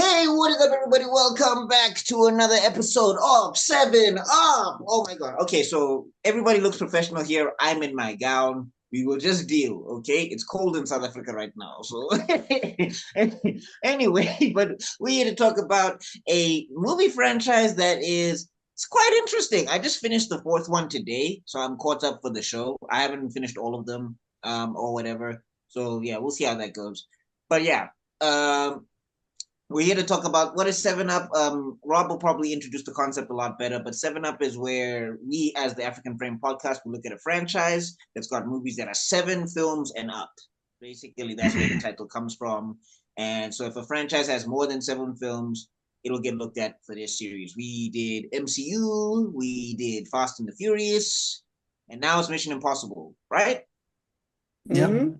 Hey, what is up, everybody? Welcome back to another episode of 7 Up. Oh my God. Okay, so everybody looks professional here. I'm in my gown. We will just deal, okay? It's cold in South Africa right now. So, anyway, but we're here to talk about a movie franchise that is it's quite interesting. I just finished the fourth one today, so I'm caught up for the show. I haven't finished all of them, or whatever. So yeah, we'll see how that goes. But yeah, we're here to talk about what is 7 Up. Rob will probably introduce the concept a lot better, but 7 Up is where we, as the African Frame podcast, will look at a franchise that's got movies that are 7 films and up. Basically, that's where the title comes from. And so if a franchise has more than 7 films, it'll get looked at for this series. We did MCU, we did Fast and the Furious, and now it's Mission Impossible, right? Yeah. Mm-hmm.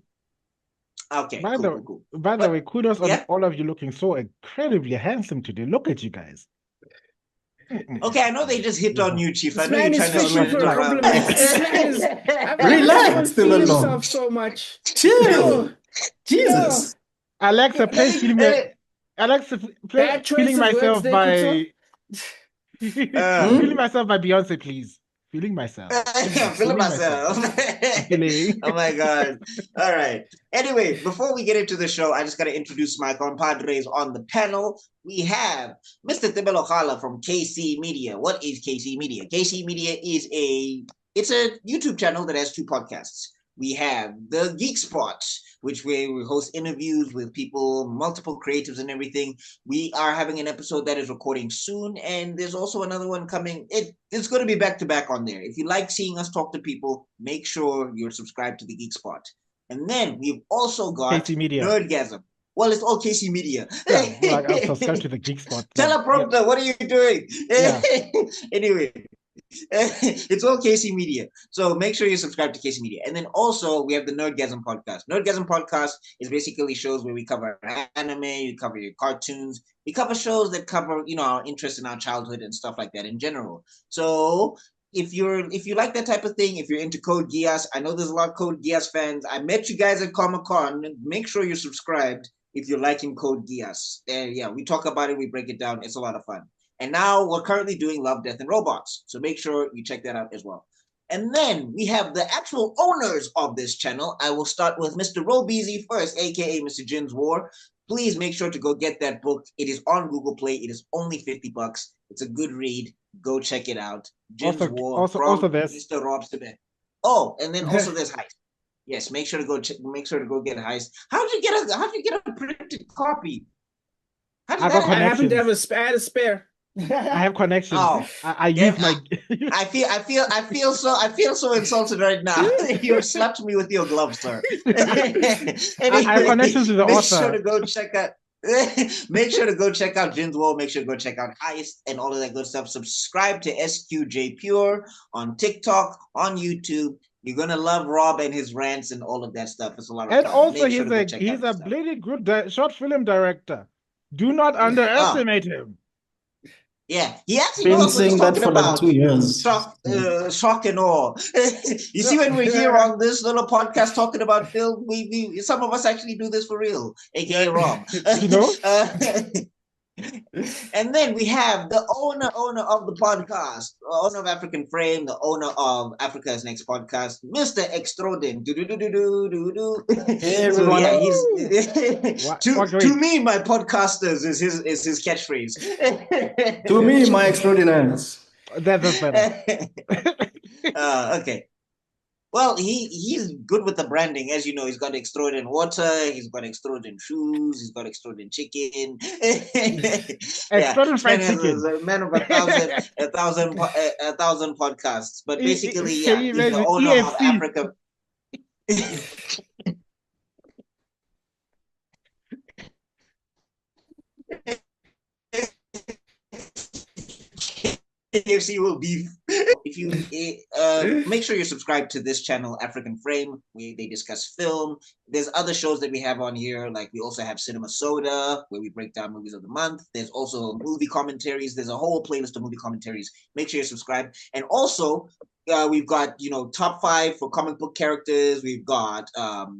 Okay, cool. By the way, kudos on yeah. all of you looking so incredibly handsome today. Look at you guys. Okay, I know they just hit on you, Chief. I This know you're man is trying to fishing spread for it around. compliments. This man is Relax, feel Philomena. himself so much. Chill. Jesus. Alexa, play Alexa, play Bad choice Feeling of words Myself there, by Kuto. Feeling Myself by Beyonce, please. Feeling Myself. Feeling myself. Feeling. Oh my God. All right. Anyway, before we get into the show, I just got to introduce my compadres on the panel. We have Mr. Tibelo Khala from KC Media. What is KC Media? KC Media is it's a YouTube channel that has 2 podcasts. We have the Geek Spot, which we host interviews with people, multiple creatives and everything. We are having an episode that is recording soon, and there's also another one coming. It's going to be back to back on there. If you like seeing us talk to people, make sure you're subscribed to the Geek Spot. And then we've also got KC Media. Nerdgasm. Well, it's all KC Media. Yeah, well, I'll subscribe to the Geek Spot. Teleprompter, Yeah. what are you doing? Yeah. Anyway, it's all KC Media. So make sure you subscribe to KC Media. And then also we have the Nerdgasm podcast. Nerdgasm podcast is basically shows where we cover anime, we cover your cartoons, we cover shows that cover, our interest in our childhood and stuff like that in general. So if you like that type of thing, if you're into Code Geass, I know there's a lot of Code Geass fans. I met you guys at Comic-Con. Make sure you're subscribed if you're liking Code Geass. And yeah, we talk about it, we break it down. It's a lot of fun. And now we're currently doing Love, Death, and Robots. So make sure you check that out as well. And then we have the actual owners of this channel. I will start with Mr. Robeezy first, aka Mr. Jin's War. Please make sure to go get that book. It is on Google Play. It is only $50. It's a good read. Go check it out. Jin's War also there's Mr. Rob Stebet. Oh, and then also there's Heist. Yes, make sure to go get Heist. How'd you get a printed copy? I got I happen to have connections. I had a spare. I have connections. Oh, I use my. I feel so insulted right now. You slapped me with your glove, sir. I have connections to the make author. sure to go check out. Make sure to go check out Jin's Wall. Make sure to go check out Heist and all of that good stuff. Subscribe to SQJ Pure on TikTok, on YouTube. You're gonna love Rob and his rants and all of that stuff. It's a lot of And fun. also, Make sure to go check he's out a his stuff. bloody good short film director. Do not underestimate him. Yeah, he actually Been knows what he's saying that talking for like about. 2 years. Shock and awe. You see, when we're here on this little podcast talking about film, we some of us actually do this for real, aka Rob. You know? And then we have the owner of the podcast, owner of African Frame, the owner of Africa's Next Podcast, Mr. Extraordin. Hey, So everyone. yeah, he's What to great. me, my podcasters is his catchphrase. To me, my extraordinaires. That's better. Okay. Well, he's good with the branding, as you know. He's got extraordinary water, he's got extraordinary shoes, he's got extraordinary chicken. Extraordinary fried man chicken. is a man of a thousand podcasts. But basically, Can you he's the imagine owner of EFC? Africa. KFC will beef. If you make sure you're subscribed to this channel, African Frame, where they discuss film. There's other shows that we have on here, like we also have Cinema Soda, where we break down movies of the month. There's also movie commentaries. There's a whole playlist of movie commentaries. Make sure you're subscribed. And also, we've got top 5 for comic book characters. We've got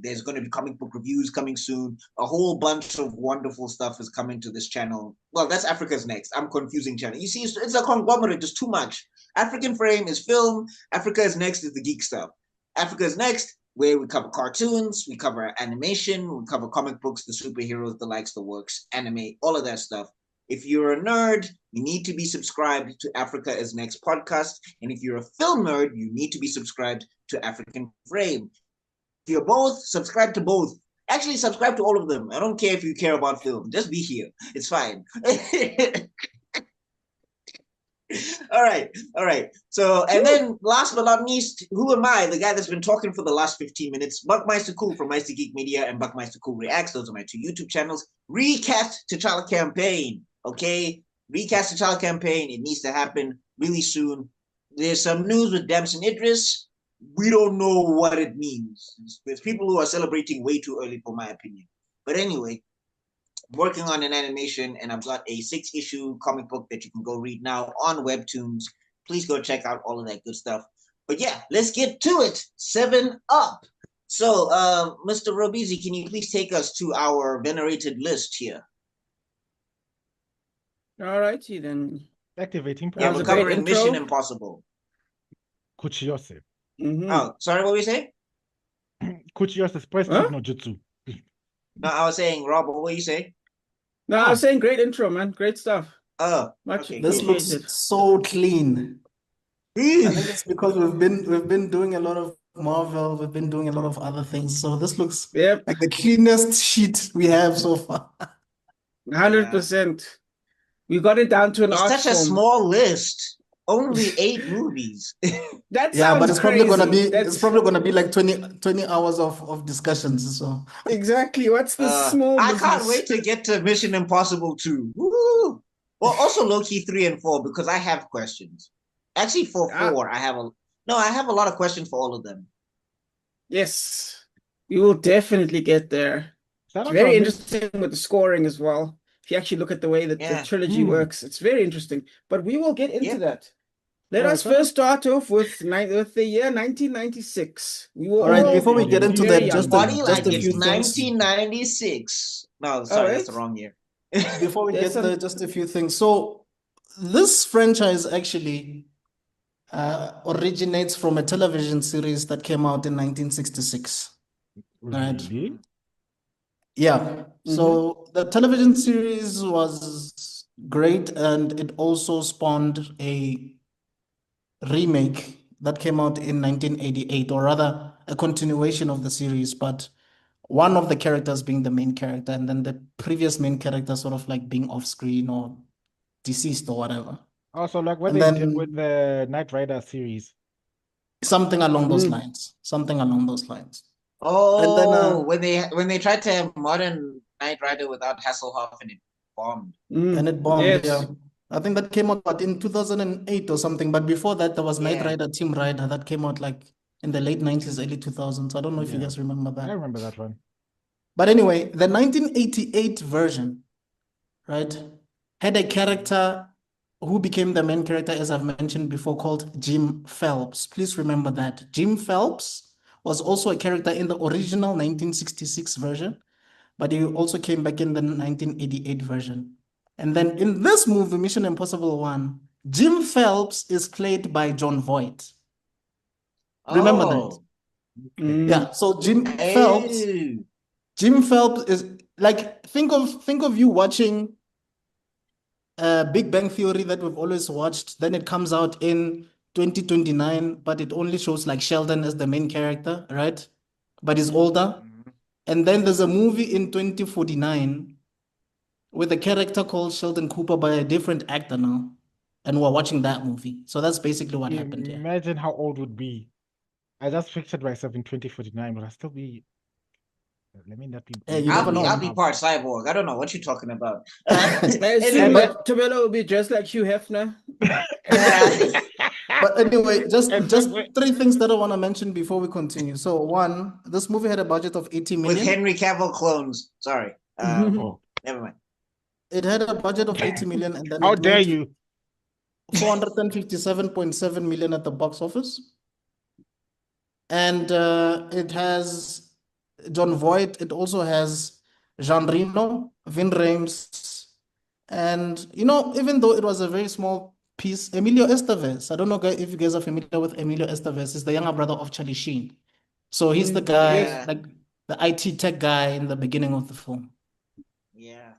there's going to be comic book reviews coming soon. A whole bunch of wonderful stuff is coming to this channel. Well, that's Africa's Next. I'm confusing channel. You see, it's a conglomerate. There's too much. African Frame is film. Africa's Next is the geek stuff. Africa's Next, where we cover cartoons, we cover animation, we cover comic books, the superheroes, the likes, the works, anime, all of that stuff. If you're a nerd, you need to be subscribed to Africa is Next podcast. And if you're a film nerd, you need to be subscribed to African Frame. If you're both, subscribe to both. Actually, subscribe to all of them. I don't care if you care about film. Just be here. It's fine. All right. So, and then last but not least, who am I? The guy that's been talking for the last 15 minutes. Buckmeister Cool from Meister Geek Media and Buckmeister Cool Reacts. Those are my 2 YouTube channels. Recast T'Challa campaign. Okay, recast T'Challa campaign. It needs to happen really soon. There's some news with Damson Idris. We don't know what it means. There's people who are celebrating way too early, for my opinion. But anyway, working on an animation, and I've got a 6-issue comic book that you can go read now on Webtoons. Please go check out all of that good stuff. But yeah, let's get to it. 7 Up. So, Mr. Robizi, can you please take us to our venerated list here? All righty then. Activating Yeah, was we're a great covering intro. Mission Impossible. Kuchiyose. Oh, sorry, what were you saying? Kuchiyose prestige Huh? no jutsu. No, I was saying, Rob, what were you saying? No, I was saying great intro, man. Great stuff. Oh, Much okay. This looks appreciated. so clean. I think Cool. it's because we've been doing a lot of Marvel, we've been doing a lot of other things. So this looks Yep, like the cleanest sheet we have so far. 100%. We got it down to an It's art such a form. small list. Only 8 movies. That Yeah, but sounds it's probably gonna crazy. be it's probably gonna be like 20 hours of discussions. So Exactly. What's the small I can't business? wait to get to Mission Impossible 2. Woo! Well, also low-key 3 and 4 because I have questions. Actually, for Ah. 4, I have a lot of questions for all of them. Yes, we will definitely get there. Shout It's out very to interesting with the scoring as well. If you actually look at the way that the Yeah. trilogy works, it's very interesting. But we will get into Yeah. that. Let Alright, us so- first start off with the year 1996. We were all right, all before we get into very that, young. just Body just like a it's few things. 1996. No, sorry, that's the wait. wrong year. Before we There's get some- there, just a few things. So this franchise actually originates from a television series that came out in 1966. Right. Really? Yeah. So the television series was great, and it also spawned a remake that came out in 1988, or rather a continuation of the series, but one of the characters being the main character, and then the previous main character sort of like being off screen or deceased or whatever. Also, like what And they then did with the Knight Rider series. something along those lines. Something along those lines. Oh, then, when they tried to have modern Knight Rider without Hasselhoff and it bombed. And it bombed, Yes. yeah. I think that came out in 2008 or something. But before that, there was Knight Yeah. Rider, Team Rider that came out like in the late 90s, early 2000s. I don't know if you Yeah. guys remember I that. remember that one. But anyway, the 1988 version, right, had a character who became the main character, as I've mentioned before, called Jim Phelps. Please remember that. Jim Phelps was also a character in the original 1966 version, but he also came back in the 1988 version. And then in this movie, Mission Impossible 1, Jim Phelps is played by John Voight. Remember that? Oh. Yeah, so Jim Hey. Phelps is like, think of you watching Big Bang Theory that we've always watched. Then it comes out in 2029, but it only shows like Sheldon as the main character, right? But he's older. And then there's a movie in 2049 with a character called Sheldon Cooper by a different actor now. And we're watching that movie. So that's basically what happened here. Imagine how old would be. I just pictured myself in 2049, but I'll still be. Let me not be. Hey, you never know. I'll be part cyborg. I don't know what you're talking about. Assume that Tabella will be dressed like Hugh Hefner. But anyway, just And just wait. 3 things that I want to mention before we continue. So one, this movie had a budget of 80 With million. Henry Cavill clones. Sorry. Oh, Never mind. It had a budget of 80 million, and then how it dare made you? 457.7 million at the box office. and it has John Voight. It also has Jean Reno, Vin Rames, and even though it was a very small piece, Emilio Estevez. I don't know if you guys are familiar with Emilio Estevez. He's the younger brother of Charlie Sheen. So he's the guy, Yes. Yeah. like the IT tech guy in the beginning of the film. Yeah.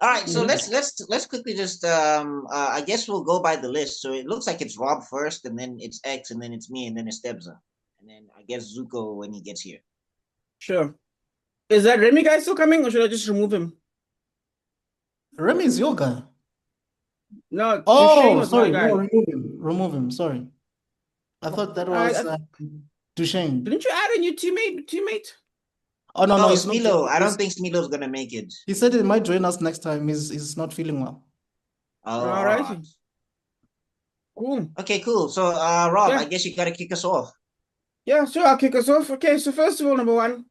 All right, so Mhm. let's quickly just I guess we'll go by the list. So it looks like it's Rob first, and then it's X, and then it's me, and then it's Stebza, and then I guess Zuko when he gets here. Sure. Is that Remy guy still coming, or should I just remove him? Remy is your guy. No, Duchesne Oh, was my sorry. guy. No, remove him. Remove him. Sorry. I thought that was Duchesne. Didn't you add a new teammate? Oh, no, Oh, he's not. Smilo. I don't think Smilo's gonna make it. He said he might join us next time. He's not feeling well. Oh, All all righty. right. Cool. Okay, cool. So, Rob, Yeah. I guess you gotta kick us off. Yeah, sure. I'll kick us off. Okay, so first of all, number one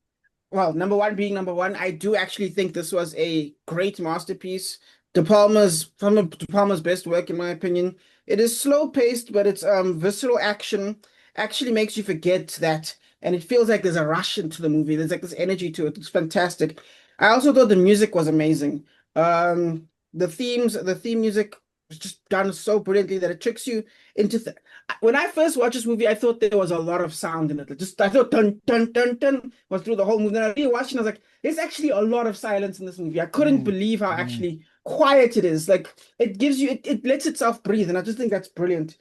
being number one, I do actually think this was a great masterpiece. Some of De Palma's best work, in my opinion. It is slow paced, but its visceral action actually makes you forget that, and it feels like there's a rush into the movie. There's like this energy to it. It's fantastic. I also thought the music was amazing. The theme music was just done so brilliantly that it tricks you into when I first watched this movie, I thought there was a lot of sound in it. I thought dun dun dun dun was through the whole movie. Then I really watched and I was like, there's actually a lot of silence in this movie. I couldn't believe how actually quiet it is. Like it gives you it lets itself breathe, and I just think that's brilliant.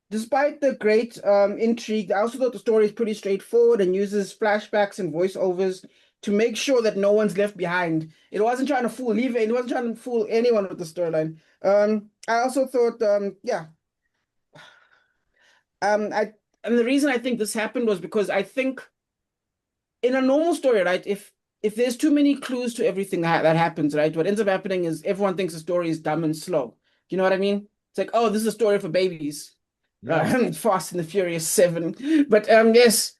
Despite the great intrigue, I also thought the story is pretty straightforward and uses flashbacks and voiceovers to make sure that no one's left behind. It wasn't trying to fool it wasn't trying to fool anyone with the storyline. I also thought, I and the reason I think this happened was because I think in a normal story, right, if there's too many clues to everything that happens, right, what ends up happening is everyone thinks the story is dumb and slow. You know what I mean? It's like, oh, this is a story for babies. Fast and the Furious 7. But yes.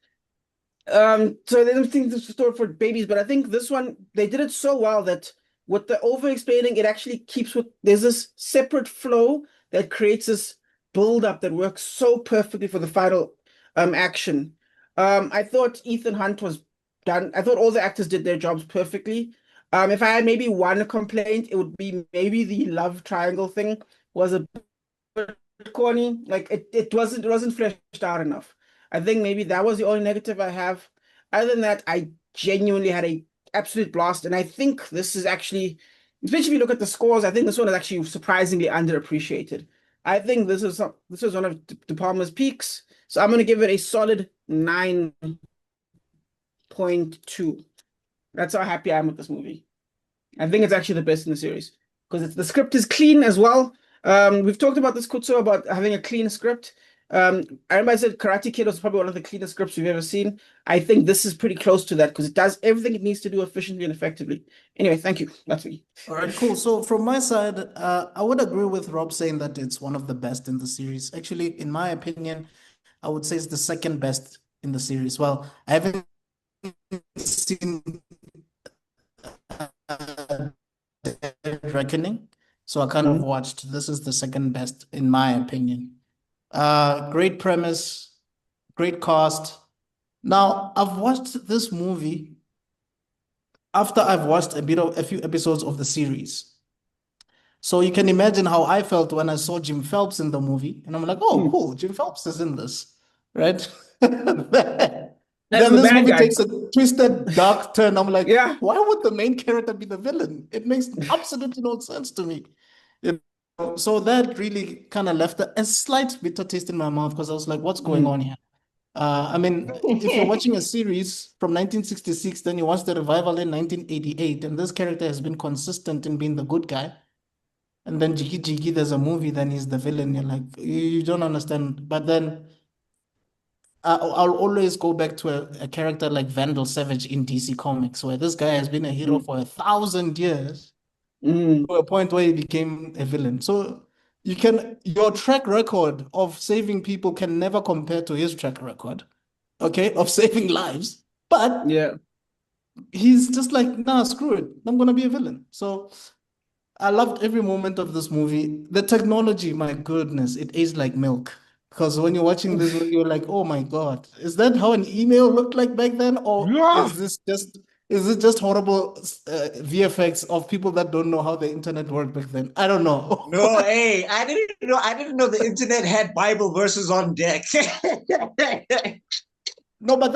So they don't think this is a story for babies, but I think this one they did it so well that with the over explaining, it actually keeps there's this separate flow that creates this build up that works so perfectly for the final action. I thought Ethan Hunt was done. I thought all the actors did their jobs perfectly. If I had maybe one complaint, it would be maybe the love triangle thing was a bit corny. Like it wasn't fleshed out enough. I think maybe that was the only negative I have. Other than that, I genuinely had a absolute blast, and I think this is actually, especially if you look at the scores, I think this one is actually surprisingly underappreciated. I think this is one of De Palma's peaks, so I'm going to give it a solid 9.2. That's how happy I am with this movie. I think it's actually the best in the series because the script is clean as well. We've talked about this, Kutsu, about having a clean script. I remember I said Karate Kid was probably one of the cleanest scripts we've ever seen. I think this is pretty close to that because it does everything it needs to do efficiently and effectively. Anyway, thank you. That's me. All right, cool. So from my side, I would agree with Rob saying that it's one of the best in the series. Actually, in my opinion, I would say it's the second best in the series. Well, I haven't seen Dead Reckoning, so I kind of watched. This is the second best in my opinion. Great premise, great cast. Now, I've watched this movie after I've watched a few episodes of the series. So you can imagine how I felt when I saw Jim Phelps in the movie, and I'm like, oh, cool, Jim Phelps is in this, right? Then the this bad movie guy. takes a twisted, dark turn. I'm like, Yeah. why would the main character be the villain? It makes absolutely no sense to me. So that really kind of left a slight bitter taste in my mouth because I was like, what's going on here? I mean, if you're watching a series from 1966, then you watch the revival in 1988, and this character has been consistent in being the good guy. And then Jiggy Jiggy, there's a movie, then he's the villain. You're like, you don't understand. But then I'll always go back to a character like Vandal Savage in DC Comics, where this guy has been a hero for 1,000 years to a point where he became a villain. So your track record of saving people can never compare to his track record, okay, of saving lives. But Yeah. he's just like, nah, screw it. I'm gonna be a villain. So I loved every moment of this movie. The technology, my goodness, it aged like milk. Because when you're watching this, you're like, oh my God, is that how an email looked like back then? Or Yeah. is it just horrible VFX of people that don't know how the internet worked back then? I don't know. No, hey, I didn't know the internet had Bible verses on deck. No, but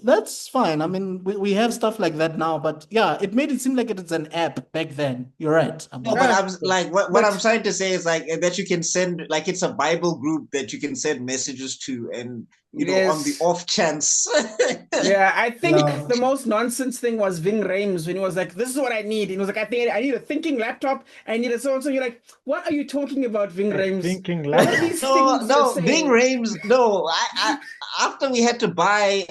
that's fine. I mean, we have stuff like that now, but yeah, it made it seem like it's an app back then. You're right No, about but that. I'm like what I'm trying to say is like that you can send like it's a Bible group that you can send messages to, and on the Yes. off chance. Yeah, I think Yeah. the most nonsense thing was Ving Rhames when he was like, "This is what I need." He was like, I need a thinking laptop. I need a so and so." You're like, "What are you talking about, Ving A Rhames? thinking What are laptop. these No, things you're no, Bing saying?" Rames. No, I after we had to buy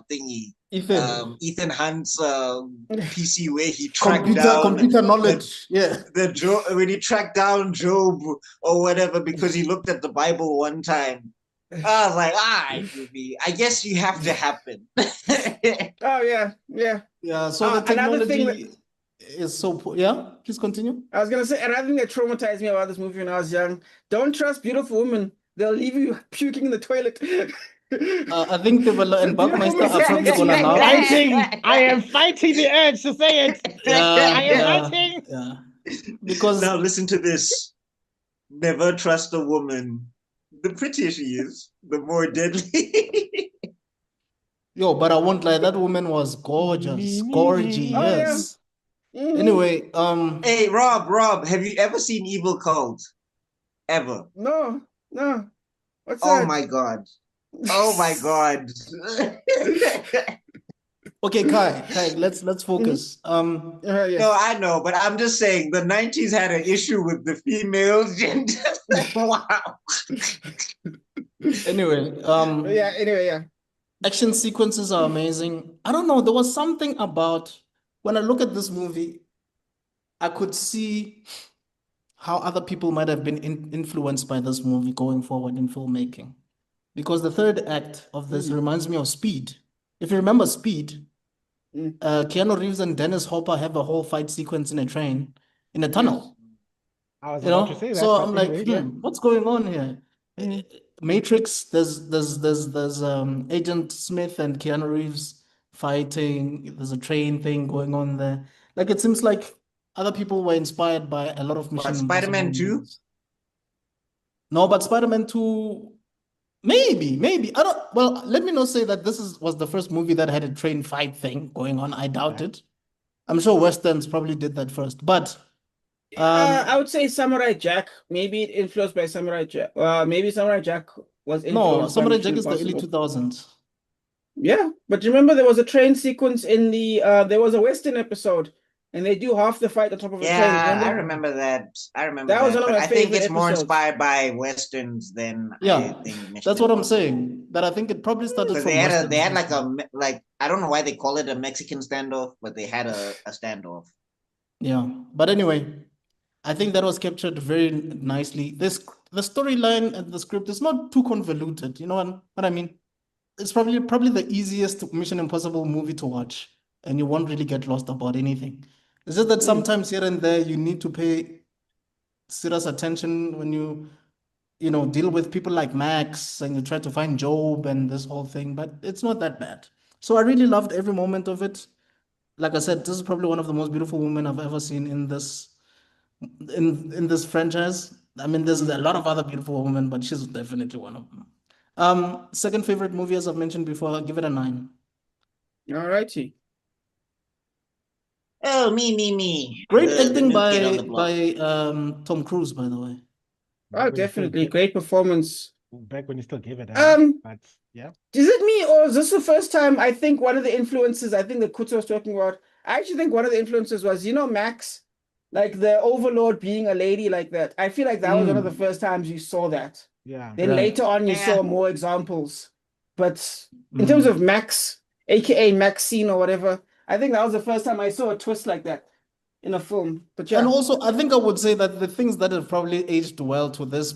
thingy Ethan, Ethan Hunt's PC where he tracked down computer knowledge. Yeah. the Job when he tracked down Job or whatever because he looked at the Bible one time. I was like, I guess you have to happen. Oh yeah, yeah. Yeah. So the Another thing that technology is yeah. Please continue. I was gonna say, another thing that traumatized me about this movie when I was young: don't trust beautiful women. They'll leave you puking in the toilet. I think Tebala and Beautiful Buckmeister women are sitting probably next to gonna you like laugh. that. I am fighting the urge to say it. I am Yeah, fighting. yeah. Because Now listen to this. Never trust a woman. The prettier she is, the more deadly. but I won't lie, that woman was gorgeous, Oh yeah. gorgeous. Mhm. Anyway, Hey, Rob, have you ever seen Evil Cult? Ever? No, no. What's Oh that? my God. Oh my God. okay, Kai, let's Mhm. focus. No, Yes. I know, but I'm just saying the 90s had an issue with the female gender. Wow. Anyway, Yeah, anyway, yeah. action sequences are amazing. I don't know, there was something about when I look at this movie, I could see how other people might have been influenced by this movie going forward in filmmaking. Because the third act of this Mm, reminds me of Speed. If you remember Speed, mm, Keanu Reeves and Dennis Hopper have a whole fight sequence in a train, in a yes. tunnel, I was about to say that, So but I'm like, anyway. Yeah. what's going on here? Mm. Matrix, there's Agent Smith and Keanu Reeves fighting. There's a train thing going on there. Like it seems like other people were inspired by a lot of But Mission Impossible Spider-Man 2? movies. No, but Spider-Man 2, maybe. I don't, well, let me not say that was the first movie that had a train fight thing going on. I doubt Yeah. it. I'm sure Westerns probably did that first, but I would say Samurai Jack. Maybe influenced by Samurai Jack. Maybe Samurai Jack was no, influenced by Samurai Mission Jack is the early Impossible. 2000s. Yeah, but remember there was a train sequence in the there was a Western episode, and they do half the fight on top of a train. Yeah, I Remember? remember that. I remember That was that. one of But my I think favorite it's more episodes. inspired by Westerns than I Yeah, think Mission that's what I'm Impossible. saying. That I think it probably started Because from they Westerns had first. like I don't know why they call it a Mexican standoff, but they had a standoff. Yeah, but anyway, I think that was captured very nicely. The storyline and the script is not too convoluted. You know what I mean? It's probably the easiest Mission Impossible movie to watch, and you won't really get lost about anything. It's just that Mm. sometimes here and there you need to pay serious attention when you deal with people like Max and you try to find Job and this whole thing, but it's not that bad. So I really loved every moment of it. Like I said, this is probably one of the most beautiful women I've ever seen in this franchise. I mean, there's a lot of other beautiful women, but she's definitely one of them. Second favorite movie, as I've mentioned before, I'll give it a 9. All righty. Oh, me. Great The acting new kid on by the block. by Tom Cruise, by the way. Oh, Back when you still definitely great performance. gave it Um, but yeah. Is it me or is this the first time I think one of the influences I think that Kuta was talking about? I actually think one of the influences was, Max, like the Overlord being a lady like that. I feel like that was one of the Mm, first times you saw that. Yeah. Then right. later on you Yeah. saw more examples. But in terms of Mm. Max, aka Maxine or whatever, I think that was the first time I saw a twist like that in a film. But And yeah. also, I think I would say that the things that have probably aged well to this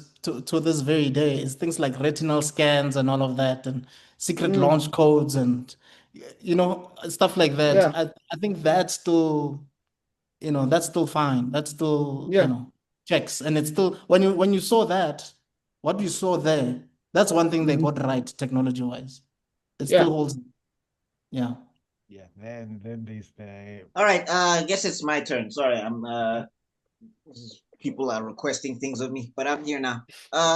very day is things like retinal scans and all of that, and secret Mm, launch codes and stuff like that. yeah. I think that's still fine. That's still Yeah. checks, and it's still when you saw that, what you saw there, that's one thing they got right technology-wise. It Yeah. still holds. Yeah. Yeah, then there's the All right, I guess it's my turn. Sorry, I'm people are requesting things of me, but I'm here now.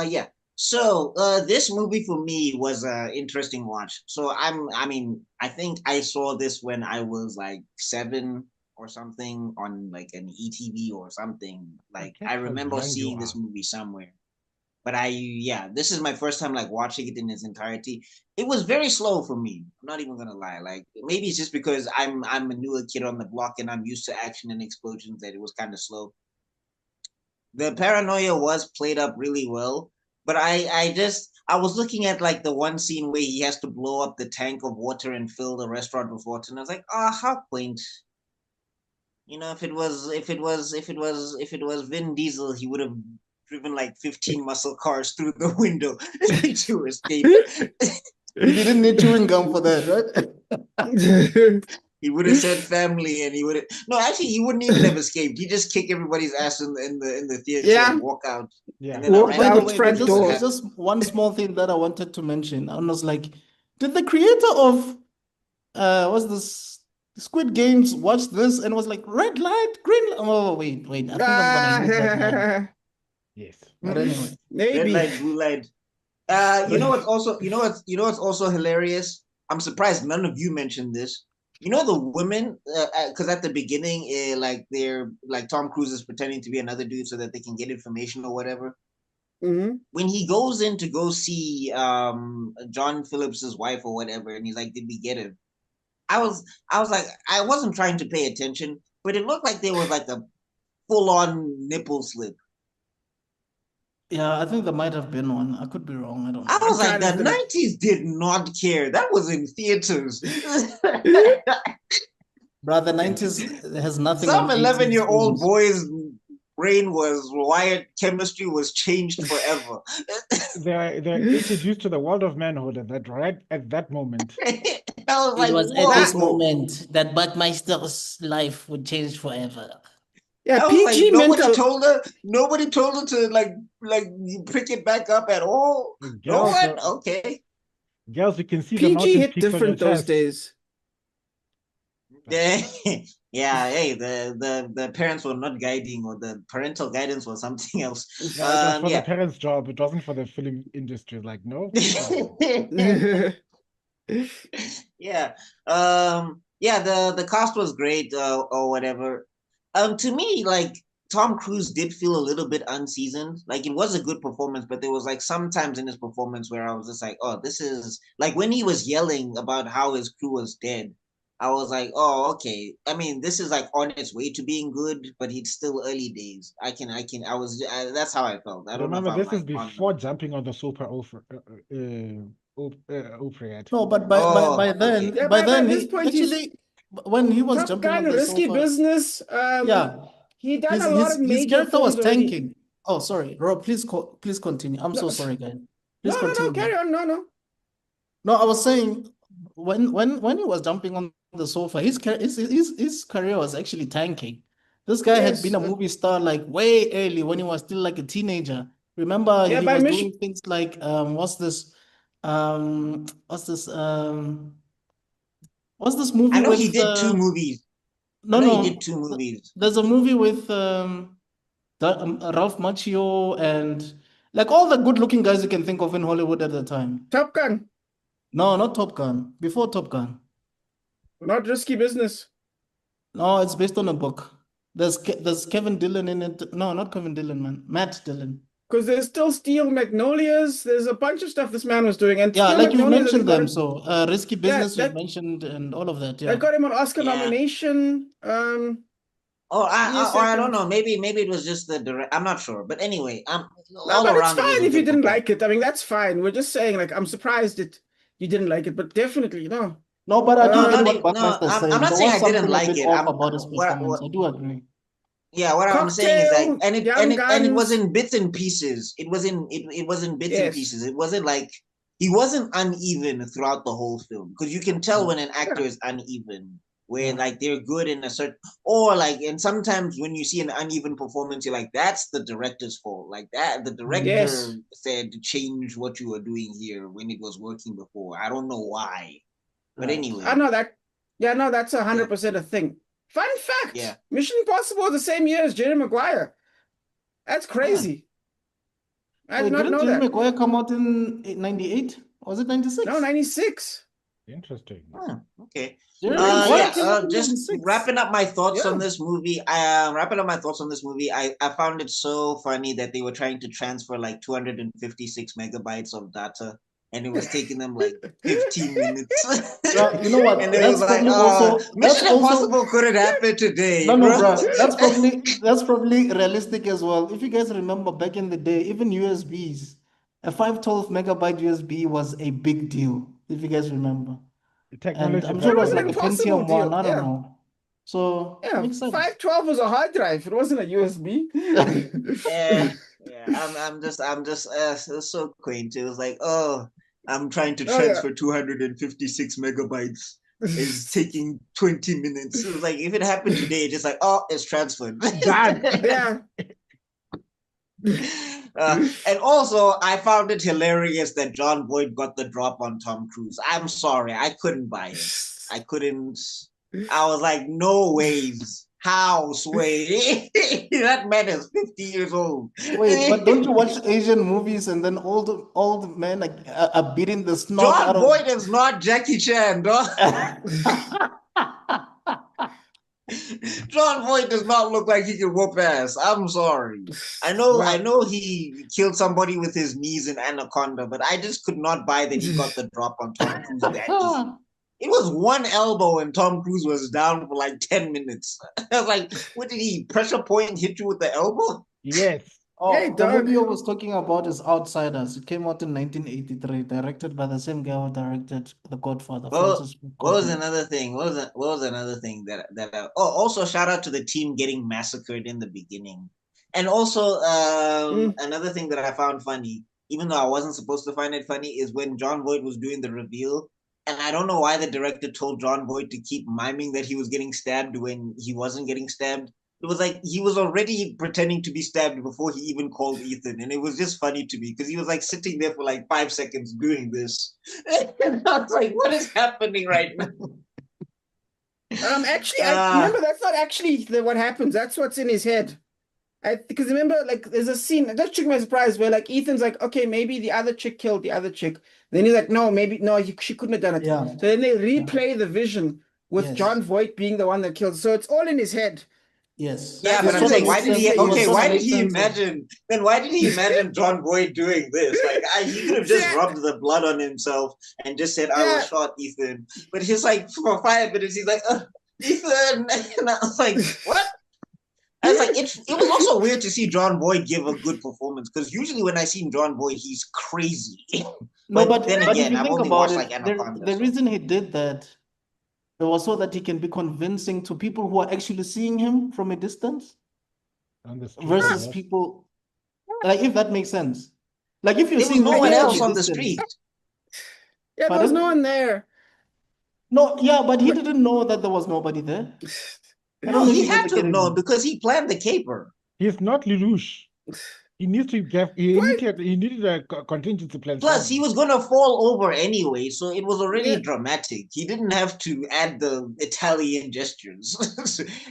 Yeah. So this movie for me was an interesting watch. So I think I saw this when I was like 7 or something on like an ETV or something. Like check I how remember young you seeing this are. movie somewhere. But yeah, this is my first time like watching it in its entirety. It was very slow for me. I'm not even gonna lie. Like maybe it's just because I'm a newer kid on the block and I'm used to action and explosions that it was kind of slow. The paranoia was played up really well, but I was looking at like the one scene where he has to blow up the tank of water and fill the restaurant with water, and I was like, how quaint. You know, if it was Vin Diesel, he would have driven like 15 muscle cars through the window to escape. You didn't need chewing gum for that, right? He would have said family, and he would have no. Actually, he wouldn't even have escaped. He just kick everybody's ass in the theater Yeah. and walk out. Yeah. And then I Walk ran out away front because door. Just one small thing that I wanted to mention. I was like, did the creator of what's this Squid Games watch this and was like red light, green light? Oh wait, I think I'm gonna use that line. Yes. But anyway, red Maybe. light, blue light. You know what's also what's also hilarious? I'm surprised none of you mentioned this. You know the women, because at the beginning, like they're like Tom Cruise is pretending to be another dude so that they can get information or whatever. Mm-hmm. When he goes in to go see John Phillips's wife or whatever, and he's like, "Did we get him?" I was like, I wasn't trying to pay attention, but it looked like there was like a full on nipple slip. yeah, I think there might have been one. I could be wrong. I don't I know. was like, kind the of gonna- 90s did not care. That was in theaters. Brother, 90s has nothing Some on 11-year-old 80s. boy's brain was wired, chemistry was changed forever. They're introduced to the world of manhood right at that moment. I was like, It was at this whoa. moment that Buckmeister's life would change forever. Yeah, I was PG like, mental. nobody told her to like pick it back up at all. No Girls, one? Okay. girls, you can see the PG mountain hit peaks on your different those chest. days. Yeah, hey, the parents were not guiding, or the parental guidance was something else. No, it was for the Yeah. parents' job. It wasn't for the film industry. Like, no. Yeah. Yeah, the cast was great, or whatever. To me, like Tom Cruise did feel a little bit unseasoned. Like it was a good performance, but there was like sometimes in his performance where I was just like, oh, this is like when he was yelling about how his crew was dead. I was like, oh, okay. I mean, this is like on its way to being good, but it's still early days. That's how I felt. I don't know if Remember, I'm this is like before jumping on the super over yet. No, but Oh, by okay. then, Yeah, by by then, this he point, he's actually, when he was Top jumping Gun, on the Risky sofa, Business. yeah, He done his a lot of his major character was films already. tanking. Oh, sorry, Rob, please continue. I'm so No, sorry, guys. Please no, continue. carry on. No. No, I was saying when he was jumping on the sofa, his career was actually tanking. This guy had Yes. been a movie star like way early when he was still like a teenager. Remember, Yeah, he by was Mission. doing things like what's this what's this movie I know with he did 2 movies. no I know he no did 2 movies. there's a movie with Ralph Macchio and like all the good-looking guys you can think of in Hollywood at the time. Top Gun, No, not Top Gun. Before Top Gun. not Risky Business. No, it's based on a book. There's Kevin Dillon in it. No, not Kevin Dillon, man. Matt Dillon. Because there's still Steel Magnolias. There's a bunch of stuff this man was doing. And Yeah, Steel like you've Magnolias, I mentioned think, got them. him, So, Risky Business you've that mentioned and all of that. that Yeah. got him an Oscar Yeah. nomination. Or Yes, I don't second. know. Maybe it was just the direct. I'm not sure. But anyway, No, all but it's around it was fine a if you good didn't performance. like it. I mean, that's fine. We're just saying, like, I'm surprised that you didn't like it, but definitely, no. No, but I do No, get not what even, no. Buckmaster's saying. I'm not There saying was I didn't something a like bit it. off about his performance. I do agree. Yeah, what I'm saying is like, Cocktail, and it Young and it was Guns. in bits and pieces. It was in bits and Yes. pieces. It wasn't like he wasn't uneven throughout the whole film, because you can tell when an actor is uneven where like they're good in a certain, or like, and sometimes when you see an uneven performance, you're like, that's the director's fault. Like that, the director Yes. said to change what you were doing here when it was working before. I don't know why, but Right. anyway, I know that. Yeah, no, that's yeah, 100% a thing. Fun fact: yeah. Mission Impossible was the same year as Jerry Maguire. That's Ah, crazy. I did Wait, not didn't know Jerry that. Maguire come out in 98? Or was it 96? No, 96. Interesting. okay. Jerry Yeah, Maguire Yeah. came out in Just 96. wrapping up my thoughts on Yeah. this movie. Wrapping up my thoughts on this movie. I found it so funny that they were trying to transfer like 256 megabytes of data, and it was taking them like 15 minutes. Bro, you know what? And it was That's like, probably also Mission Impossible couldn't happen today, no, bro. bro. That's probably realistic as well. If you guys remember back in the day, even USBs, a 512 megabyte USB was a big deal. If you guys remember, and Technology I'm back sure it It was was then. an like a impossible Pentium one. deal. I don't Yeah. know. So Yeah. makes sense. 512 was a hard drive. It wasn't a USB. Yeah, I'm just so quaint. It was like, I'm trying to Oh, yeah. transfer 256 megabytes. It's taking 20 minutes. It was like, if it happened today, just like, it's transferred. Done. Yeah. And also, I found it hilarious that John Boyd got the drop on Tom Cruise. I'm sorry, I couldn't buy it. I couldn't. I was like, no ways. How, Sway? That man is 50 years old. Wait, but don't you watch Asian movies and then old men are beating the snot out John of Boyd is not Jackie Chan, dog. John Boyd does not look like he can whoop ass. I'm sorry. I Wow. know he killed somebody with his knees in Anaconda, but I just could not buy that he got the drop on Tom Cruise that easy. It was one elbow and Tom Cruise was down for like 10 minutes. I was like, what did he pressure point hit you with the elbow? Yes. Hey, Oh, the dog. movie I was talking about is Outsiders. It came out in 1983, directed by the same guy who directed The Godfather, Well, Francis Ford what was Coppola. another thing? What was another thing also shout out to the team getting massacred in the beginning. And also another thing that I found funny, even though I wasn't supposed to find it funny, is when John Boyd was doing the reveal. And I don't know why the director told John Boyd to keep miming that he was getting stabbed when he wasn't getting stabbed. It was like he was already pretending to be stabbed before he even called Ethan. And it was just funny to me because he was like sitting there for like 5 seconds doing this. And I was like, what is happening right now? Actually, I remember that's not actually what happens. That's what's in his head. Because remember, like, there's a scene, that took my surprise, where like Ethan's like, okay, maybe the other chick killed the other chick. Then he's like, no, maybe no, she couldn't have done it. Yeah. So then they replay the vision with Yes. John Voight being the one that killed. So it's all in his head. Yes. Yeah, That's but the I'm thing. saying, why did he? It was Okay, gonna why did make he sense. imagine? Then why did he imagine John Boyd doing this? Like, he could have just Yeah. rubbed the blood on himself and just said, "I Yeah. was shot, Ethan." But he's like, for 5 minutes, he's like, "Ethan," and I was like, "What?" I was like, it was also weird to see John Boyd give a good performance because usually when I see John Boyd, he's crazy. No, But then if again, you I've think only about watched it, like Anaconda. the so- reason he did that it was so that he can be convincing to people who are actually seeing him from a distance On the street, versus yes. people, like if that makes sense. Like if you're There was seeing no the one guy from else a on the distance. street. Yeah, there was Pardon? no one there. No, yeah, but he didn't know that there was nobody there. I don't No, know if he you guys had are to have getting known me. because he planned the caper. He's not Lelouch. He needs to get. He needed a contingency plan. Plus, he somewhere. was gonna fall over anyway, so it was already Yeah. dramatic. He didn't have to add the Italian gestures.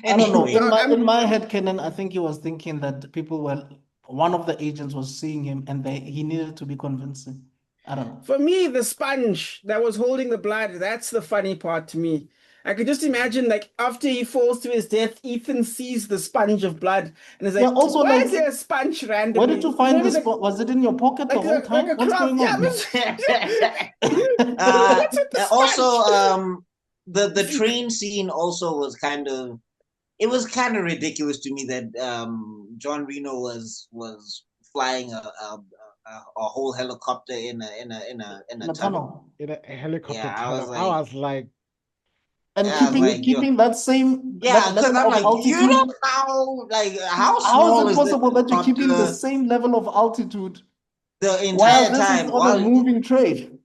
I don't know. Anyway, In my head canon, I think he was thinking that people were one of the agents was seeing him and he needed to be convincing. I don't know. For me, the sponge that was holding the blood, that's the funny part to me. I could just imagine, like, after he falls to his death, Ethan sees the sponge of blood and is like, Yeah, also, why like, is there a sponge randomly? Where did you find Maybe this? Was it in your pocket the like, whole time? like a What's cloth? going Yeah, on? what's with the also, sponge? the train scene also was kind of ridiculous to me that John Reno was flying a whole helicopter in a tunnel. In a helicopter Yeah, tunnel. I was like, And Yeah, I was like, keeping that same yeah, that because level I'm of like, you altitude. know how How small is is it this possible that you're keeping the helicopter same level of altitude the while entire this is time? on a moving train?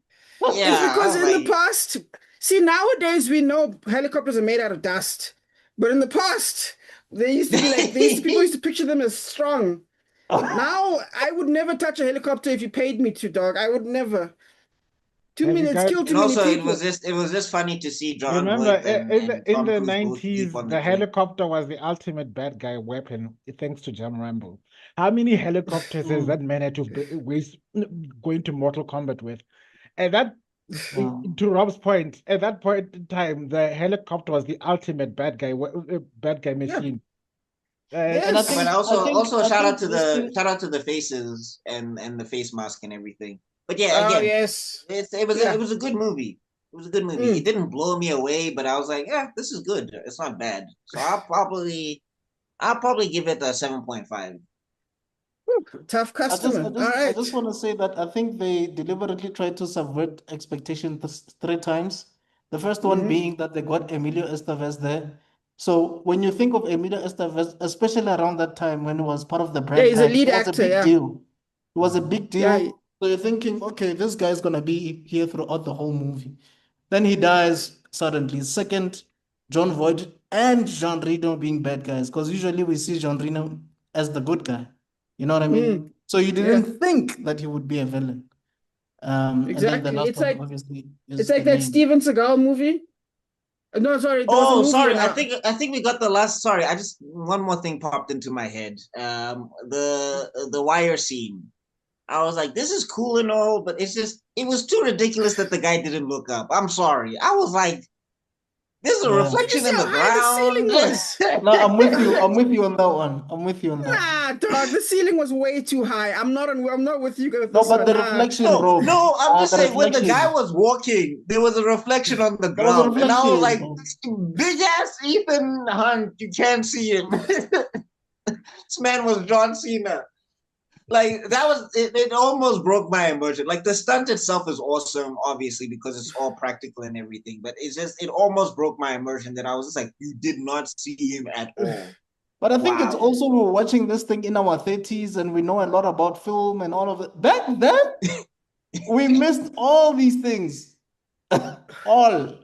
Yeah, It's I because was in the like, past, See, nowadays we know helicopters are made out of dust, but in the past, people used to picture them as strong. Now, I would never touch a helicopter if you paid me to, dog. I would never. Too Have you many, it's guys killed too And many also, people. it was just funny to see John remember Voight and, in and in Tom the Cruise both sleep 90s, on the the train. helicopter was the ultimate bad guy weapon, thanks to John Rambo. How many helicopters has that man had to waste going to Mortal Kombat with? And that, Wow. to Rob's point, at that point in time, the helicopter was the ultimate bad guy machine. And I Yes. think But also I shout out think to this thing, the faces and the face mask and everything. But yeah, Oh, again, yes. it was Yeah. it was a good movie. It was a good movie. Mm. It didn't blow me away, but I was like, yeah, this is good. It's not bad. So I'll probably give it a 7.5. Tough customer. All I right. just want to say that I think they deliberately tried to subvert expectation three times. The first one Mhm. being that they got Emilio Estevez there. So when you think of Emilio Estevez, especially around that time when he was part of the Yeah, Brad he's a Pack, lead it was a actor. big Yeah. deal. It was a big Yeah. deal. So you're thinking, okay, this guy's gonna be here throughout the whole movie. Then he dies suddenly. Second, John Voight and Jean Reno being bad guys, because usually we see Jean Reno as the good guy. You know what I mean? Mm. So you Yeah. didn't think that he would be a villain. And then the Exactly. last one obviously It's is like the that name. Steven Seagal movie. No, sorry, there was a Oh, movie sorry. and I think we got the last. Sorry, I just one more thing popped into my head. The wire scene. I was like, this is cool and all, but it was too ridiculous that the guy didn't look up. I'm sorry. I was like, there's a Yeah. did you reflection see in how the high the ceiling ground. was? No, I'm with you. I'm with you on that one. I'm with you on that. Nah, dog, the ceiling was way too high. I'm not with you with No, this but one. the Nah. reflection, No, Rob. no, I'm just The saying when the guy reflection. was walking, there was a reflection on the There was a ground. And I was like, reflection. big ass Ethan Hunt, you can't see him. This man was John Cena. Like that was it almost broke my immersion. Like the stunt itself is awesome, obviously, because it's all practical and everything, but it almost broke my immersion that I was just like, you did not see him at all. But I think it's Wow. also we're watching this thing in our 30s and we know a lot about film and all of it. Back then, we missed all these things. All.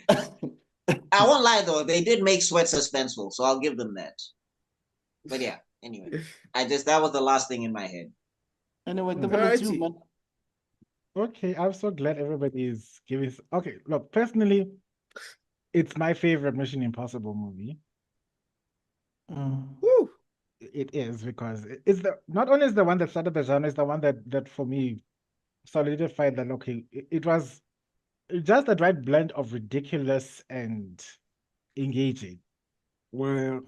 I won't lie though, they did make Sweat suspenseful, so I'll give them that. But yeah, anyway. That was the last thing in my head. Anyway, Mm. Devil, it's you, Alrighty. man. Okay, I'm so glad everybody is giving. Okay, look, personally, it's my favorite Mission Impossible movie. Woo. It is because it's the not only is the one that started the genre, it's the one that for me solidified that okay, it was just the right blend of ridiculous and engaging. Where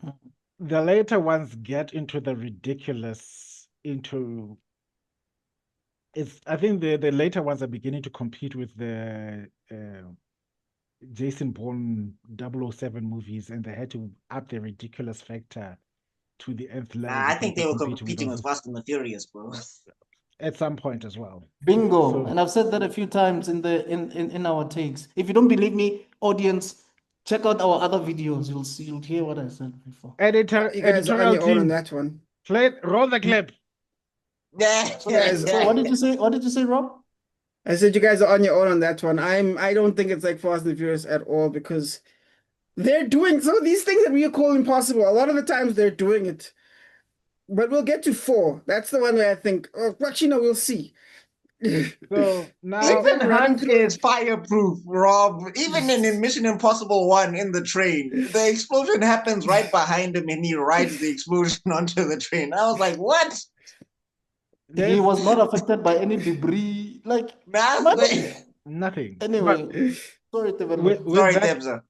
the later ones get into the ridiculous, into it's I think the later ones are beginning to compete with the Jason Bourne 007 movies, and they had to up the ridiculous factor to the nth level I because think they're they were competing with competing those with Fast and the Furious, bro. at some point as well. Bingo. So And I've said that a few times in our takes. If you don't believe me, audience, check out our other videos. You'll hear what I said before. You guys are on editorial your own on team, that one. roll the clip. So what did you say? What did you say, Rob? I said you guys are on your own on that one. I don't think it's like Fast and Furious at all because they're doing some of these things that we call impossible. A lot of the times they're doing it. But we'll get to 4. That's the one where I think, oh, actually, no, we'll see. So now Like Ethan them running Hunt through. is fireproof, Rob. Even in Mission Impossible 1 in the train, the explosion happens right behind him and he rides the explosion onto the train. I was like, what? He was not affected by any debris. Like nothing. nothing. Anyway, sorry, Devil. With Sorry, that, Debza.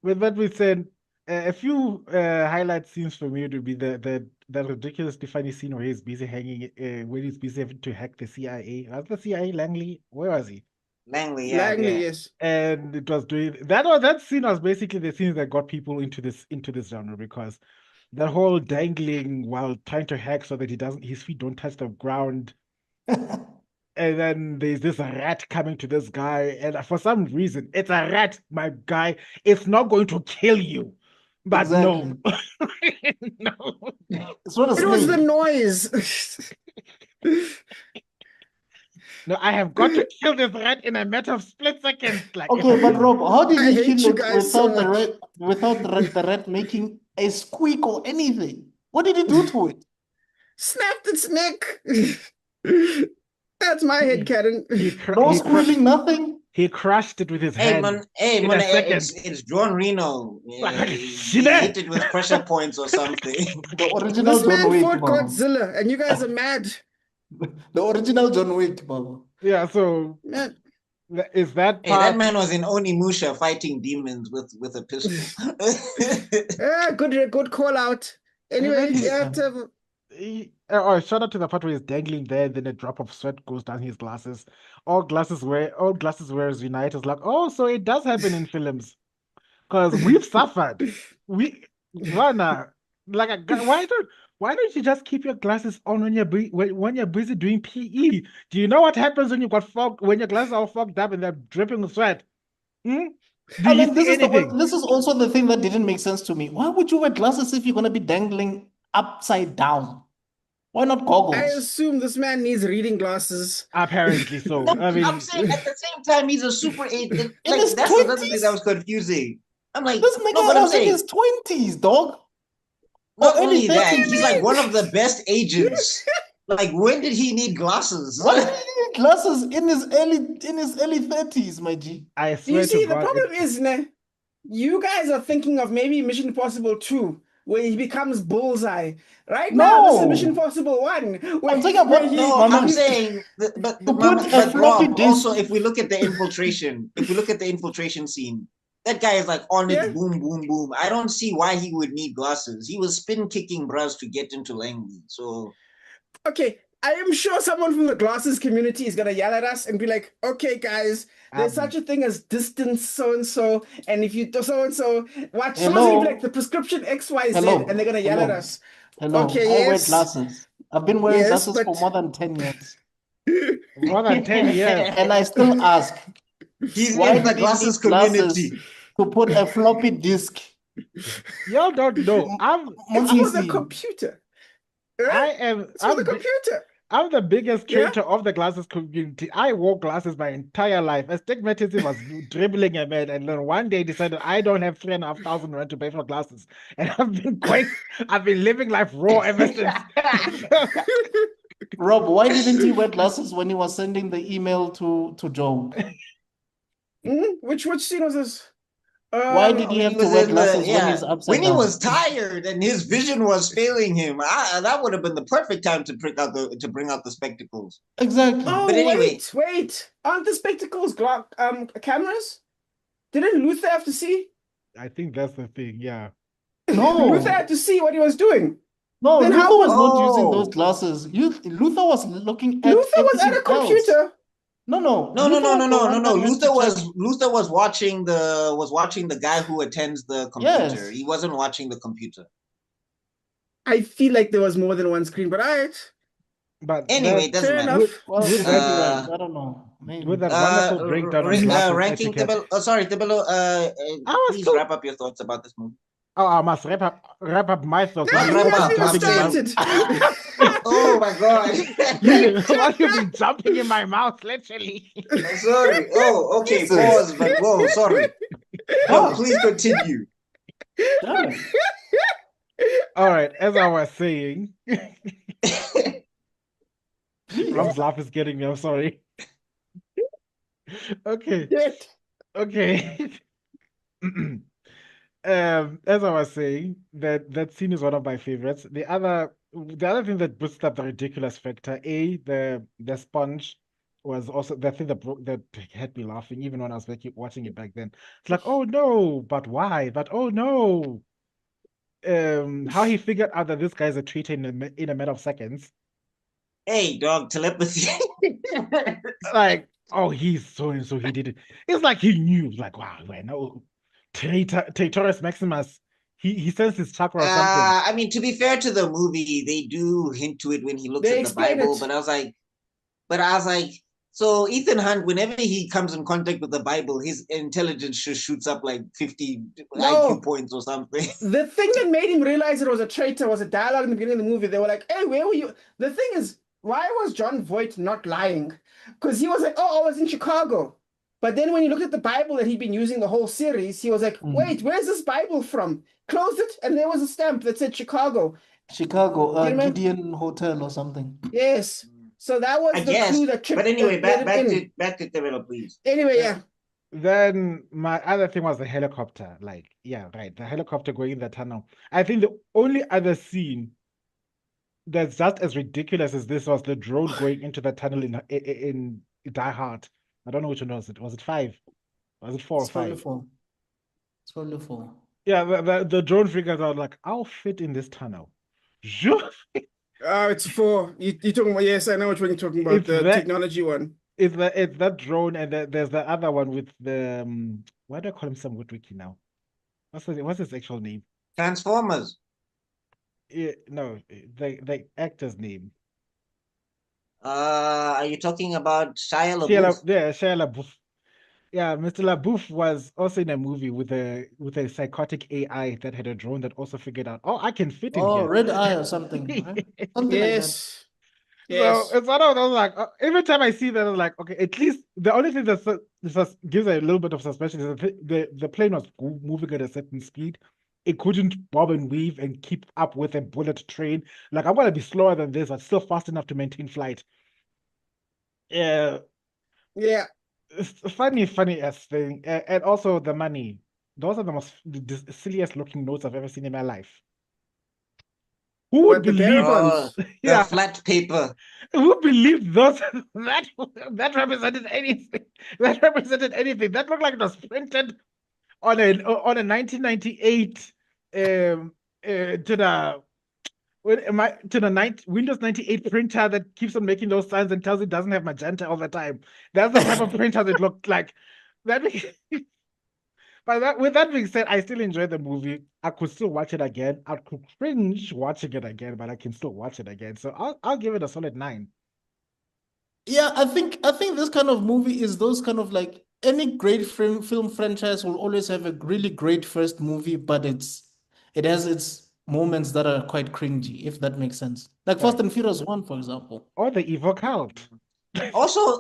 with that we said, a few highlight scenes for me would be the ridiculously funny scene where he's busy hanging, when he's busy having to hack the CIA. Was the CIA Langley? Where was he? Langley, yeah. Langley, yes. And it was doing that scene was basically the scene that got people into this genre, because that whole dangling while trying to hack so that his feet don't touch the ground. And then there's this rat coming to this guy, and for some reason, it's a rat, my guy. It's not going to kill you. But Exactly. no. No. It's not a It was the snake. noise. No, I have got to kill this rat in a matter of split seconds. Like, Okay, but Rob, how did I he hate kill you it guys so without the much. rat, the rat making a squeak or anything? What did he do to it? Snapped its neck. That's my head canon. No squealing, nothing. he crushed it with his hand Hey in man, a second. it's John Reno. He Shit. hit it with pressure points or something. The original This John man Wick, fought Baba. Godzilla, and you guys are mad. The original John Wick, Baba. Yeah, so Man, is that Hey, that part? man was in Onimusha fighting demons with a pistol. good call out. Anyway, yeah, Oh, shout out to the part where he's dangling there, then a drop of sweat goes down his glasses. All glasses wearers unite. It's like, oh, so it does happen in films. Because we've suffered. Rana, like a guy, why don't you just keep your glasses on when you're busy doing PE? Do you know what happens when when your glasses are fogged up and they're dripping with sweat? Hmm? Do I you mean, see anything? this is also the thing that didn't make sense to me. Why would you wear glasses if you're gonna be dangling upside down? Why not I goggles? assume this man needs reading glasses. Apparently so. No, I mean, I'm saying at the same time he's a super eight. In Like his that's another thing that 20s? was confusing. I'm like, This no, nigga but I'm was in saying his 20s, dog. not Or early only that, 30s. he's like one of the best agents. Like when did he need glasses? Why did he need glasses in his early 30s, my G? I You swear to see, the God, problem is, you guys are thinking of maybe Mission Impossible 2, where he becomes Bullseye. Right now, this is Mission No. Impossible 1, I'm talking where about he... No, my I'm man, saying, to put a but floppy Rob. disk. Also, if we look at the infiltration scene, that guy is like on Yeah. it, boom, boom, boom. I don't see why he would need glasses. He was spin kicking bras to get into Langley. So Okay, I am sure someone from the glasses community is gonna yell at us and be like, okay, guys, there's such a thing as distance so-and-so, and if you do so-and-so, watch, someone's gonna be like, the prescription XYZ, Hello. and they're gonna yell at Hello. us. Hello. Okay, I wear yes. glasses. I've been wearing Yes, glasses for but more than 10 years. more than 10 years. And I still ask, he's why in the did he glasses need glasses community. to put a floppy disk? Y'all don't know. it's for the Monkey computer. Right? It's for the computer. I'm the biggest Yeah? traitor of the glasses community. I wore glasses my entire life. Astigmatism was dribbling a man, and then one day decided I don't have 3,500 rand to pay for glasses, and I've been living life raw ever since. Rob, why didn't he wear glasses when he was sending the email to Job? Which scene was this? Why did he When have he to was wear in the glasses when he's upside when he down? was tired and his vision was failing him, that would have been the perfect time to bring out the spectacles. Exactly. Oh, But anyway. wait. Aren't the spectacles cameras? Didn't Luther have to see? I think that's the thing, yeah. No. Luther had to see what he was doing. No, Then Luther how was would- not using those glasses. Luther was looking at Luther was at a everything else. computer. No. No. Luther was watching the guy who attends the computer. Yes. He wasn't watching the computer. I feel like there was more than one screen, but all right. But Anyway, it doesn't Fair matter. enough. Well, with maybe, that, I don't know. Maybe. with that wonderful breakdown on glasses ranking etiquette. Tebelo, please still- wrap up your thoughts about this movie. Oh, I must wrap up my thoughts. No, Wrap you up, haven't even I'm started. Oh my god. You've been jumping in my mouth, literally. Sorry. Oh, okay. Jesus. Pause, but whoa, sorry. Oh, please continue. Damn it. All right, as I was saying, Rob's laugh is getting me. I'm sorry. Okay. Okay. As I was saying, that scene is one of my favorites. The other thing that boosted up the ridiculous factor, the sponge was also the thing that had me laughing, even when I was watching it back then. It's like, oh no, but why? But oh no. How he figured out that this guy's a traitor in a matter of seconds. Hey, dog, telepathy. Like, oh, he's so and so, he did it. It's like he knew, like, wow, no, Traitoris Maximus, he sensed his chakra or something. I mean, to be fair to the movie, they do hint to it when he looks They at the explain Bible, it. but I was like, so Ethan Hunt, whenever he comes in contact with the Bible, his intelligence just shoots up like 50 No. IQ points or something. The thing that made him realize it was a traitor was a dialogue in the beginning of the movie. They were like, hey, where were you? The thing is, why was John Voight not lying? Because he was like, oh, I was in Chicago. But then when you look at the Bible that he'd been using the whole series, he was like, wait, where's this Bible from? Closed it, and there was a stamp that said Chicago. Chicago, You remember? Gideon Hotel or something. Yes. So that was I the guess. clue that tripped But anyway, that let it in. back to Tebelo, please. Anyway, yeah. Then my other thing was the helicopter. Like, yeah, right. The helicopter going in the tunnel. I think the only other scene that's just as ridiculous as this was the drone going into the tunnel in Die Hard. I don't know which one was it. Was it 5? Was it 4 or It's probably 5? 4. It's probably 4. Yeah, the drone figures out like, I'll fit in this tunnel. Oh, it's 4. You're talking about, yes, I know which one you're talking about, It's the that- technology one. It's that drone, and there's the other one with the why do I call him some Wiki now? What's his actual name? Transformers. No, the actor's name. Are you talking about Shia LaBeouf? Shia LaBeouf. Yeah, Mr. LaBeouf was also in a movie with a psychotic AI that had a drone that also figured out, oh, I can fit in here. Red Eye or something, right? Something like that. Yes. So it's one of those like every time I see that, I'm like, okay, at least the only thing that gives a little bit of suspicion is that the plane was moving at a certain speed. It couldn't bob and weave and keep up with a bullet train. Like, I'm gonna be slower than this, but still fast enough to maintain flight. Yeah, it's a funny ass thing, and also the money. Those are the silliest looking notes I've ever seen in my life. Who would believe? The flat paper. Who believed those that represented anything? That represented anything. That looked like it was printed on a 1998 to the Windows 98 printer that keeps on making those signs and tells it doesn't have magenta all the time. That's the type of printer that looked like. But with that being said, I still enjoy the movie. I could still watch it again. I could cringe watching it again, but I can still watch it again. So I'll give it a solid 9. Yeah, I think this kind of movie is those kind of like any great film franchise will always have a really great first movie, but it has its moments that are quite cringy, if that makes sense. Like Fast and Furious 1, for example. Or the Evil Cult. Also,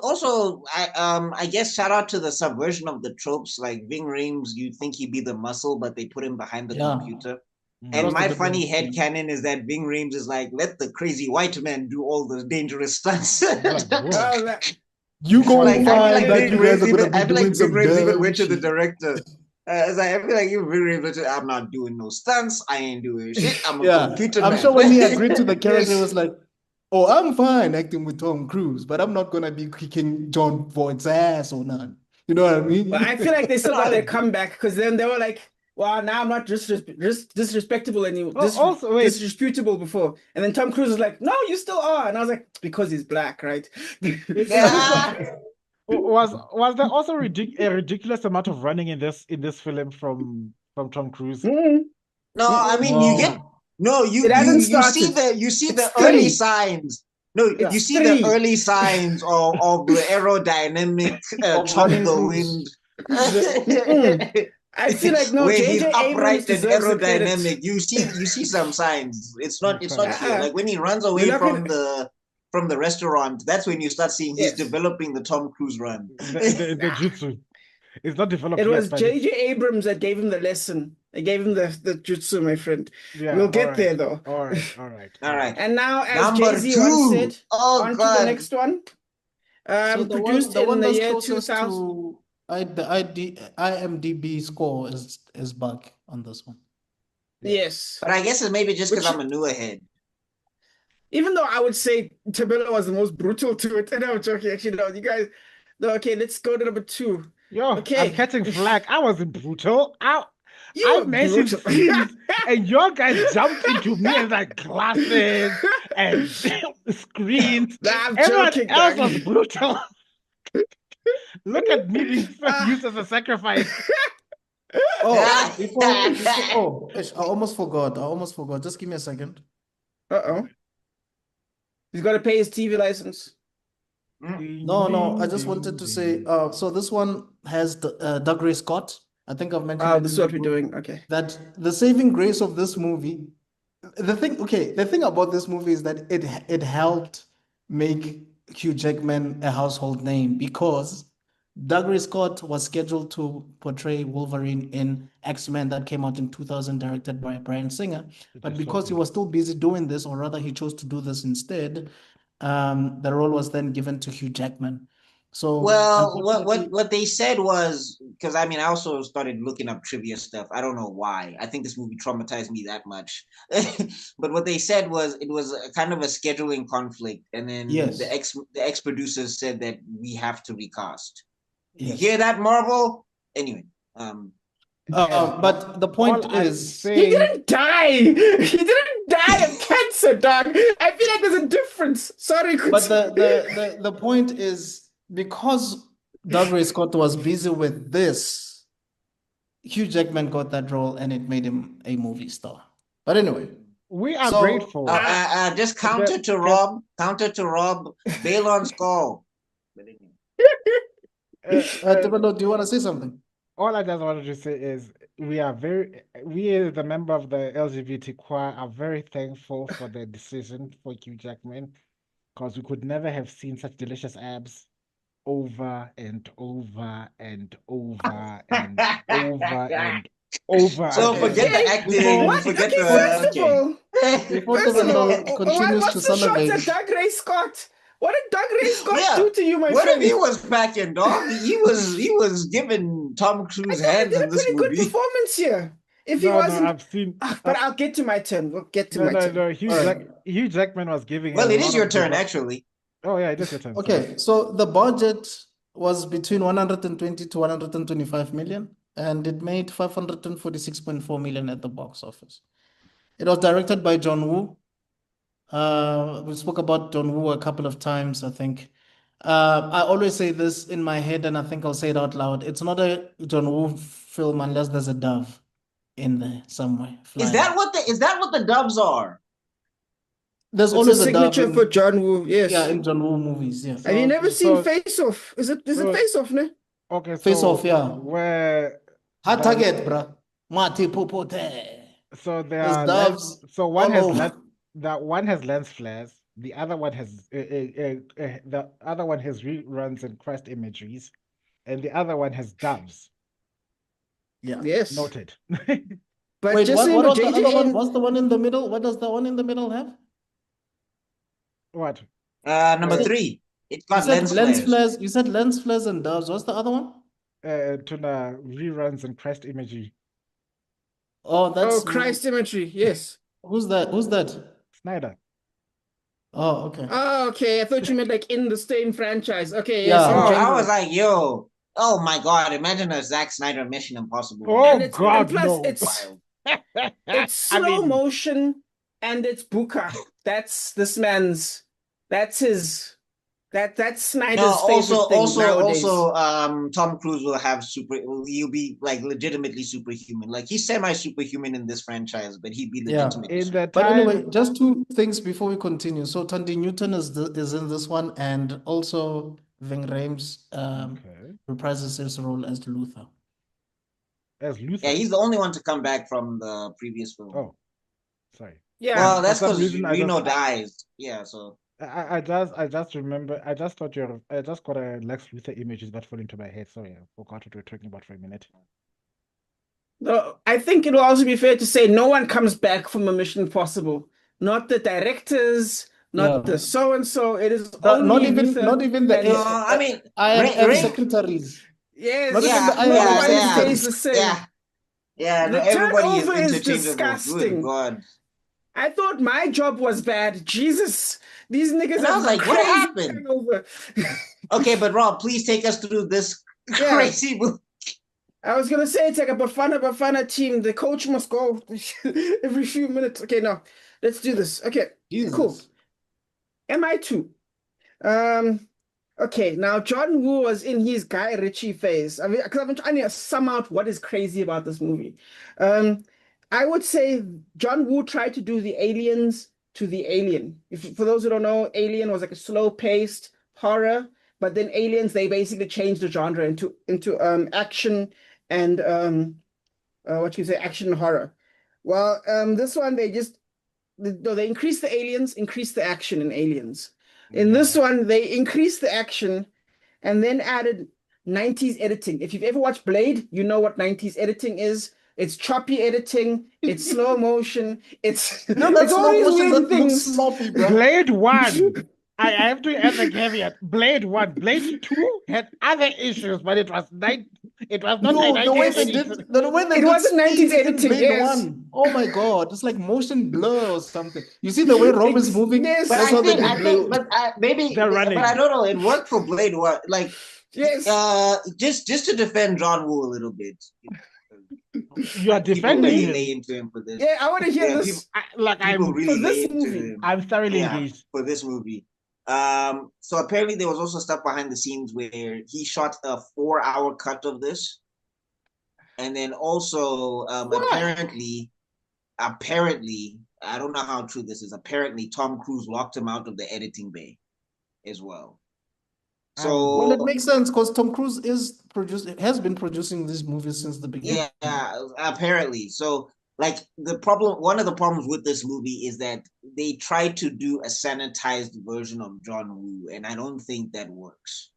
I guess shout out to the subversion of the tropes. Like Ving Rhames, you'd think he'd be the muscle, but they put him behind the computer. And my funny headcanon is that Ving Rhames is like, let the crazy white man do all the dangerous stunts. You go like, find that you guys are even, gonna be doing some Ving Rhames even went to shit. the director. I feel like even Ving Rhames, I'm not doing no stunts. I ain't doing shit. I'm a computer man. I'm sure when he agreed to the character, it was like, oh, I'm fine acting with Tom Cruise, but I'm not gonna be kicking John Voight's ass or none. You know what I mean? But I feel like they still got their comeback because then they were like, well, now I'm not just disrespectable anymore. Disresputable before. And then Tom Cruise was like, no, you still are. And I was like, because he's black, right? Was there also a ridiculous amount of running in this film from Tom Cruise? No, I mean you get you see the early signs. No, you see the early signs of the aerodynamic chop the wind. I feel like no, where J.J. he's upright and aerodynamic. You see some signs. It's not clear. Like when he runs away from the restaurant, that's when you start seeing he's developing the Tom Cruise run. The jutsu. It's not developed. It was J.J. Abrams that gave him the lesson. They gave him the jutsu, my friend. Yeah, we'll get there though. All right. And now, as Jay-Z once said, on to the next one. Produced in the year 2000. The IMDb score is back on this one. Yes. But I guess it's maybe just because I'm a newer head. Even though I would say Tabella was the most brutal to it. And I'm joking. Actually, no, you guys. No, okay, let's go to number 2. Yo, okay. I'm catching flack. I wasn't brutal. I mentioned brutal. scenes, and your guys jumped into me and like glasses and screens. I'm Everyone joking, else was brutal. Look at me being used as a sacrifice. I almost forgot. Just give me a second. He's got to pay his TV license. No. I just wanted to say, so this one has Doug Ray Scott. I think I've mentioned. This is what we're doing. Okay. That the saving grace of this movie, the thing about this movie is that it helped make Hugh Jackman a household name because Dougray Scott was scheduled to portray Wolverine in X-Men that came out in 2000, directed by Bryan Singer. But because he was still busy doing this, or rather he chose to do this instead, the role was then given to Hugh Jackman. So Well, unfortunately, what they said was, because I mean, I also started looking up trivia stuff. I don't know why. I think this movie traumatized me that much. But what they said was it was a kind of a scheduling conflict, and then yes, the ex producers said that we have to recast. You yes. hear that, Marvel? Anyway, But the point all I'm is, He saying, didn't die. He didn't die of cancer, dog. I feel like there's a difference. Sorry, but continue. the point is because Dougray Scott was busy with this, Hugh Jackman got that role and it made him a movie star. But anyway, we are so grateful. just The- counter to Rob, bail on Skull. But anyway. Tebelo, do you want to say something? all I just wanted to say is we as a member of the LGBT choir are very thankful for the decision for Hugh Jackman because we could never have seen such delicious abs over and over and over and over and over So again. forget the Okay, acting, what? forget Okay, the first of all, Before first of all, Tebelo continues to what's the shots at salivate, Doug Ray Scott? What did Doug Ray Scott yeah. do to you, my What if friend? he was packing, dog? He was giving Tom I Cruise thought he hands did in a this pretty good movie. performance here. If he No, wasn't, I've seen. but I'll get to my turn. We'll get to my turn. No. all right. Hugh Jackman was giving a Well, it is lot your of turn, actually. Oh yeah, it is your turn. Sorry. Okay, so the budget was between 120 to 125 million, and it made 546.4 million at the box office. It was directed by John Woo. We spoke about John Woo a couple of times, I think. I always say this in my head, and I think I'll say it out loud. It's not a John Woo film unless there's a dove in there somewhere Is flying. that what the dubs are? There's It's a always a dove signature for John Woo. yeah, Yes. in John Woo movies, yeah. Have you never seen So Face Off? Is it so Face Off, no? okay, Face so Off, yeah. where Hot the target, bruh. Mati popote. so there There's are doves so one all has over. that one has lens flares, the other one has the other one has reruns and crest imageries, and the other one has doves. Yeah. Yes. Noted. But Wait, just what, so you what know, was the other one? JJN, What's the one in the middle? What does the one in the middle have? What? Number Uh, 3. It's You got said lens lens flares. flares. You said lens flares and doves. What's the other one? Tuna reruns and crest imagery. Oh, oh, that's Christ imagery. Yes. who's that? Who's that? Snyder. Oh, okay. Oh, okay. I thought you meant like in the same franchise. Okay, yes, in Yeah. Oh, I general. was like, yo, oh my god, imagine a Zack Snyder Mission Impossible Oh movie. And God, plus no. it's Wild. I slow mean, motion and it's Buka. That's this man's that's his that's No, Snyder's favorite thing nowadays. Tom Cruise will have he'll be like legitimately superhuman. Like he's semi-superhuman in this franchise, but he'd be Yeah. legitimately in the But anyway, time, just two things before we continue. So Tandy Newton is in this one, and also Ving Rhames okay, reprises his role as Luther. as Luther. Yeah, he's the only one to come back from the previous film. Oh, sorry. Yeah. Well, For that's some because reason, Reno dies. Yeah, so I just remember. I just thought I just got a Lex Luthor images that fell into my head. Sorry, I forgot what we were talking about for a minute. No, I think it will also be fair to say no one comes back from a Mission Impossible. Not the directors, Yeah. not the so and so. It is Not only even Luther not even the and no, I mean, IMF Ray, secretaries. yes, Not even the yeah, IMF no one yeah, stays secretaries. the same. yeah, yeah. No, The everybody is turnover is interchangeable. Good disgusting. God. I thought my job was bad. Jesus, these niggas And I was have like, what crazy happened? turnover. Okay, but Rob, please take us through this Yeah. crazy movie. I was gonna say it's like a Bafana team. The coach must go every few minutes. Okay, no, let's do this. Okay, cool. Jesus. MI2. Okay, now John Woo was in his Guy Ritchie phase. I mean, because I've been trying to sum out what is crazy about this movie. I would say John Woo tried to do the aliens to the Alien. If for those who don't know, Alien was like a slow-paced horror, but then Aliens they basically changed the genre into action and what you say action and horror. Well, this one they increased the aliens, increased the action in Aliens. In this one, they increased the action and then added 90s editing. If you've ever watched Blade, you know what 90s editing is. It's choppy editing, it's slow motion, it's No, it's that's all slow these motion weird that looks things. sloppy, bro. Blade 1. I have to add the caveat. Blade 1. Blade 2 had other issues, but it was not a No, the way they 1980s. did the way they It did wasn't 90s speed in editing, Blade yes. 1. Oh my God, it's like motion blur or something. You see the way Rob is moving? Yes. But That's I how they think, did Blade. but maybe, They're but running. I don't know. It worked for Blade. What, like, Yes. just to defend John Woo a little bit. You are People defending really him. lay into him for this. Yeah, I want to hear Yeah, this. People for really this lay into movie. him. I'm thoroughly Yeah, engaged. for this movie. So apparently there was also stuff behind the scenes where he shot a 4-hour cut of this, and then also apparently, I don't know how true this is. Apparently, Tom Cruise locked him out of the editing bay as well. So Well, it makes sense because Tom Cruise has been producing these movies since the beginning. yeah, apparently. So like one of the problems with this movie is that they tried to do a sanitized version of John Woo, and I don't think that works.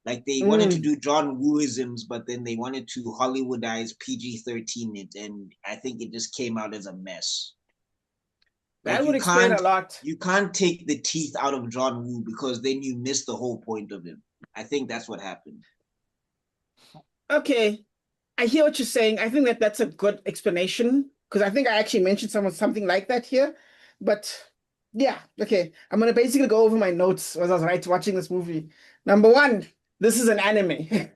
Like they wanted to do John Wooisms, but then they wanted to Hollywoodize PG-13 it, and I think it just came out as a mess. Like That would explain a lot. You can't take the teeth out of John Woo because then you miss the whole point of him. I think that's what happened. Okay, I hear what you're saying. I think that's a good explanation because I think I actually mentioned something like that here. But yeah, okay. I'm gonna basically go over my notes as I was watching this movie. Number one, this is an anime.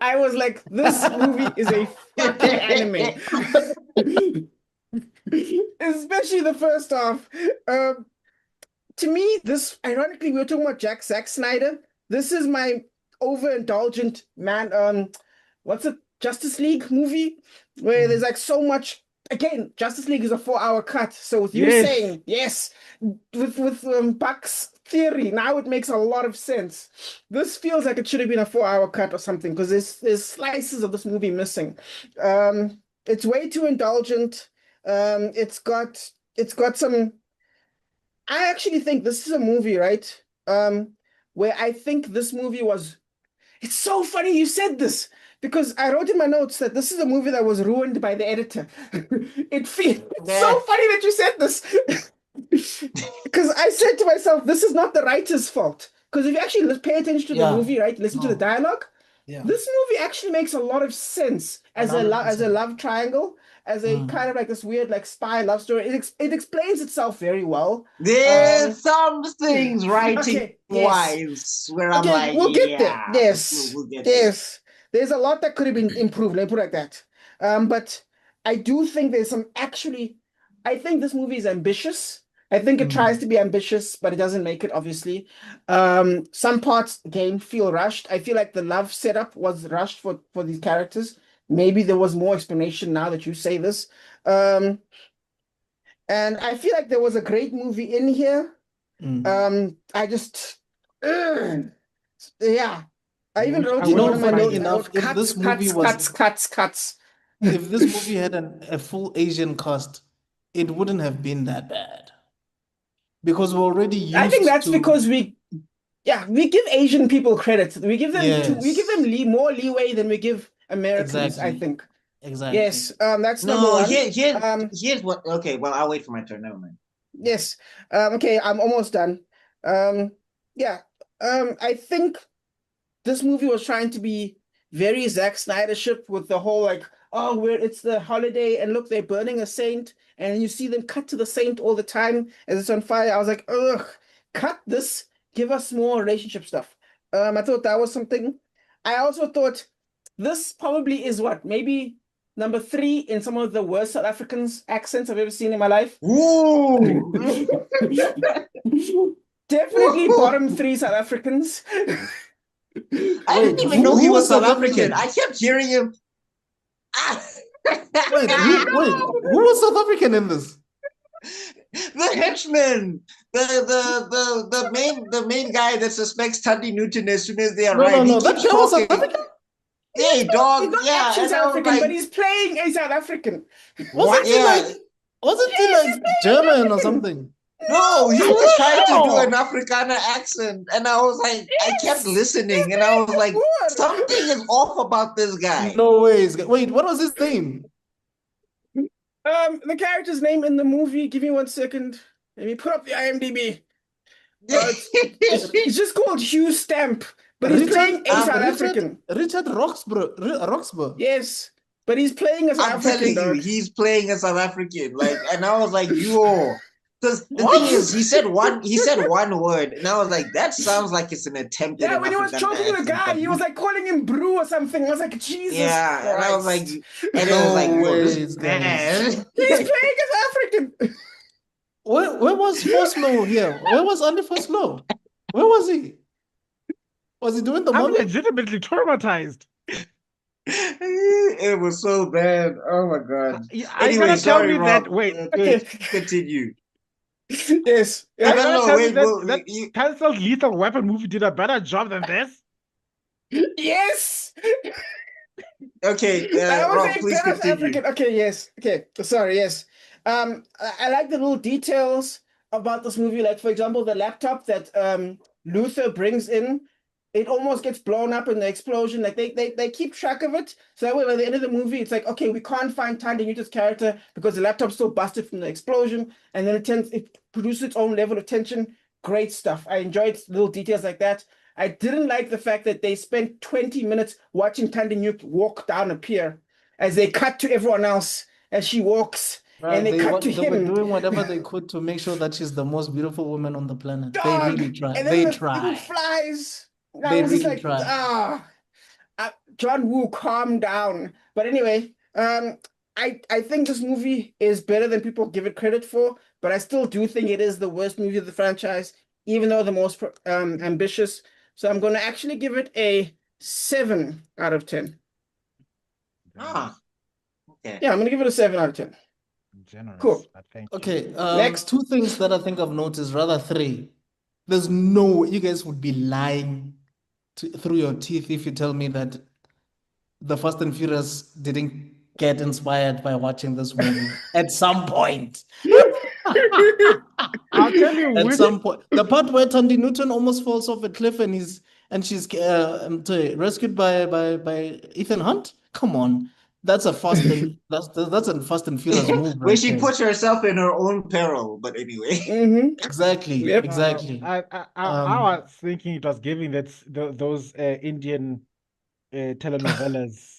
I was like, this movie is a fucking anime. Especially the first half. To me, this ironically, we were talking about Zack Snyder. This is my overindulgent man. What's it? Justice League movie where there's like so much. Again, Justice League is a 4-hour cut. So with you saying yes, with Buck's theory, now it makes a lot of sense. This feels like it should have been a 4-hour cut or something because there's slices of this movie missing. It's way too indulgent. It's got some. I actually think this is a movie, right? Where I think this movie was. It's so funny you said this because I wrote in my notes that this is a movie that was ruined by the editor. It's so funny that you said this because I said to myself, this is not the writer's fault. Because if you actually pay attention to the movie, right, listen to the dialogue. Yeah. This movie actually makes a lot of sense as a love triangle, as a kind of like this weird like spy love story. It explains itself very well. There's some things writing wise where I'm like, we'll get there. Yes, we'll get there. There's a lot that could have been improved. Let me put it like that. But I do think there's some actually. I think this movie is ambitious. I think it tries to be ambitious, but it doesn't make it, obviously. Some parts, again, feel rushed. I feel like the love setup was rushed for these characters. Maybe there was more explanation now that you say this. And I feel like there was a great movie in here. I just, yeah. I even wrote in my notes, if this movie cuts. If this movie had a full Asian cast, it wouldn't have been that bad. Because we're already used I think that's because we give Asian people credit. We give them more leeway than we give Americans, I think. Exactly. Yes, that's number one. Here's what. Okay, well, I'll wait for my turn. Never mind. Yes. Okay, I'm almost done. I think this movie was trying to be very Zack Snyder-ship with the whole like, it's the holiday and look, they're burning a saint, and you see them cut to the saint all the time as it's on fire. I was like, ugh, cut this, give us more relationship stuff. I thought that was something. I also thought this probably is maybe number 3 in some of the worst South Africans accents I've ever seen in my life. Ooh. Definitely bottom 3 South Africans. I didn't even know he was South African. I kept hearing him. Wait, who was South African in this? The henchman, the main guy that suspects Tandy Newton as soon as they arrive. No, that guy was South African. Hey, dog. He's not actually South African, but he's playing a South African. Wasn't he like German or something? No, he was trying to do No. an Afrikaner accent, and I was like, I kept Yes. listening, and I was like, What? something is off about this guy. No ways. Wait, what was his name? The character's name in the movie. Give me 1 second. Let me put up the IMDb. It's just called Hugh Stamp, but he's playing a South African. Richard Roxburgh. Yes, but he's playing a South I'm African, telling you, dog. he's playing a South African. Like, and I was like, yo. Because the What? thing is, he said one word, and I was like, that sounds like it's an attempt at Yeah, an when he was Afrikaner choking the accent, guy, but he was like calling him brew or something. I was like, Jesus yeah, and I was like, Christ. and it was like, No yo, ways, this guys. man. He's playing as African. Where was Foslo here? Where was Andy Foslo? Where was he? Was he doing the I'm mummy? legitimately traumatized. It was so bad. Oh my god. Are you Anyway, gonna tell sorry, me Rob. that? Wait, Okay. Continue. Yes. are I you don't gonna know. tell me Wait, that you, cancelled Lethal Weapon movie did a better job than this? Yes. okay, I was Rob, saying please better as continue. African. Okay, yes. Okay. Sorry, yes. I like the little details about this movie. Like, for example, the laptop that Luther brings in, it almost gets blown up in the explosion. Like they keep track of it. So that way by the end of the movie, it's like, okay, we can't find Tande Newton's character because the laptop's still busted from the explosion. And then it produces its own level of tension. Great stuff. I enjoyed little details like that. I didn't like the fact that they spent 20 minutes watching Tande Newton walk down a pier as they cut to everyone else as she walks. And they cut to They were him. doing whatever they could to make sure that she's the most beautiful woman on the planet. They Dog! really try. And They then the thing try. flies. I They was just really like, try. John Woo, calm down. But anyway, I think this movie is better than people give it credit for, but I still do think it is the worst movie of the franchise, even though the most ambitious. So I'm going to actually give it a 7 out of 10. Ah, okay. Yeah, I'm going to give it a 7 out of 10. Generous, Cool. but thank you. Okay, Next. 2 things that I think I've noticed, rather 3. There's no, you guys would be lying through your teeth if you tell me that the Fast and Furious didn't get inspired by watching this movie at some point. I'll tell you At which. some point, the part where Tandy Newton almost falls off a cliff and she's rescued by Ethan Hunt. Come on, that's a that's a Fast and Furious move Where right she there. puts herself in her own peril, but anyway. Mm-hmm. Exactly, Yep. exactly. I was thinking it was giving those Indian telenovelas.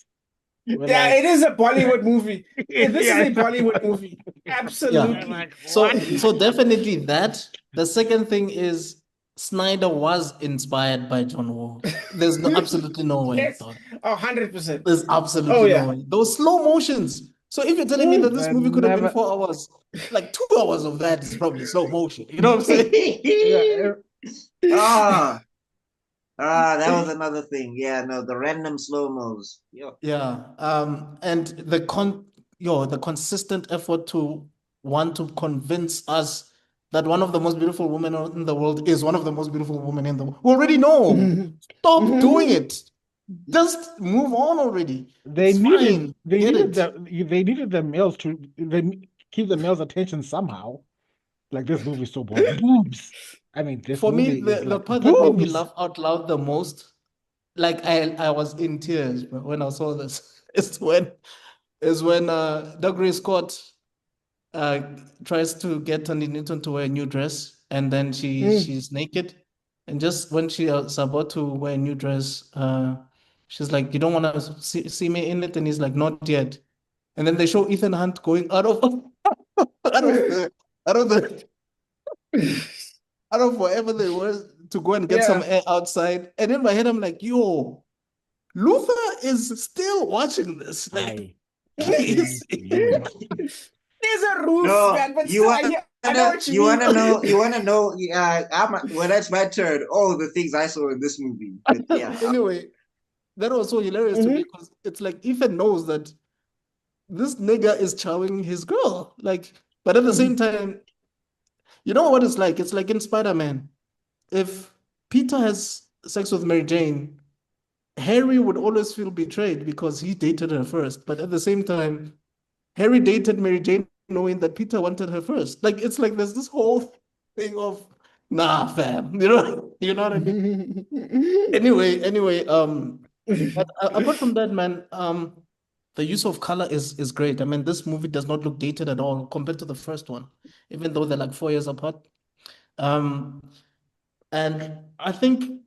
Were Yeah, like, it is a Bollywood movie. This Yeah, is a Bollywood movie. Absolutely. like, So what? so definitely that. The second thing is Snyder was inspired by John Woo. There's absolutely no way, Yes. dog. 100%. There's Oh, absolutely no yeah. way. Those slow motions. So if you're telling me that this They're movie could have been never. 4 hours, like 2 hours of that is probably slow motion. You know what I'm saying? Yeah, ah, that was another thing. Yeah, no, the random slow-mos. Yo. Yeah. And the consistent effort to want to convince us that one of the most beautiful women in the world is one of the most beautiful women in the world. We already know. Stop doing it. Just move on already. they It's needed fine. they Get needed it. they needed the males to keep the males' attention somehow. Like this movie is so boring. Boobs. I mean, this For me, movie is the like part that made me boobs. laugh out loud the most, like I was in tears when I saw this, is when Doug Ray Scott uh tries to get Tandy Newton to wear a new dress, and then she's naked, and just when she is about to wear a new dress, she's like, "You don't want to see me in it," and he's like, "Not yet." And then they show Ethan Hunt going out of out of the out of the out of wherever they were to go and get some Yeah. air outside. And in my head, I'm like, yo, Luther is still watching this. Like, Fucking you. There's a roof, No, man, but you still, wanna I know what you you mean. wanna know well, that's my turn. Oh, the things I saw in this movie. But yeah. anyway, that was so hilarious to me because it's like Ethan knows that this nigga is chowing his girl. Like, but at the same time, you know what it's like? It's like in Spider-Man. If Peter has sex with Mary Jane, Harry would always feel betrayed because he dated her first. But at the same time, Harry dated Mary Jane knowing that Peter wanted her first. Like, it's like there's this whole thing of, nah, fam. You know what I mean? Anyway, but apart from that, man, the use of color is great. I mean, this movie does not look dated at all compared to the first one, even though they're like 4 years apart. Um, and I think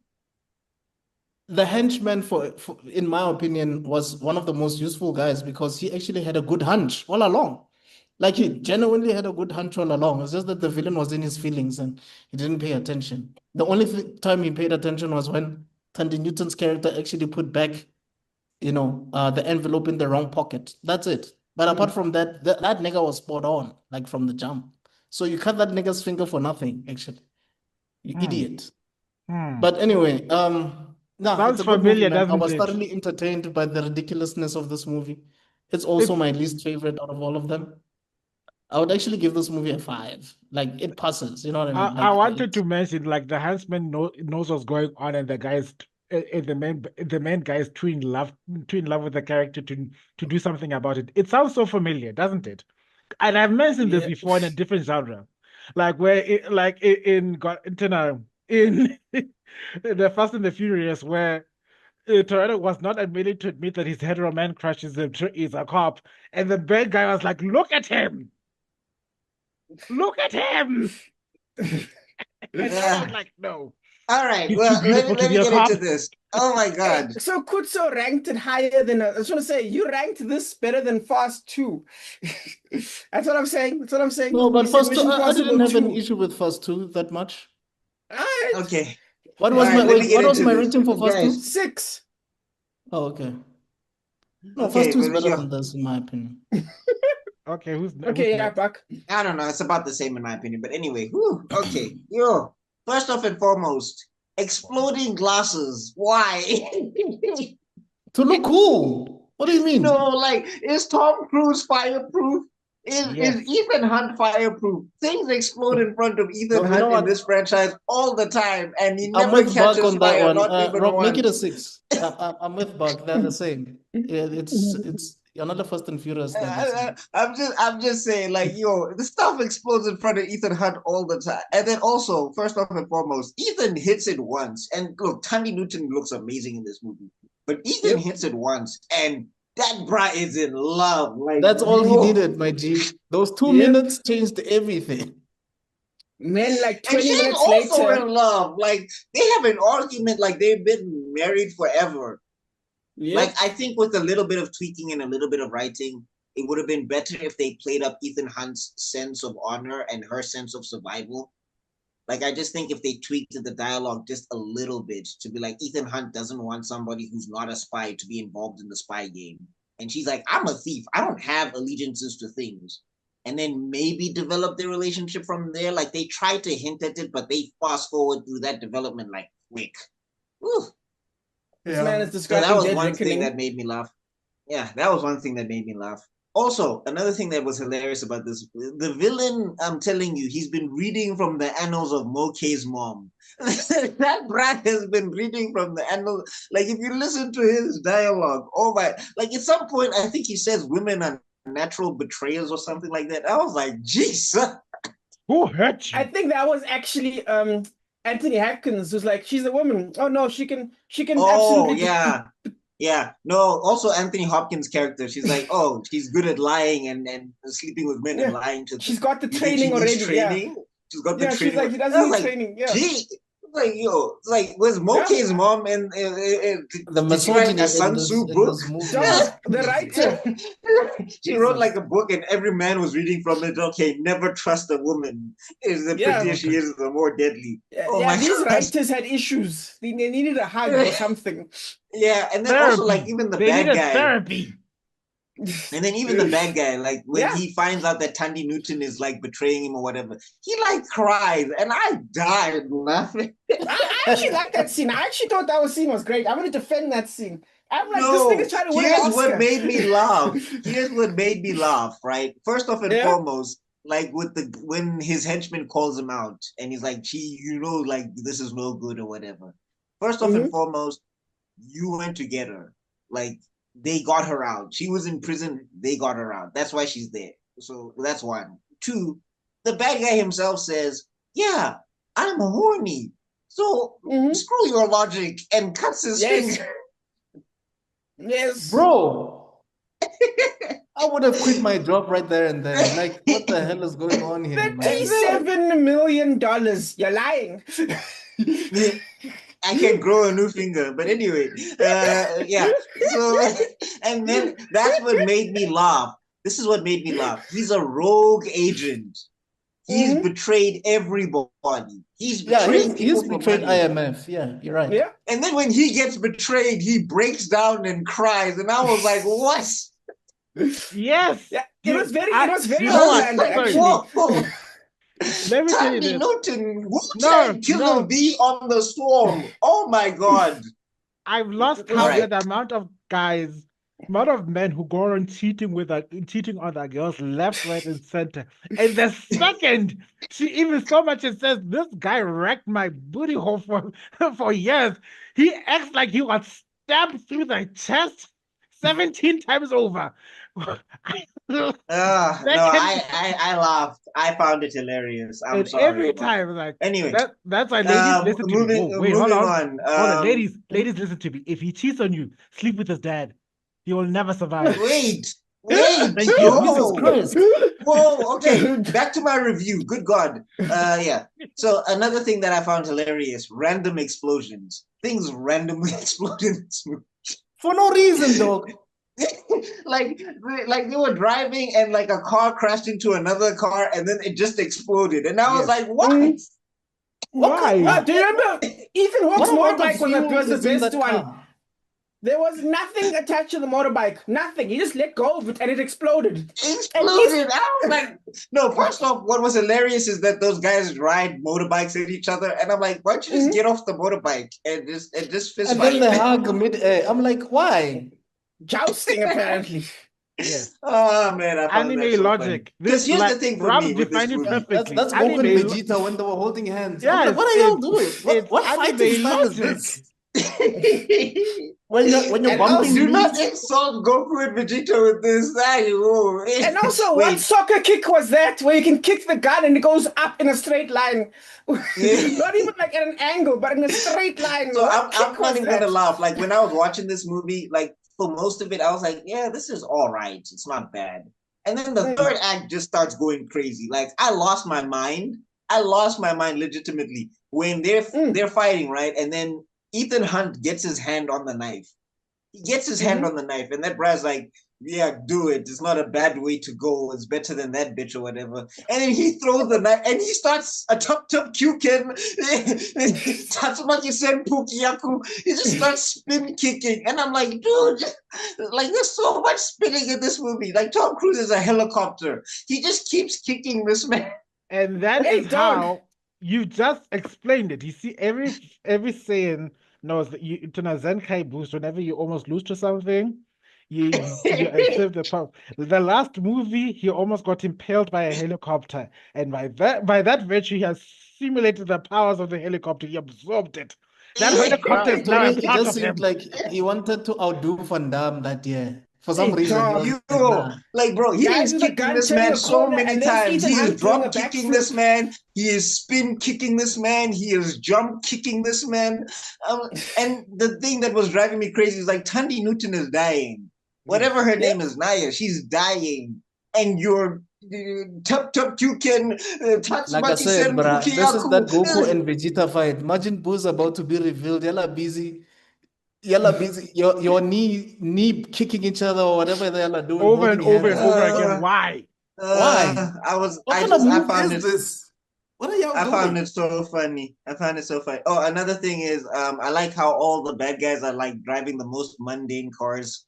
the henchman, for in my opinion, was one of the most useful guys because he actually had a good hunch all along. Like he genuinely had a good hunch all along. It's just that the villain was in his feelings and he didn't pay attention. The only time he paid attention was when Tandy Newton's character actually put back, the envelope in the wrong pocket. That's it. But apart from that, that nigga was spot on, like from the jump. So you cut that nigga's finger for nothing, actually. You idiot. But anyway, no, it's Sounds a good movie, familiar, man. I doesn't was it? thoroughly entertained by the ridiculousness of this movie. It's also my least favorite out of all of them. I would actually give this movie a 5. Like it passes, you know what I I, mean? I Like wanted it's to mention like the huntsman knows what's going on, and the main guy is too in love with the character to do something about it. It sounds so familiar, doesn't it? And I've mentioned this Yeah. before in a different genre, like in the Fast and the Furious, where Toretto was not admitting to admit that his hetero man crush is a cop, and the bad guy was like, "Look at him! Look at him!" And Toretto was Yeah. like, "No, All right. he's too Well, let beautiful me to let be me a get into cop." this. Oh my Hey, God. so Kutso ranked it higher than I just want to say you ranked this better than Fast 2. That's what I'm saying. That's what I'm saying. no, You but said first two, Mission I didn't Impossible have an 2. issue with first two that much. All right. Okay. What All was right. my Let me wait? get What was into my this, rating for first guys. two? 6. Oh, okay. No, first Okay, two is but better than this, in my opinion. Okay, who's Okay, yeah, next? Buck. I don't know. It's about the same in my opinion. But anyway, whew, okay. Yo, first off and foremost, exploding glasses. Why? To look cool. What do you mean? Like, is Tom Cruise fireproof? Is Yes. Ethan Hunt fireproof? Things explode in front of Ethan No, you know Hunt in what? this franchise all the time, and he I'm never with Buck catches on that fire, one. not even Rob, make it a once. 6. I'm with Buck. They're the same. It's another Fast and Furious. They're the same. I'm just saying, like, yo, the stuff explodes in front of Ethan Hunt all the time. And then also, first off and foremost, Ethan hits it once. And look, Tandy Newton looks amazing in this movie. But Ethan Yep. hits it once, and that bra is in love. Like, That's all he yo. needed, my G. Those 2 Yep. minutes changed everything. Man, like And 20 she's minutes also later. in love. Like, they have an argument like they've been married forever. Yep. Like, I think with a little bit of tweaking and a little bit of writing, it would have been better if they played up Ethan Hunt's sense of honor and her sense of survival. Like, I just think if they tweaked the dialogue just a little bit to be like, Ethan Hunt doesn't want somebody who's not a spy to be involved in the spy game. And she's like, I'm a thief. I don't have allegiances to things. And then maybe develop their relationship from there. Like, they tried to hint at it, but they fast forward through that development like quick. Whew. This man is So that describing was Dead one thing that Reckoning. made me laugh. Yeah, that was one thing that made me laugh. Also, another thing that was hilarious about this, the villain, I'm telling you, he's been reading from the annals of Mokay's mom. That brat has been reading from the annals. Like, if you listen to his dialogue, oh my, like at some point, I think he says women are natural betrayers or something like that. I was like, jeez. Who hurt I you? think that was actually Anthony Hopkins who's like, she's a woman. Oh no, she can Oh, absolutely yeah. Yeah, no, also Anthony Hopkins' character, she's like, oh, she's good at lying and sleeping with men and yeah. lying to She's them. got the You think she training needs already. Yeah. training? She's got the Yeah, she's training. like, she I doesn't was need like, training. Yeah. gee, like, yo, it's like, was Yeah. Mokay's mom and The did she write a misogyny Sun Tzu in book? this movie is Dog, the crazy. writer. She wrote Jesus. like a book and every man was reading from it. Okay, never trust a woman. The Yeah. prettier she is, the more deadly. Oh Yeah, my these gosh. writers had issues. They needed a hug or something. Yeah, and then also like Therapy. even the They bad needed guy. therapy. And then even the bad guy, like when Yeah. he finds out that Tandy Newton is like betraying him or whatever, he like cries, and I died laughing. I actually like that scene. I actually thought that scene was great. I'm going to defend that scene. I'm like, this No, nigga's trying to win an here's Oscar. what made me laugh. Here's what made me laugh, right? First off and Yeah. foremost, like when his henchman calls him out and he's like, gee, like this is no good or whatever. First off and foremost, you went to get her. Like they got her out. She was in prison, they got her out. That's why she's there. So that's one. Two, the bad guy himself says, yeah, I'm horny. So screw your logic, and cuts his finger. Yes. Bro, I would have quit my job right there and then. Like, what the hell is going on here, man? $37 million. You're lying. I can grow a new finger, but anyway, yeah. So, and then that's what made me laugh. This is what made me laugh. He's a rogue agent. He's betrayed everybody. He's betrayed he's people betrayed for money. IMF. Yeah, you're right. Yeah. And then when he gets betrayed, he breaks down and cries. And I was like, what? Yes. Yeah, it was very you know what? Homelander, actually. Whoa. Let me tell you Tandy this. Newton, Wu-Tang Killer be on the swarm. Oh my God. I've lost count at the amount of men who go on cheating on their girls left, right, and center. And the second she even so much as says, "This guy wrecked my booty hole for years," he acts like he was stabbed through the chest 17 times over. No, I laughed. I found it hilarious. I'm and sorry. every time, like, anyway, that's why ladies listen to me. Whoa, wait, hold on. Hold on, ladies, listen to me. If he cheats on you, sleep with his dad. He will never survive. Wait. Thank you. Jesus Christ. Whoa, okay. Back to my review. Good God. Yeah. So another thing that I found hilarious: random explosions. Things randomly explode in this movie. For no reason, dog. like they were driving and like a car crashed into another car and then it just exploded. And I was like, what? Why? Do you remember Ethan Hawke's motorbike was the best one? There was nothing attached to the motorbike. Nothing. He just let go of it and it exploded. I was like, no, first off, what was hilarious is that those guys ride motorbikes at each other. And I'm like, why don't you just get off the motorbike and just fist And fight? then they hug mid-air. I'm like, why? Jousting, apparently. Yeah. Oh man, I found anime that so logic. Because here's the thing for Ram me with this defined it movie. perfectly. That's Goku and Vegeta when they were holding hands. Yes, Like, what are y'all doing? What fighting style is logic. this? When you're bumping do not knees. insult Goku and Vegeta with this. And also, what soccer kick was that where you can kick the gun and it goes up in a straight line? Not even like at an angle, but in a straight line. So I'm not even gonna laugh. Like when I was watching this movie, like for most of it, I was like, yeah, this is all right. It's not bad. And then the third act just starts going crazy. Like I lost my mind. I lost my mind legitimately when they're fighting, right? And then Ethan Hunt gets his hand on the knife. He gets his hand on the knife, and that bra's like, yeah, do it. It's not a bad way to go. It's better than that bitch or whatever. And then he throws the knife, and he starts a top kyuken. Tatsumaki senpu kiyaku. He just starts spin kicking. And I'm like, dude, like there's so much spinning in this movie. Like Tom Cruise is a helicopter. He just keeps kicking this man. And that is how you just explained it. You see, every Saiyan knows that you to a Zenkai boost whenever you almost lose to something, you accept the power. The last movie, he almost got impaled by a helicopter, and by that virtue, he has simulated the powers of the helicopter. He absorbed it. That helicopter is now a part of him. Like he wanted to outdo Van Damme that year. For some reason, like, bro, he is kicking this man so many times. He is drop kicking this man. He is spin kicking this man. He is jump kicking this man. And the thing that was driving me crazy is like Tandy Newton is dying. Whatever her name is, Naya, she's dying. And you're you can like I said, bruh, this is that Goku and Vegeta fight. Imagine Boo's about to be revealed. Y'all busy. Your knee kicking each other or whatever they are doing over and over again. Why? Why? I found this. What are y'all doing? I found it so funny. Oh, another thing is, I like how all the bad guys are like driving the most mundane cars.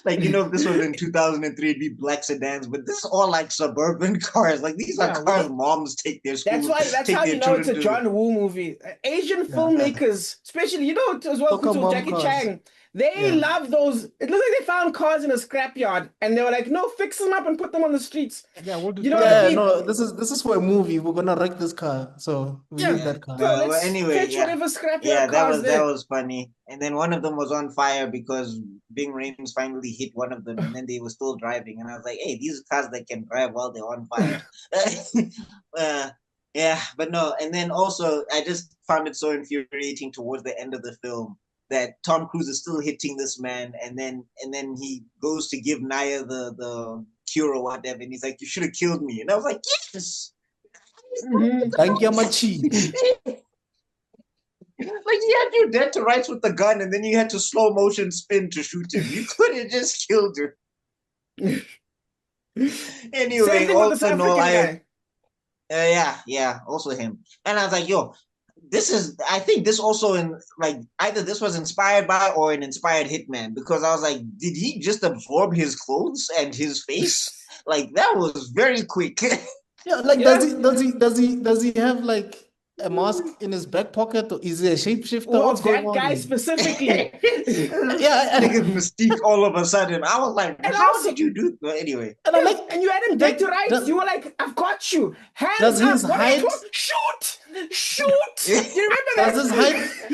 Like, you know, if this was in 2003, it'd be black sedans, but this is all like suburban cars. Like these are cars moms take their school. That's how you know it's a John Woo movie. Asian filmmakers, especially, you know, as well, Jackie Chan. They love those. It looks like they found cars in a scrapyard, and they were like, "No, fix them up and put them on the streets." Yeah, we'll do. No, this is for a movie. We're gonna wreck this car, so we need that car. Well, anyway, that was funny. And then one of them was on fire because Bing Rames finally hit one of them, and then they were still driving. And I was like, "Hey, these cars that can drive while they're on fire." Yeah, but no, and then also I just found it so infuriating towards the end of the film that Tom Cruise is still hitting this man, and then he goes to give Naya the cure or whatever, and he's like, "You should have killed me," and I was like, "Yes." Thank you, Machi. Like he had you dead to rights with the gun, and then you had to slow motion spin to shoot him. You could have just killed him. Anyway, Same thing with all the South in all, African guy. yeah, also him. And I was like, yo, I think this also either this was inspired by or an inspired hitman, because I was like, did he just absorb his clothes and his face? Like that was very quick. Yeah, like Yeah. does he have like a mask in his back pocket, or is he a shapeshifter? Well, What's going that on guy here? specifically. Yeah, Nigga Mystique all of a sudden. I was like, And how also- did you do that? Anyway. and I'm like, And you had him dead to rights. does- You were like, I've got you. Hands Does up. his What are you height- doing? Shoot. Do you remember that?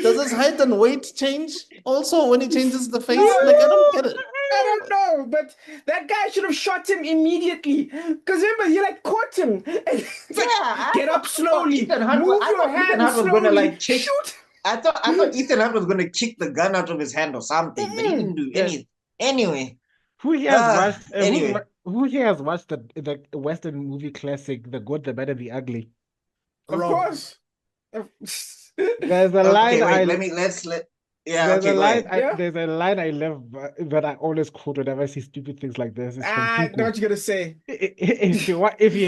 does his height and weight change also when he changes the face? No. Like, I don't get it. I don't know, but that guy should have shot him immediately. Because remember, you like caught him. And it's like, Yeah, get up slowly. Ethan Hunt Move I your thought Ethan hands Hunt was slowly. gonna like kick. Shoot. I thought Ethan Hunt was gonna kick the gun out of his hand or something, but he didn't do anything. Anyway, Who here has watched? anyway. Who here has watched the Western movie classic, The Good, the Bad, and the Ugly? Of Rob. course. There's a line okay, go ahead. Yeah. There's a line I love that I always quote whenever I see stupid things like this. It's from I know Tuku. what you're gonna say. If you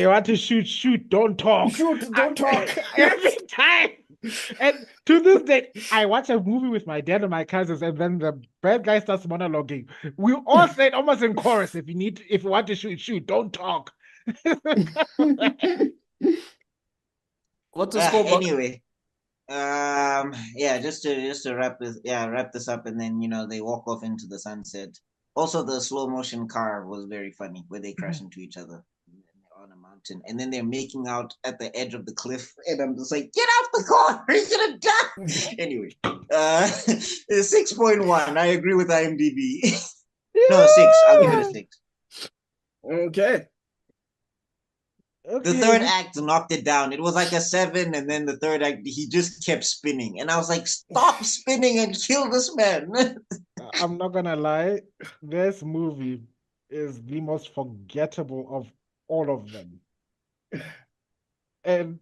want to shoot, don't talk. Shoot, don't talk. Every time. And to this day, I watch a movie with my dad and my cousins, and then the bad guy starts monologuing. We all say it almost in chorus. If you want to shoot, don't talk. What's the score? Anyway, just to wrap this up, and then they walk off into the sunset. Also, the slow motion car was very funny, where they crash into each other on a mountain, and then they're making out at the edge of the cliff, and I'm just like, get off the car, you're gonna die. Anyway, 6.1. I agree with IMDb. No, 6. I'll give it a 6. Okay. The third act knocked it down. It was like a 7, and then the third act, he just kept spinning. And I was like, stop spinning and kill this man. I'm not gonna lie, this movie is the most forgettable of all of them. And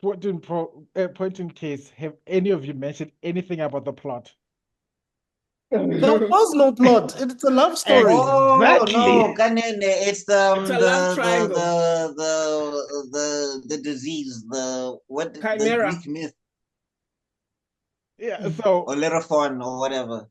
point in case, have any of you mentioned anything about the plot? There was no plot. It's a love story. Exactly. No, Kanene, it's the It's a love triangle. the disease, the Chimera. Greek myth, Yeah, so or Leraphon, or whatever.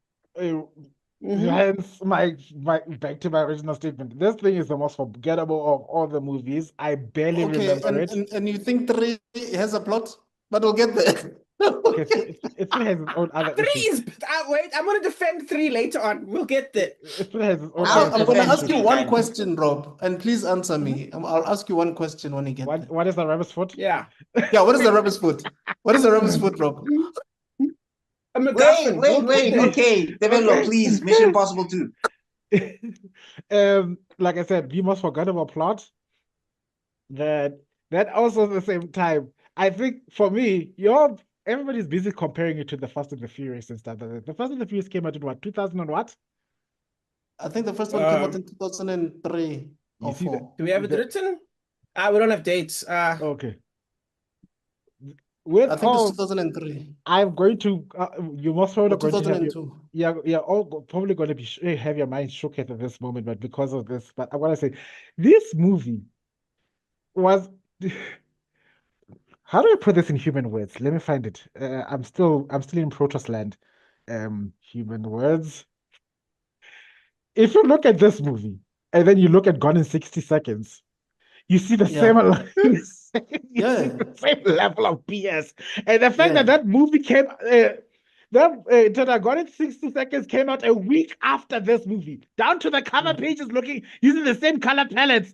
hence my back to my original statement. This thing is the most forgettable of all the movies. I barely Okay, remember it. and you think 3 has a plot, but we'll get there. Okay, so it still has its own other 3 issues. is. Wait, I'm gonna defend 3 later on. We'll get there. It still has its own I'll other I'm going to defend ask you you, one man. question, Rob, and pleise answer me. I'll ask you one question when you get there. What is the rabbit's foot? Yeah. Yeah, what is the rabbit's foot? What is the rabbit's foot, Rob? A MacGuffin. Wait. Okay, Develo, please. Mission Impossible 2. Like I said, the most forgettable plot. That also at the same time, I think for me, everybody's busy comparing it to the Fast and the Furious and stuff. The Fast and the Furious came out in what, 2000 and what? I think the first one came out in 2003 or You see 4. Do we have it written? We don't have dates. Okay. With I think it's all, 2003 I'm going to, you most probably or going to have 2002. you're all probably going to have your mind shook at this moment, but because of this, but I want to say, this movie was, how do I put this in human words? Let me find it. I'm still in Protoss land. Human words. If you look at this movie and then you look at Gone in 60 Seconds, you see the same the same level of BS. And the fact that movie came Gone in 60 Seconds came out a week after this movie, down to the cover pages using the same color palettes.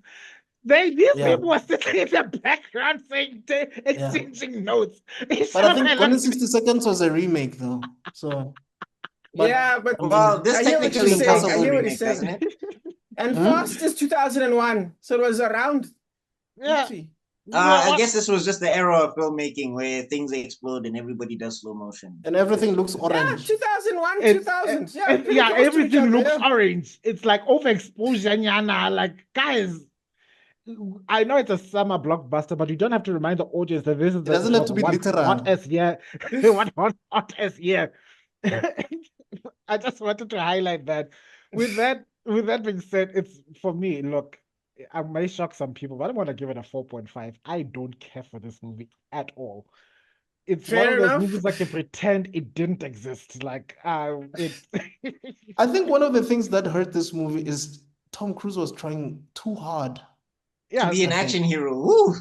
These people were sitting in the background exchanging notes. But I think Gone in 60 Seconds was a remake though. So but Well, this I hear what technically you're saying. I Impossible hear what remake, he's saying. doesn't it? And Fast is 2001, so it was around. Yeah. I guess this was just the era of filmmaking where things explode and everybody does slow motion. And everything looks Yeah, orange. 2001, It's 2000. Yeah, pretty yeah, close to each everything other, looks yeah. orange. It's like overexposure, nyana. Like, guys, I know it's a summer blockbuster, but you don't have to remind the audience that this is It doesn't have to be hot literal. as year. What hot as year. I just wanted to highlight that. With that being said, it's for me, look, I may shock some people, but I'm gonna give it a 4.5. I don't care for this movie at all. It's one Fair of those enough. movies like you pretend it didn't exist. Like it's I think one of the things that hurt this movie is Tom Cruise was trying too hard. To be an I think. action hero. Woo.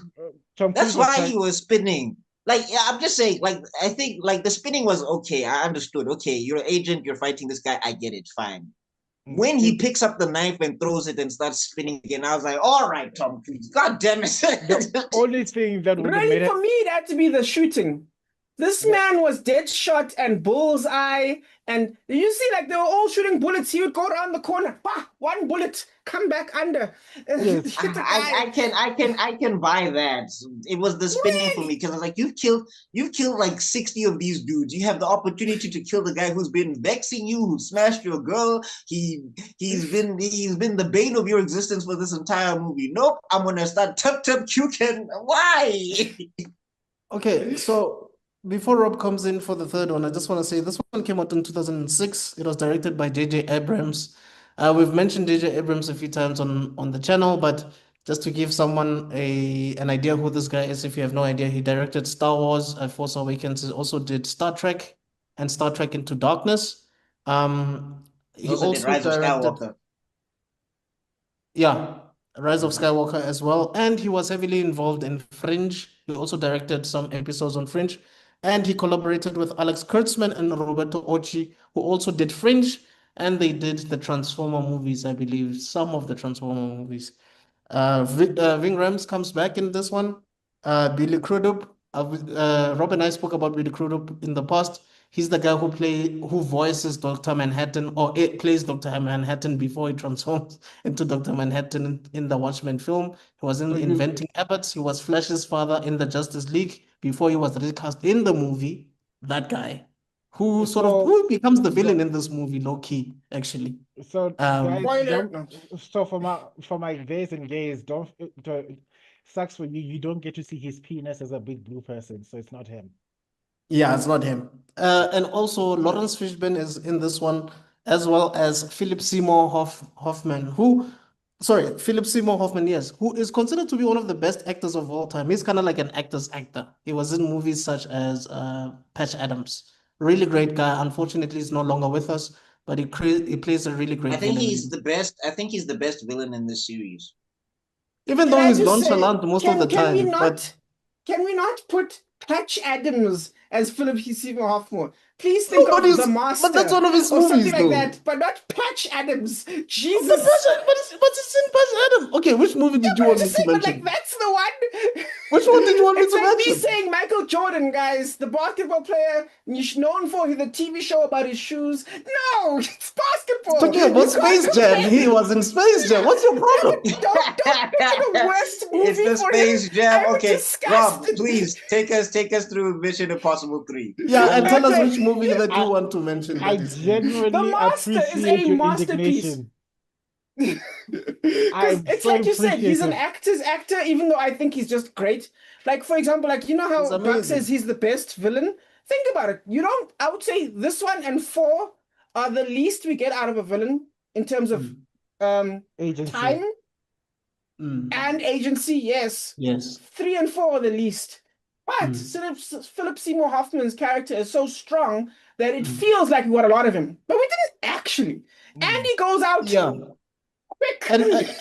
Tom That's Cruise was why trying- he was spinning. Like, yeah, I'm just saying, like, I think, like, the spinning was okay. I understood. Okay, you're an agent, you're fighting this guy. I get it. Fine. When he picks up the knife and throws it and starts spinning again, I was like, all right, Tom Cruise. God damn it. the only thing that would have Really, made for it me, it had to be the shooting. This man was dead shot and bullseye. And you see, like they were all shooting bullets. He would go around the corner, bah, one bullet, come back under. Yes. Hit the guy. I can buy that. It was the spinning for me because I was like, you've killed like 60 of these dudes. You have the opportunity to kill the guy who's been vexing you, who smashed your girl. He's been the bane of your existence for this entire movie. Nope, I'm gonna start tap puking. Why? Okay, so before Rob comes in for the third one, I just want to say this one came out in 2006. It was directed by J.J. Abrams. We've mentioned J.J. Abrams a few times on the channel, but just to give someone an idea who this guy is, if you have no idea, he directed Star Wars, Force Awakens. He also did Star Trek and Star Trek Into Darkness. He Also did Rise of directed, Skywalker. yeah, Rise of Skywalker as well. And he was heavily involved in Fringe. He also directed some episodes on Fringe. And he collaborated with Alex Kurtzman and Roberto Occi, who also did Fringe. And they did the Transformer movies, I believe, some of the Transformer movies. Ving Rhames comes back in this one. Billy Crudup. Rob and I spoke about Billy Crudup in the past. He's the guy who voices Dr. Manhattan, or plays Dr. Manhattan before he transforms into Dr. Manhattan in the Watchmen film. He was in Inventing Abbots. He was Flash's father in the Justice League before he was recast in the movie. That guy who who becomes the villain in this movie, low key, actually. So guys, Spoiler. so for my gays and gays, sucks for you. You don't get to see his penis as a big blue person, so it's not him. Yeah, it's not him. And also Lawrence Fishburne is in this one, as well as Philip Seymour Hoffman, Philip Seymour Hoffman, yes, who is considered to be one of the best actors of all time. He's kind of like an actor's actor. He was in movies such as Patch Adams. Really great guy. Unfortunately, he's no longer with us, but he plays a really great I think villain. he's the best. I think he's the best villain in this series. Even Can though I he's just say, nonchalant most of the can we time, not but can we not put Patch Adams as Philip Seymour Hoffman? Please think of The Master but that's one of his or something movies, like though. that, but not Patch Adams. But Jesus. it's in Patch Adams. Okay, which movie did you But want I'm me just to saying, but mention? like that's the one. Which one did you want me It's to like me mention? saying Michael Jordan, guys, the basketball player, known for the TV show about his shoes. No, it's basketball. Talking about You can't Space Jam. compare- He was in Space Jam. What's your problem? Don't picture the worst movie It's the for Space him. Jam. I'm Okay, Rob, disgusted. please take us through Mission Impossible 3. Yeah, and tell us Okay. which movie that you want to mention. I That is in. The genuinely Master is appreciate a your masterpiece. indignation. Because it's so like you said, he's an appreciative. actor's actor, even though I think he's just great. Like, for example, like you know He's how Buck amazing. says he's the best villain? Think about it. I would say this one and 4 are the least we get out of a villain in terms of Agency. time Mm. and agency, yes. Yes. 3 and 4 are the least. But Philip Seymour Hoffman's character is so strong that it feels like we got a lot of him. But we didn't actually. And he goes out Yeah. quick.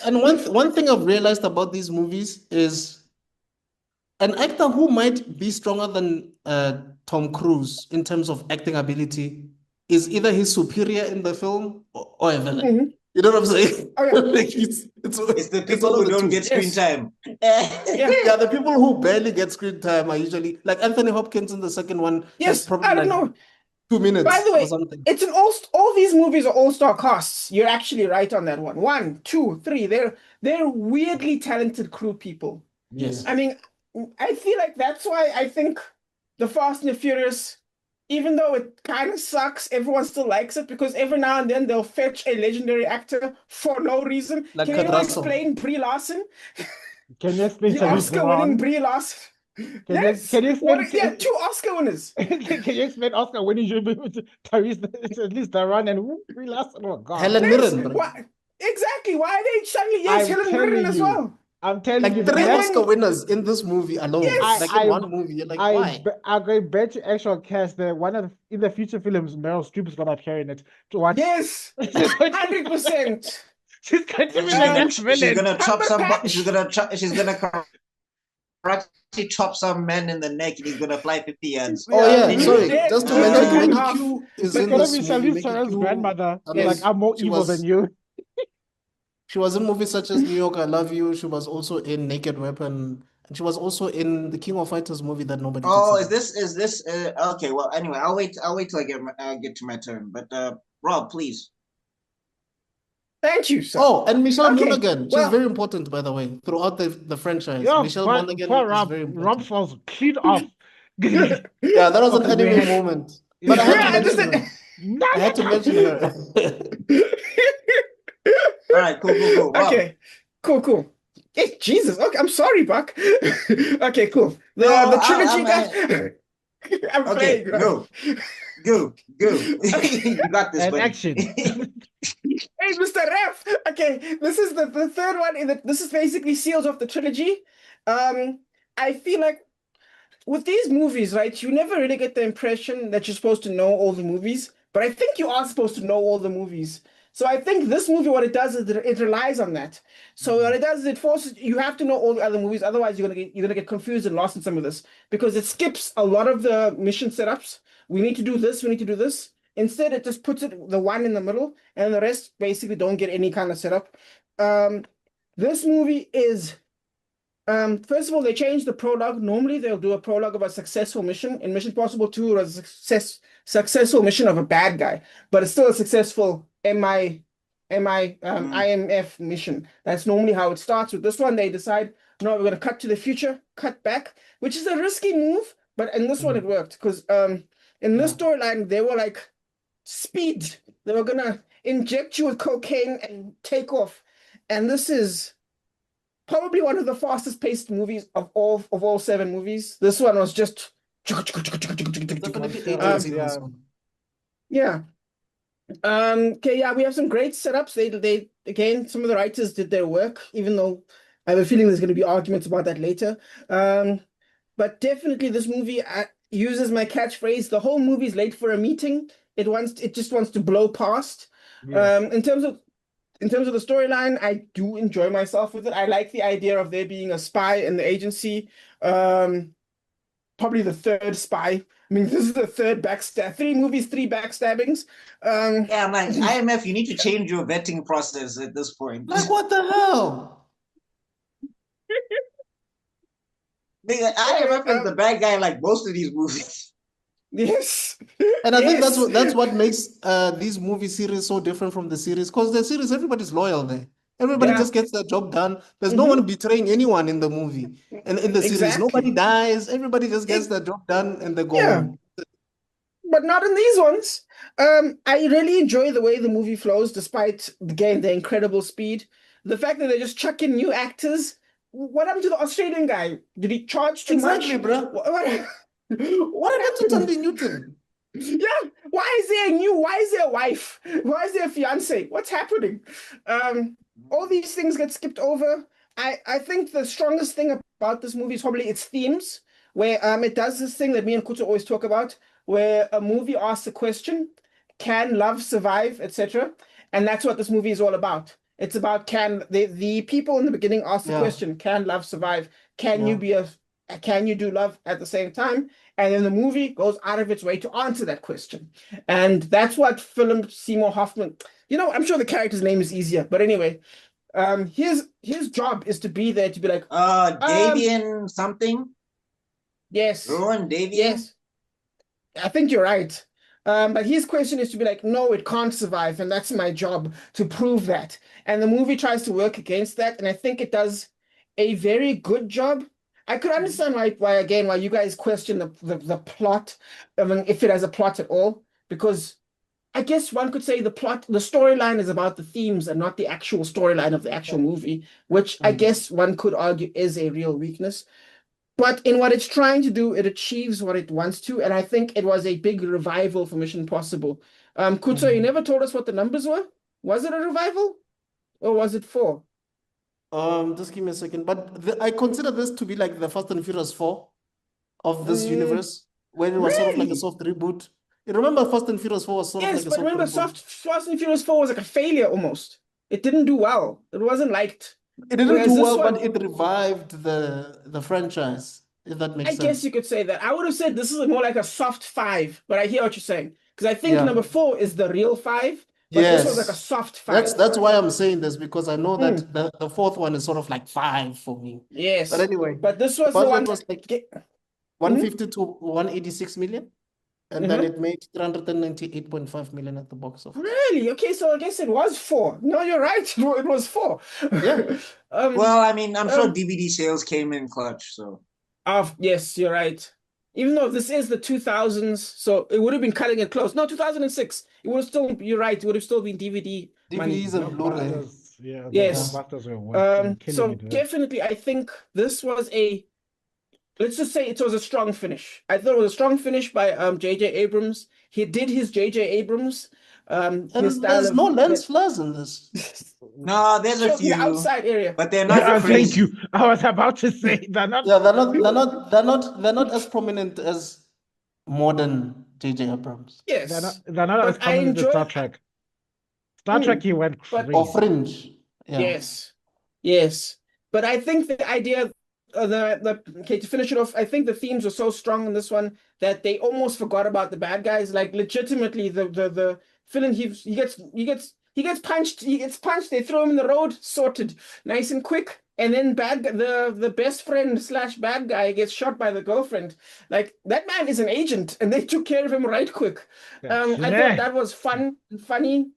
And one thing I've realized about these movies is an actor who might be stronger than Tom Cruise in terms of acting ability is either his superior in the film or a villain. Mm-hmm. You know what I'm saying? Oh, yeah. Like it's the people one of who the don't two. get screen Yes. time. Yeah, the people who barely get screen time are usually like Anthony Hopkins in the second one. Yes, has probably I don't like know. 2 minutes By the way, or something. it's an all these movies are all-star casts. You're actually right on that one. 1, 2, 3. They're weirdly talented crew people. Yes. I mean, I feel like that's why I think the Fast and the Furious, even though it kind of sucks, everyone still likes it because every now and then they'll fetch a legendary actor for no reason. Like Can Kurt anyone Russell. explain Brie Larson? Can you explain The Charlize Oscar-winning Theron? Brie Larson. Can Yes. you What? explain? Yeah, 2 Oscar winners. Can you explain Oscar winning Tyrese at least Theron and Brie Larson? Oh God! Helen Yes. Mirren, bro. What? Exactly. Why are they suddenly? Yes, I'm Helen Mirren telling as you. well. I'm telling Like you, 3 And Oscar then winners in this movie alone. Yes. Like in one movie. You're like, why? I'm going to bet you actual cast that one of in the future films, Meryl Streep is gonna carry it. To watch. yes, She's going to- 100%. She's going to be She's the gonna, next she's villain. gonna chop some. Cumberbatch. She's gonna karate chop some man in the neck, and he's gonna fly 50 yards. Oh yeah, Yeah, sorry. yeah, Just to he's gonna mention, cut in Maggie half. Q is It's in gonna this be movie. Charlize Maggie Theron's Q, grandmother. I You're mean, like, I'm more she evil was than you. she was in movies such as New York, I Love You. She was also in Naked Weapon, and she was also in the King of Fighters movie that nobody talks Oh, about. is this okay? Well, anyway, I'll wait till I get to my turn. But Rob, please. Thank you, sir. Oh, and Michelle Okay, Monaghan. She's well- very important, by the way, throughout the franchise. Yeah, Michelle poor Monaghan is Rob. very Rob important. falls clean off. Yeah, that was an Okay, we anime had- moment. But I Yeah, had I to just mention her. No, I had to mention her. All right, cool. Rob. Okay, cool. Hey, Jesus. Okay, I'm sorry, Buck. Okay, cool. The No, the trilogy guys. I'm Okay, playing. Right? go. You got this, and buddy. action. Hey, Mr. Ref. Okay, this is the third one. This is basically seals off the trilogy. I feel like with these movies, right, you never really get the impression that you're supposed to know all the movies, but I think you are supposed to know all the movies. So I think this movie, what it does is it relies on that. So what it does is it forces you have to know all the other movies, otherwise you're gonna get confused and lost in some of this because it skips a lot of the mission setups. We need to do this, we need to do this. Instead, it just puts it the one in the middle, and the rest basically don't get any kind of setup. This movie is first of all, they changed the prologue. Normally, they'll do a prologue of a successful mission. In Mission Possible 2, it was a successful mission of a bad guy, but it's still a successful IMF mission. That's normally how it starts. With this one, they decide, no, we're going to cut to the future, cut back, which is a risky move, but in this one, it worked because in this storyline, they were like, speed. They were going to inject you with cocaine and take off. And this is probably one of the fastest paced movies of all 7 movies. This one was just Definitely Yeah. agency in this one. yeah. Okay, yeah, we have some great setups. They again, some of the writers did their work, even though I have a feeling there's going to be arguments about that later. But definitely this movie uses my catchphrase, the whole movie's late for a meeting. It just wants to blow past. Yes. In terms of the storyline, I do enjoy myself with it. I like the idea of there being a spy in the agency. Probably the third spy. I mean, this is the third backstab. 3 movies, 3 backstabbings. Yeah, man, IMF, you need to change your vetting process at this point. Like, what the hell? IMF is the bad guy in like most of these movies. Yes. And I think Yes. that's what makes these movie series so different from the series. Because the series, everybody's loyal there. Everybody Yeah. just gets their job done. There's no one betraying anyone in the movie. And in the series, Exactly. nobody dies. Everybody just gets their job done and they go Yeah. home. But not in these ones. I really enjoy the way the movie flows, despite again the incredible speed. The fact that they just chuck in new actors. What happened to the Australian guy? Did he charge too Exactly, much? bro. What What happened to happened? Tandy Newton? Yeah, why is there a wife? Why is there a fiance? What's happening? All these things get skipped over. I think the strongest thing about this movie is probably its themes, where it does this thing that me and Kuto always talk about, where a movie asks a question, can love survive, etc. And that's what this movie is all about. It's about the people in the beginning ask the question, can love survive? Can you do love at the same time? And then the movie goes out of its way to answer that question. And that's what Philip Seymour Hoffman, I'm sure the character's name is easier, but anyway, his job is to be there to be like, Davian something? yes. Rowan Davian? Yes. I think you're right. But his question is to be like, no, it can't survive, and that's my job to prove that. And the movie tries to work against that, and I think it does a very good job. I could understand why you guys question the plot. I mean, if it has a plot at all, because I guess one could say the storyline is about the themes and not the actual storyline of the actual movie, which I guess one could argue is a real weakness. But in what it's trying to do, it achieves what it wants to, and I think it was a big revival for Mission Impossible. Kutso, you never told us what the numbers were. Was it a revival or was it four? Just give me a second. But I consider this to be like the Fast and Furious 4 of this Mm, universe, where it was sort of like a really? soft reboot. You remember Fast and Furious 4 was sort of Yes, like a but soft remember, reboot. Fast and Furious 4 was like a failure almost. It didn't do well. It wasn't liked. It didn't Whereas do this well, one, but it revived the franchise, if that makes I guess sense. you could say that. I would have said this is more like a soft 5, but I hear what you're saying. Because I think Yeah. number 4 is the real 5, but this was like a Yes. soft 5. That's why I'm saying this, because I know Mm, that the fourth one is sort of like 5 for me. But yes. anyway, But this the was the budget one was that like get, 150 to 186 million, and then mhm. it made 398.5 million at the box office. Really? Okay, so I guess it was 4. No, you're right. It was 4. Yeah. Well, I mean, I'm sure um, DVD sales came in clutch, so yes, you're right. Even though this is the 2000s, so it would have been cutting it close. No, 2006. It would have still, you're right, it would have still been DVD money. DVDs and Blu-ray. Blockbusters, yeah, the Yes. blockbusters were killing So it. definitely, I think this was let's just say it was a strong finish. I thought it was a strong finish by J.J. Abrams. He did his J.J. Abrams, his And style there's of no lens flares in this. no, there's a shows me the few, outside area. but they're not Thank crazy. you. I was about to say they're not. Yeah, they're not as prominent as modern J.J. Abrams. Yes, They're not as but I prominent as Star enjoy. Trek. Star Trek, he went But Or crazy. Fringe. Yeah. yes, yes. But I think the idea, okay, to finish it off, I think the themes were so strong in this one that they almost forgot about the bad guys. Like legitimately, the villain, he gets punched. He gets punched. They throw him in the road, sorted, nice and quick. And then the best friend slash bad guy gets shot by the girlfriend. Like that man is an agent, and they took care of him right quick. I thought that was fun and funny.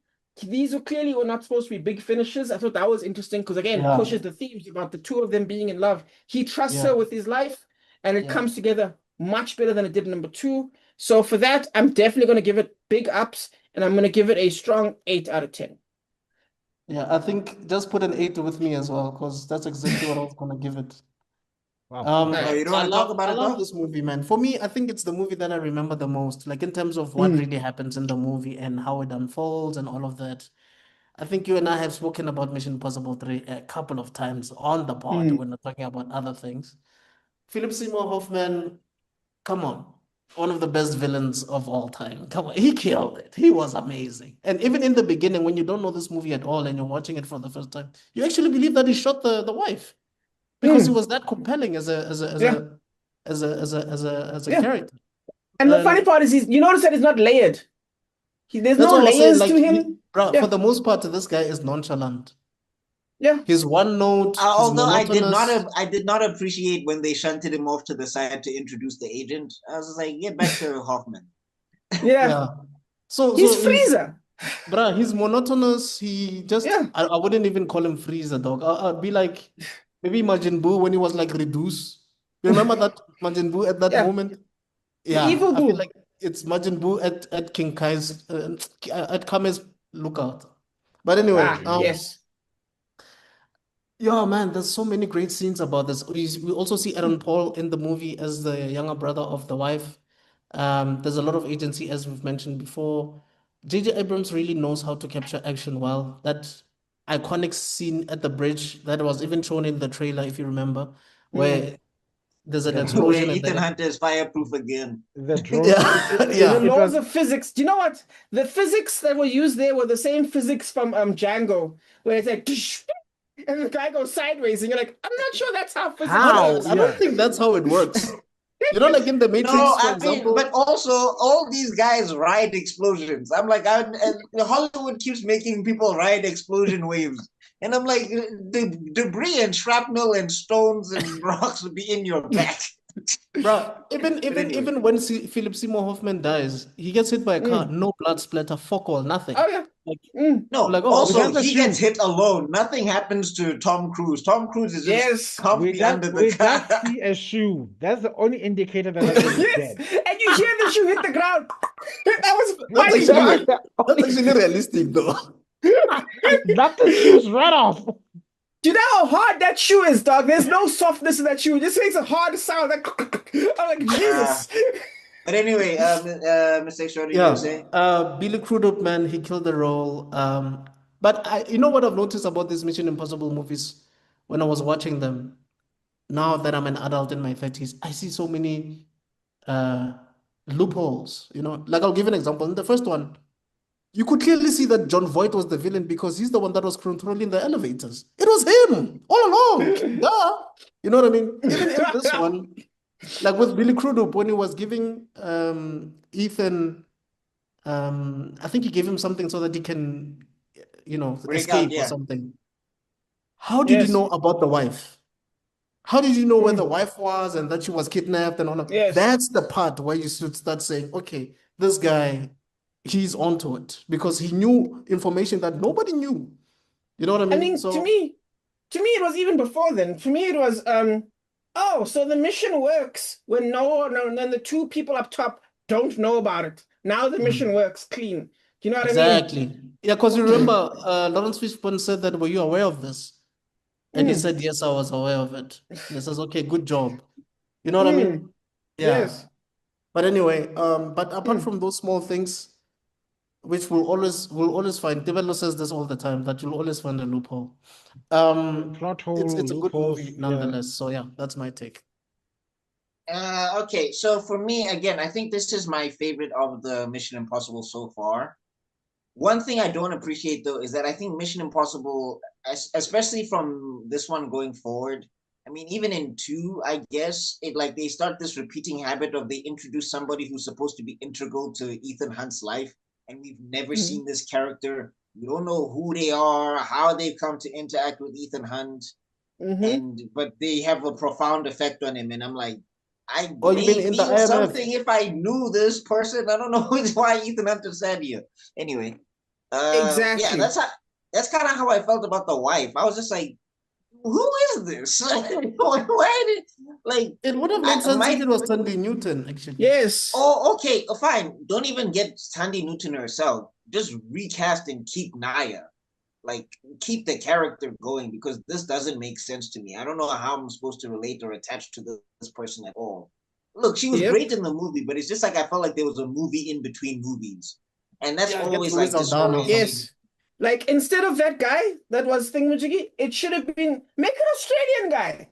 These were not supposed to be big finishes. I thought that was interesting because again, it Yeah. pushes the themes about the two of them being in love. He trusts Yeah. her with his life, and it Yeah. comes together much better than it did in number 2. So for that, I'm definitely going to give it big ups, and I'm going to give it a strong 8 out of 10. Yeah, I think just put an 8 with me as well, because that's exactly what I was gonna give it. Wow. Oh, you don't want to talk about I it love though? this movie, man. For me, I think it's the movie that I remember the most, like in terms of what really happens in the movie and how it unfolds and all of that. I think you and I have spoken about Mission Impossible 3 a couple of times on the pod when we're talking about other things. Philip Seymour Hoffman, come on. One of the best villains of all time. Come on, he killed it. He was amazing. And even in the beginning, when you don't know this movie at all and you're watching it for the first time, you actually believe that he shot the wife because he was that compelling as Yeah. a Yeah. character. And the funny part is, you notice that it's not layered. There's That's no what I was saying. layers Like, to him. bro, Yeah. for the most part, this guy is nonchalant. Yeah. He's one note. He's Although monotonous. I did not appreciate when they shunted him off to the side to introduce the agent. I was just like, get back to Hoffman. Yeah. Yeah. So He's Freezer. bruh, he's monotonous. He just, Yeah. I wouldn't even call him Freezer, dog. I'd be like, maybe Majin Buu when he was like reduce. You remember that Majin Buu at that Yeah. moment? The Yeah, evil I feel Buu. like it's Majin Buu at King Kai's, at Kame's lookout. But anyway, Yes. yeah, man, there's so many great scenes about this. We also see Aaron Paul in the movie as the younger brother of the wife. There's a lot of agency, as we've mentioned before. J.J. Abrams really knows how to capture action well. That iconic scene at the bridge that was even shown in the trailer, if you remember, where there's an Yeah. Where explosion and Ethan then Hunter is fireproof again. The drone. yeah, The yeah. laws of physics. Do you know what? The physics that were used there were the same physics from Django, where it's like, and the guy goes sideways, and you're like, I'm not sure that's how physics How? works. I don't think that's how it works. You know, like in the Matrix, No, for I mean, example. but also all these guys ride explosions. I'm like, Hollywood keeps making people ride explosion waves, and I'm like, the debris and shrapnel and stones and rocks would be in your back. Bro, even when Philip Seymour Hoffman dies, he gets hit by a car, no blood splatter, fuck all, nothing. Oh yeah. Like, No, like, oh, also got the he gets shoe. hit alone. Nothing happens to Tom Cruise. Tom Cruise is just Yes. comfy under the We car. just see a shoe. That's the only indicator that that is Yes. dead. And you hear the shoe hit the ground. That was that's funny, actually, dog. that's actually realistic though. Knock the shoes right off. Do you know how hard that shoe is, dog? There's no softness in that shoe. It just makes a hard sound. Like, I'm like, Jesus. But anyway, Mr. X, what did you Yeah, say? Billy Crudup, man, he killed the role. But you know what I've noticed about these Mission Impossible movies when I was watching them, now that I'm an adult in my 30s, I see so many uh loopholes, you know. Like I'll give you an example. In the first one, you could clearly see that John Voight was the villain because he's the one that was controlling the elevators. It was him all along. Duh. You know what I mean? Even in this one, like with Billy Crudup, when he was giving Ethan, I think he gave him something so that he can, you know, Break out, escape or yeah. something. How did you Yes. know about the wife? How did you know where the wife was and that she was kidnapped and all that? Yes. That's the part where you should start saying, okay, this guy, he's onto it because he knew information that nobody knew. You know what I I mean? mean, So to me, it was even before then. For me, it was oh, so the mission works when then the two people up top don't know about it. Now the mission works clean. You know what I mean? exactly. Yeah, because you remember Lawrence Fishburne said that, were you aware of this? And he said, yes, I was aware of it. And he says, okay, good job. You know what I mean? Yeah. Yes. But anyway, but apart from those small things, which we'll always find, Develo says this all the time, that you'll always find a loophole. Plot It's hole, a good loopholes. movie Yeah. nonetheless. So yeah, that's my take. Okay, so for me, again, I think this is my favorite of the Mission Impossible so far. One thing I don't appreciate though is that I think Mission Impossible, especially from this one going forward, I mean, even in 2, I guess it like they start this repeating habit of they introduce somebody who's supposed to be integral to Ethan Hunt's life, and we've never seen this character. We don't know who they are, how they've come to interact with Ethan Hunt, but they have a profound effect on him, and I'm like, I Oh, you mean may in the feel IMF? something if I knew this person. I don't know why Ethan Hunt is sad here. Anyway, Exactly. yeah, that's kind of how I felt about the wife. I was just like, who is this? Why did like It would have made sense if it was Sandy Newton, actually. Yes. Oh, okay, fine. Don't even get Sandy Newton herself. Just recast and keep Naya. Like keep the character going because this doesn't make sense to me. I don't know how I'm supposed to relate or attach to this person at all. Look, she was great in the movie, but it's just like I felt like there was a movie in between movies. And that's always like discouraging. Yes. Like instead of that guy that was thingamajiggy, it should have been make an Australian guy.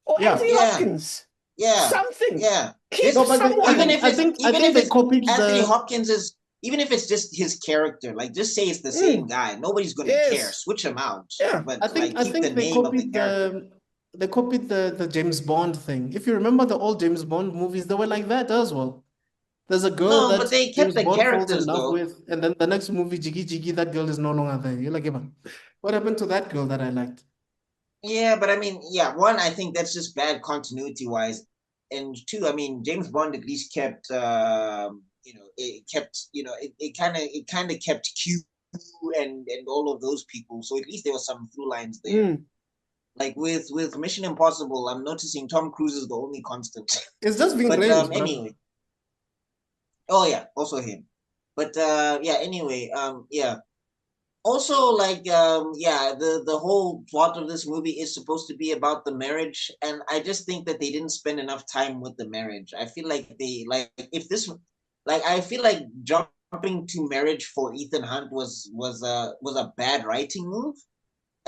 Or Anthony Hopkins. Yeah. Something. Yeah. Keep No, but someone. Even if I it's think even if they it's copied Anthony the. Hopkins is even if it's just his character, like just say it's the same guy. Nobody's gonna care. Switch him out. Yeah. But I think like keep the they name of the copied character. they copied the James Bond thing. If you remember the old James Bond movies, they were like that as well. There's a girl No, that but they kept James the Bond falls in characters love though. with, and then the next movie, Jiggy Jiggy, that girl is no longer there. You're like, "Evan, what happened to that girl that I liked?" Yeah, but I mean, yeah, one, I think that's just bad continuity wise. And two, I mean, James Bond at least kept it kind of kept Q and all of those people. So at least there was some through lines there. Like with Mission Impossible, I'm noticing Tom Cruise is the only constant. It's just Ving But Rhames, bro. anyway. Oh yeah, also him. But yeah, anyway, yeah. Also, like the whole plot of this movie is supposed to be about the marriage, and I just think that they didn't spend enough time with the marriage. I feel like I feel like jumping to marriage for Ethan Hunt was a bad writing move.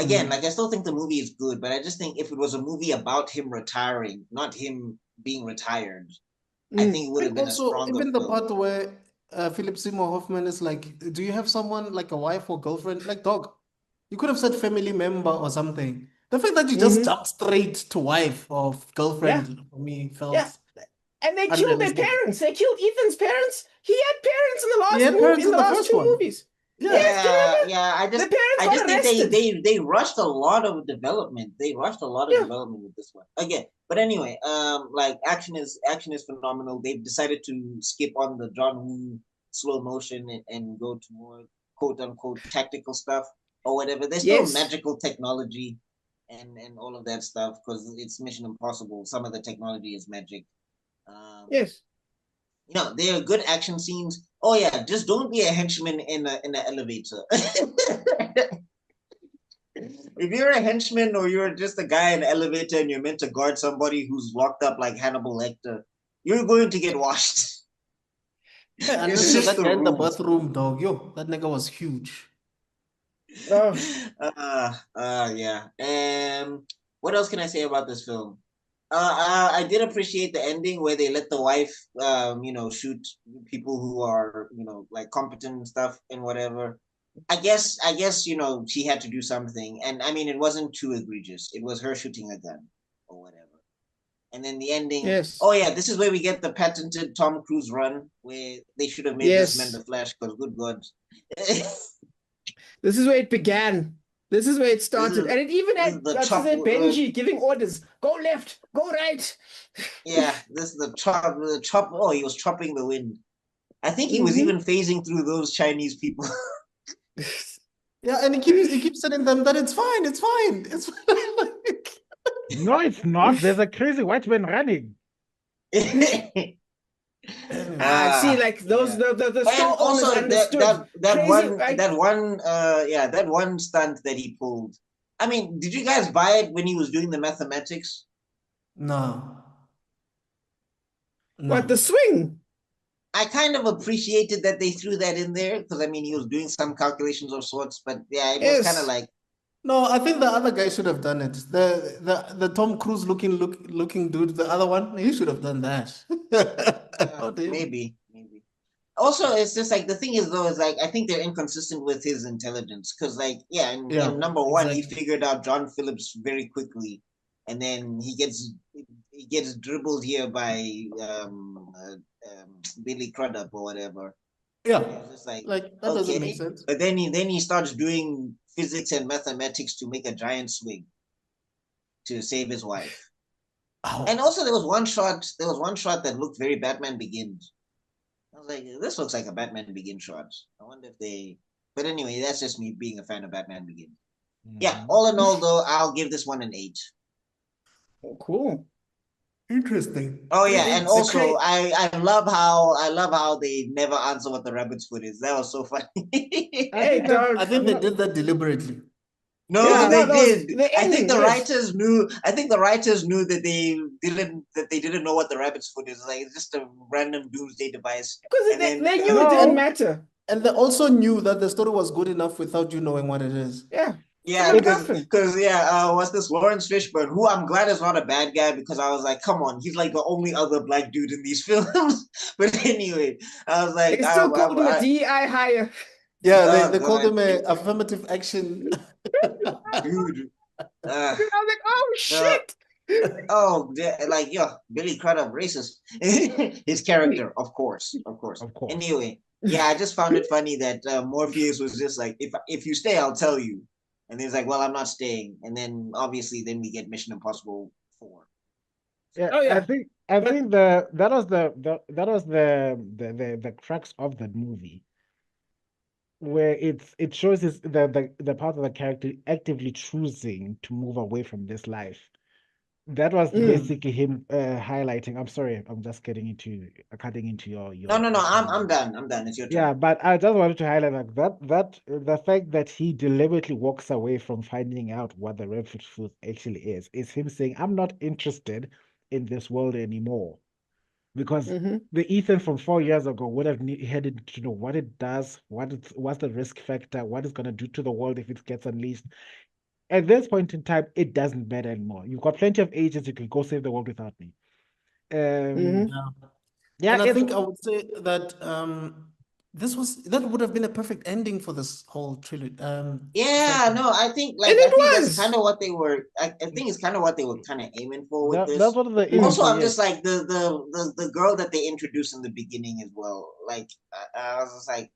Again, like I still think the movie is good, but I just think if it was a movie about him retiring, not him being retired, I think it would have been a Also, stronger even the film. part where Philip Seymour Hoffman is like, "Do you have someone like a wife or girlfriend?" Like, dog, you could have said family member or something. The fact that you just jumped straight to wife or girlfriend for me felt And they killed their unrealistic. parents. They killed Ethan's parents. He had parents in the He had parents in in the the last first two one. movies. Yes, do you remember? Yeah. The parents I got just think arrested. they rushed a lot of development. They rushed a lot of Yeah. development with this one. Again, but anyway, like action is phenomenal. They've decided to skip on the John Woo slow motion and go to more quote unquote tactical stuff or whatever. There's still Yes. magical technology and all of that stuff because it's Mission Impossible. Some of the technology is magic. Um, Yes. you know, there are good action scenes. Oh yeah, just don't be a henchman in an elevator. If you're a henchman or you're just a guy in an elevator and you're meant to guard somebody who's locked up like Hannibal Lecter, you're going to get washed. Yeah, It's unless you're just that the guy in the rules. bathroom, dog. Yo, that nigga was huge. Oh, Yeah. What else can I say about this film? I did appreciate the ending where they let the wife, shoot people who are, like competent and stuff and whatever. I guess, she had to do something, and I mean, it wasn't too egregious. It was her shooting a gun or whatever. And then the ending. yes. Oh yeah, this is where we get the patented Tom Cruise run, where they should have made this man Yes. the Flash. Because good God, This is where it began. This is where it started. And it even this is had, the what's his top. name, Benji giving orders. Go left, go right. Yeah, this is the chop. The chop. Oh, he was chopping the wind. I think he was Mhm. even phasing through those Chinese people. Yeah, and he keeps telling them that it's fine, it's fine, it's fine. No, it's not. There's a crazy white man running. See, Ah, like those yeah. the And store owners also understood. Crazy, like that one stunt that he pulled. I mean, did you guys buy it when he was doing the mathematics? No. what, the No. swing? I kind of appreciated that they threw that in there because I mean he was doing some calculations of sorts, but yeah, it was kind of Yes. like No, I think the other guy should have done it. The Tom Cruise looking dude, the other one, he should have done that. Not him. maybe. Also, it's just like the thing is though, is like I think they're inconsistent with his intelligence because like yeah, Yeah, in number one he exactly. figured out John Phillips very quickly, and then he gets dribbled here by Billy Crudup or whatever. Yeah, And it's just like like that doesn't make okay, sense. but then he starts doing physics and mathematics to make a giant swing to save his wife. And Oh, also there was one shot. There was one shot that looked very Batman Begins. I was like, this looks like a Batman Begins shot. I wonder if they. But anyway, that's just me being a fan of Batman Begins. Yeah, Mhm. all in all, though, I'll give this one an 8. Oh, cool. interesting. Oh yeah, and It's a also great. I love how they never answer what the rabbit's foot is. That was so funny. I Hey, think that I dog. think they did that deliberately. No, Yeah, they no, that was did. the I think ending. the Yes, writers knew. I think the writers knew that they didn't know what the rabbit's foot is. Like it's just a random doomsday device. because And then they knew it didn't no, matter. And they also knew that the story was good enough without you knowing what it is. Yeah, it's a yeah, it's MacGuffin. what's this Lawrence Fishburne? Who I'm glad is not a bad guy because I was like, come on, he's like the only other black dude in these films. But anyway, I was like, They still called him a DEI hire. Yeah, oh they called god, him a affirmative action. dude. Uh, I was like, oh no, shit. like yo, Billy Crudup, racist. His character, of course, of course. of course. Anyway, yeah, I just found it funny that Morpheus was just like, if you stay, I'll tell you. And he's like, well, I'm not staying. And then obviously, then we get Mission Impossible 4. Yeah, Oh yeah, I but think that was that was the crux of the movie where it shows the part of the character actively choosing to move away from this life. That was mm, basically him highlighting. I'm sorry, I'm just cutting into No, your I'm comment. done. I'm done. It's your turn. Yeah, but I just wanted to highlight like that the fact that he deliberately walks away from finding out what the red food actually is him saying, I'm not interested in this world anymore. Because hmm the Ethan from 4 years ago would have needed to know what it does, what's the risk factor, what it's gonna do to the world if it gets unleashed. At this point in time, it doesn't matter anymore. You've got plenty of agents, you can go save the world without me. hmm Um, Yeah. yeah, And I it's think I would say that that would have been a perfect ending for this whole trilogy. Yeah, Cycle. no, I think And it that's was. kind of what they were. I think it's kind of what they were kind of aiming for with That's this. one of the Also, issues. I'm just like the girl that they introduced in the beginning as well. Like I was just like,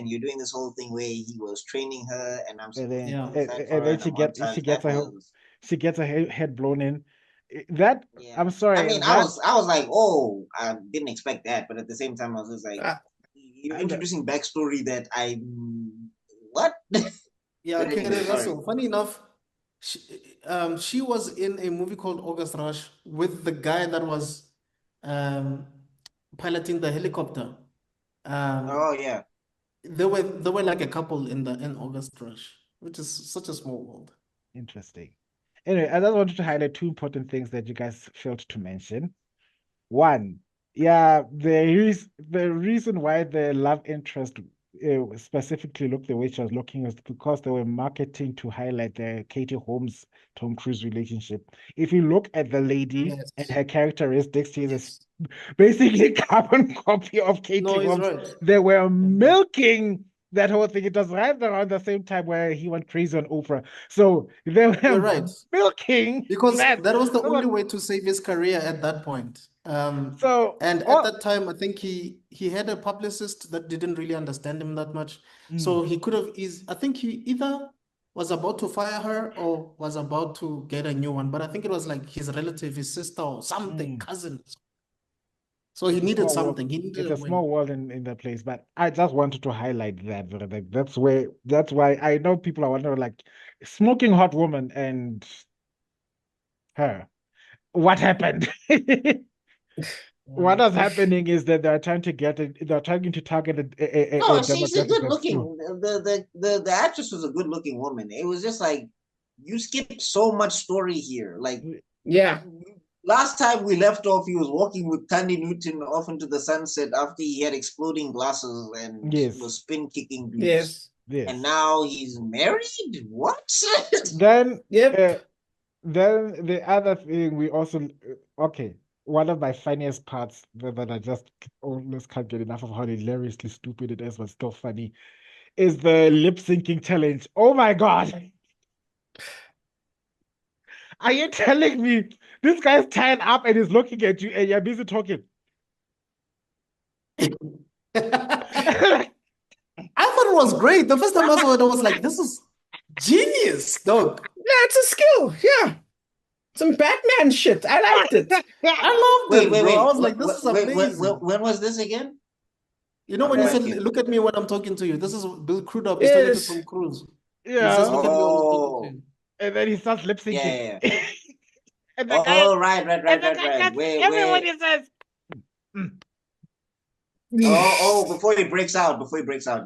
you're doing this whole thing where he was training her, and I'm And supposed to then Yeah. feel sad for and her then and I'm on touch. That was she gets her head blown in. That yeah. I'm I sorry, mean, that I was like, oh, I didn't expect that, but at the same time, I was just like, Uh, you're introducing backstory that I what? Yeah, But anyway, Kerry sorry. Russell. Funny enough, she was in a movie called August Rush with the guy that was um, piloting the helicopter. Um, Oh yeah. they were like a couple in August Rush, which is such a small world. interesting. Anyway, I just wanted to highlight two important things that you guys failed to mention. One, yeah, the reason why the love interest specifically looked the way she was looking is because they were marketing to highlight the Katie Holmes Tom Cruise relationship. If you look at the lady and Yes. her characteristics, she's Yes. basically carbon copy of Katie No, he's Holmes. right. They were He's right. milking that whole thing. It was right around the same time where he went crazy on Oprah. So they You're were right. milking Because that. that was the So, only way to save his career at that point. so And at all, that time, I think he had a publicist that didn't really understand him that much. mm, So he could have I think he either was about to fire her or was about to get a new one. But I think it was like his relative, his sister or something, mm. cousin. So he It's a needed small world. something. He needed It's a a win. small world in that place, but I just wanted to highlight that. Like, that's why I know people are wondering, like, smoking hot woman and her. What happened? What is happening is that they're trying to they're trying to target a No, she's a demographic good that's looking. true. The actress was a good looking woman. It was just like you skipped so much story here. Like Yeah. last time we left off, he was walking with Tandy Newton off into the sunset after he had exploding glasses and Yes, was spin kicking dudes. Yes. And yes. now he's married? What? Then, Yep. then the other thing we also okay. One of my funniest parts that I just almost can't get enough of how hilariously stupid it is, but still funny, is the lip syncing challenge. Oh my God. Are you telling me this guy's tied up and he's looking at you and you're busy talking? I thought it was great. The first time I saw it, I was like, this is genius, dog. Yeah, it's a skill. Yeah. Some Batman shit. I liked it. I loved it, bro. I was like, this is amazing. When was this again? You know, I'm when you back said, in. look at me when I'm talking to you, this is Bill Crudup. He's talking to Yes. Tom Cruise. He says, Yeah. look at me when I'm talking to Oh, you. And then he starts lip yeah, syncing. yeah. And the guy Oh, right. and the guy gets everybody says, "Mm." before he breaks out,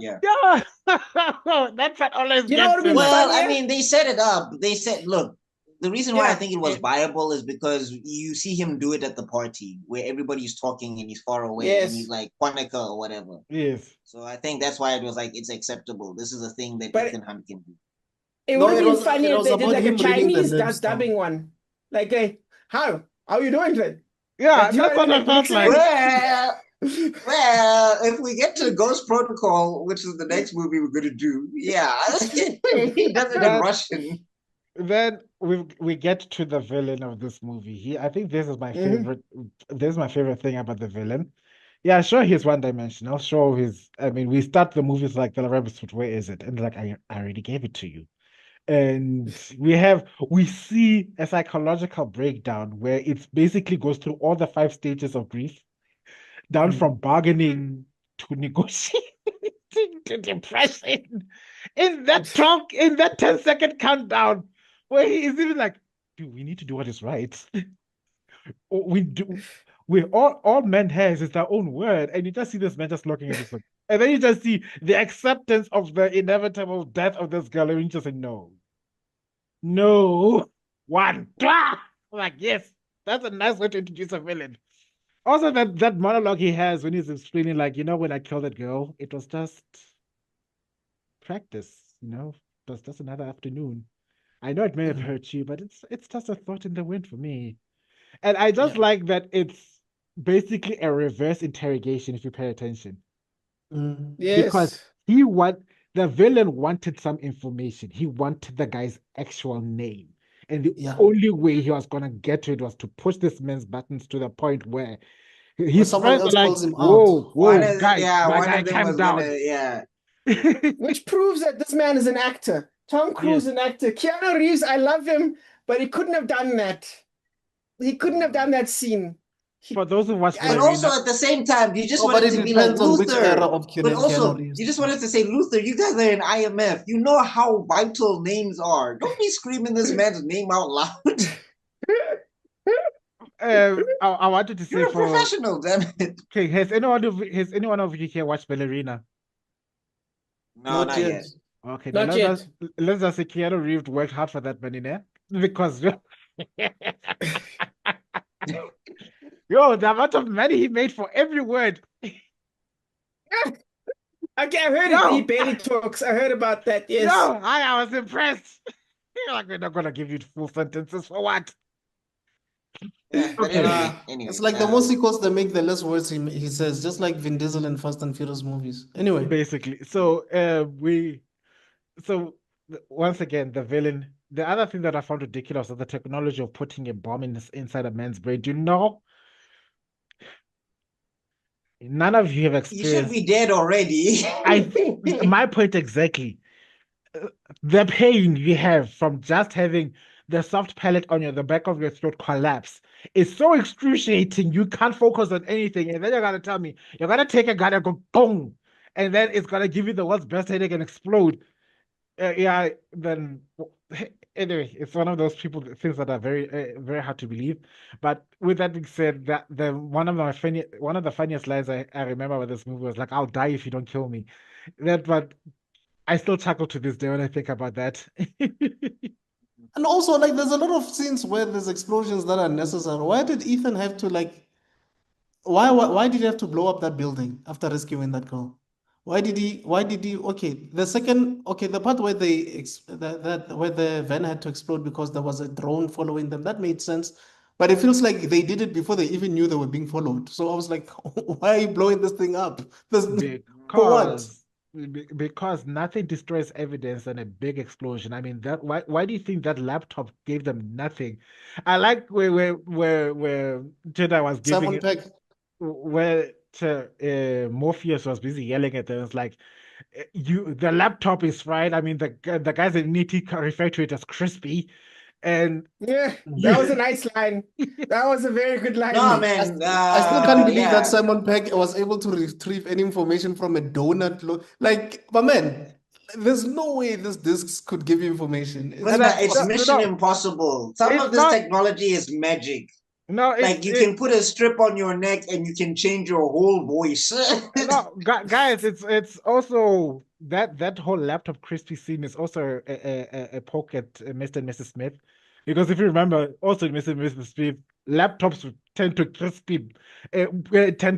yeah. Yeah. That part always You know what gets would be him. Well, I funnier? mean, they set it up. They said, look, the reason why I Yeah. think it was viable is because you see him do it at the party where everybody's talking and he's far away and he's Yes. like Quantica or whatever. Yes. So I think that's why it was like it's acceptable. This is a thing that But Ethan Hunt can do. it No, would have it been was funny it if was they did about like a him reading the Chinese lips, dog. dubbing one. Like, hey, how are you doing today? Yeah, Like, you know that's what I what mean? I Like felt like. Well, if we get to Ghost Protocol, which is the next movie we're gonna do, yeah, he does it in That- Russian. Then we get to the villain of this movie. I think this is my Mhm. favorite. This is my favorite thing about the villain. Yeah, sure, he's one-dimensional. Sure, I mean, we start the movies like the rabbit foot. Where is it? And like, I already gave it to you. And we see a psychological breakdown where it basically goes through all the 5 stages of grief, down from bargaining to negotiating to depression. In that 10-second countdown, where he is even like, dude, we need to do what is right. We do. We all men has is their own word, and you just see this man just looking at this like, and then you just see the acceptance of the inevitable death of this girl, and you just say no, no, one, like yes, that's a nice way to introduce a villain. Also, that monologue he has when he's explaining, like, when I killed that girl, it was just practice, it was just another afternoon. I know it may have hurt you, but it's just a thought in the wind for me. And I just Yeah. like that it's basically a reverse interrogation if you pay attention. because Yes. the villain wanted some information. He wanted the guy's actual name. And the Yeah. only way he was gonna get to it was to push this man's buttons to the point where Where his someone friends were else like, calls him out. whoa, whoa, guy, my One guy, of them calm was down. gonna, yeah. Which proves that this man is an actor. Tom Cruise Yes. is an actor. Keanu Reeves, I love him, but he couldn't have done that. He couldn't have done that scene. For those who watch And also Ballerina, at the same time, you just Oh, but wanted it to be like depends on which era Luther. of But Keanu also, Reeves. you just wanted to say, Luther, you guys are in IMF. You know how vital names are. Don't be screaming this man's name out loud. I wanted to say You're a for professional, damn it. okay, has anyone of you here watched Ballerina? No, Not not yet. yet. Okay, then Not yet. let's just say Keanu Reeves worked hard for that money, né? Because yo, the amount of money he made for every word. Okay, I heard it. He barely talks. I heard about that. Yes. Yo, I was impressed. You're like, we're not gonna give you full sentences for what? Yeah, but Okay. anyway, It's like the more sequels they make, the less words he says, just like Vin Diesel in Fast and Furious movies. Anyway, Basically. So once again, the villain. The other thing that I found ridiculous is the technology of putting a bomb inside a man's brain. Do you know? None of you have you should experienced. be dead already. My point exactly. The pain you have from just having the soft palate on the back of your throat collapse is so excruciating. You can't focus on anything, and then you're gonna tell me you're gonna take a gun and go boom, and then it's gonna give you the world's best headache and explode. Yeah, then anyway, it's one of those things that are very hard to believe. But with that being said, that the one of the funniest lines I remember with this movie was like, "I'll die if you don't kill me." But I still chuckle to this day when I think about that. and also like there's a lot of scenes where there's explosions that are necessary. Why did Ethan have to like? Why did he have to blow up that building after rescuing that girl? Why did he? Okay, the second. Okay, the part where that where the van had to explode because there was a drone following them. That made sense. But it feels like they did it before they even knew they were being followed. So I was like, why are you blowing this thing up? For what? because because nothing destroys evidence than a big explosion. I mean that why do you think that laptop gave them nothing? I like where Jedi was Simon giving Pegg. where Morpheus was busy yelling at them. It's like the laptop is fried. I mean the guys in NITI refer to it as crispy, and Yeah, that was a you nice line. That was a very good line. No, I, man. I still can't believe that Yeah. Simon Pegg was able to retrieve any information from a donut. Like, but man, there's no way this disc could give you information. It's and It's no, impossible. Mission no, Impossible. Some it's of this not. technology is magic. No, Like you can put a strip on your neck and you can change your whole voice. no, guys, it's also that whole laptop crispy scene is also a poke at Mr. and Mrs. Smith, because if you remember, also in Mr. and Mrs. Smith, laptops would tend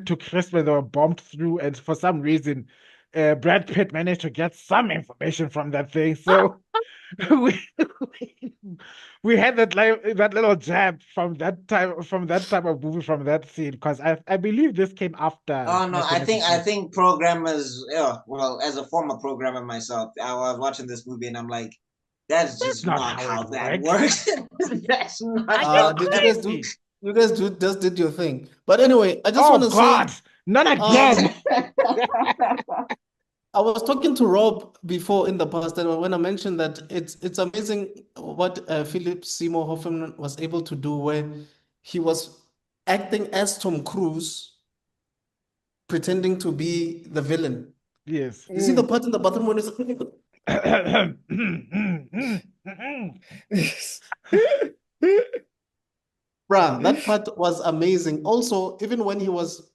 to crisp when they were bombed through, and for some reason, Brad Pitt managed to get some information from that thing. So we we had that little jab from that type of movie from that scene because I believe this came after Oh no, Mr. and Mrs. I Smith. think programmers. Yeah, well, as a former programmer myself, I was watching this movie and I'm like, that's That's just not not how it how that works. works. That's not Are you how Did crazy? you guys just did your thing? But anyway, I just Oh want to say, God, not um, again. I was talking to Rob before in the past, and when I mentioned that it's amazing what Philip Seymour Hoffman was able to do, where he was acting as Tom Cruise, pretending to be the villain. Yes. You see the part in the bathroom when he's bruh, that part was amazing. Also, even when he was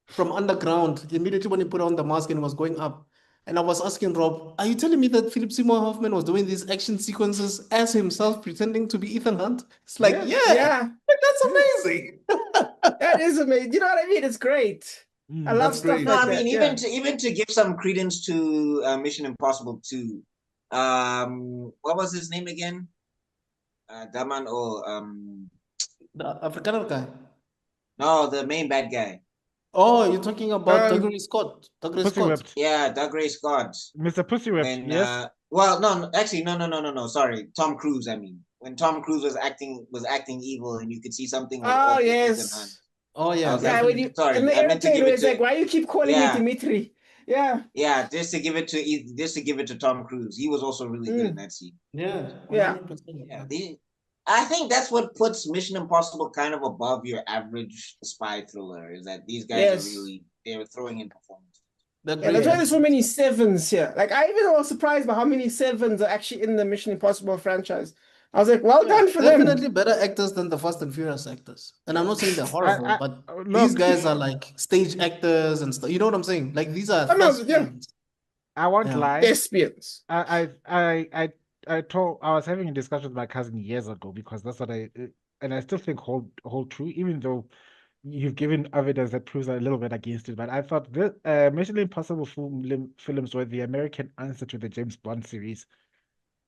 from underground, immediately when he put on the mask and was going up, and I was asking Rob, are you telling me that Philip Seymour Hoffman was doing these action sequences as himself, pretending to be Ethan Hunt? It's like, Yes. yeah, Yeah, that's Yes. amazing. that is amazing. You know what I mean? It's great. I love That's stuff great. No, like I that. mean Yeah. even to give some credence to Mission Impossible 2. What was his name again? Daman or The Afrikaner guy. no, the main bad guy. Oh, you're talking about Um, Douglas Scott. Douglas Pussy Scott. Whipped. Yeah, Doug Ray Scott. Mr. Pussy Whipped, When yes. well, no, actually, no. Sorry, Tom Cruise. I mean, when Tom Cruise was acting evil, and you could see something was oh off with Ethan Hunt. yes. Oh, I yeah, was like, Yeah, when definitely. you in sorry, the I meant to airplane give where it it's to like, why you keep calling me yeah, Dimitri? Yeah. yeah, just to give it to Tom Cruise. He was also really good in Mm, that scene. Yeah, yeah. 100%. Yeah, I think that's what puts Mission Impossible kind of above your average spy thriller. Is that these guys are Yes. really they're throwing in performance. The Yeah, great that's why there's so actors. many sevens here. Like I even was surprised by how many sevens are actually in the Mission Impossible franchise. I was like, well Yeah, done for definitely them. better actors than the Fast and Furious actors. And I'm not saying they're horrible, I but these look, guys are like stage actors and stuff. You know what I'm saying? Like these are Oh no, yeah. thespians. I won't Yeah. lie. Thespians. I was having a discussion with my cousin years ago because that's what and I still think hold true, even though you've given evidence that proves a little bit against it. But I thought the Mission Impossible films were the American answer to the James Bond series.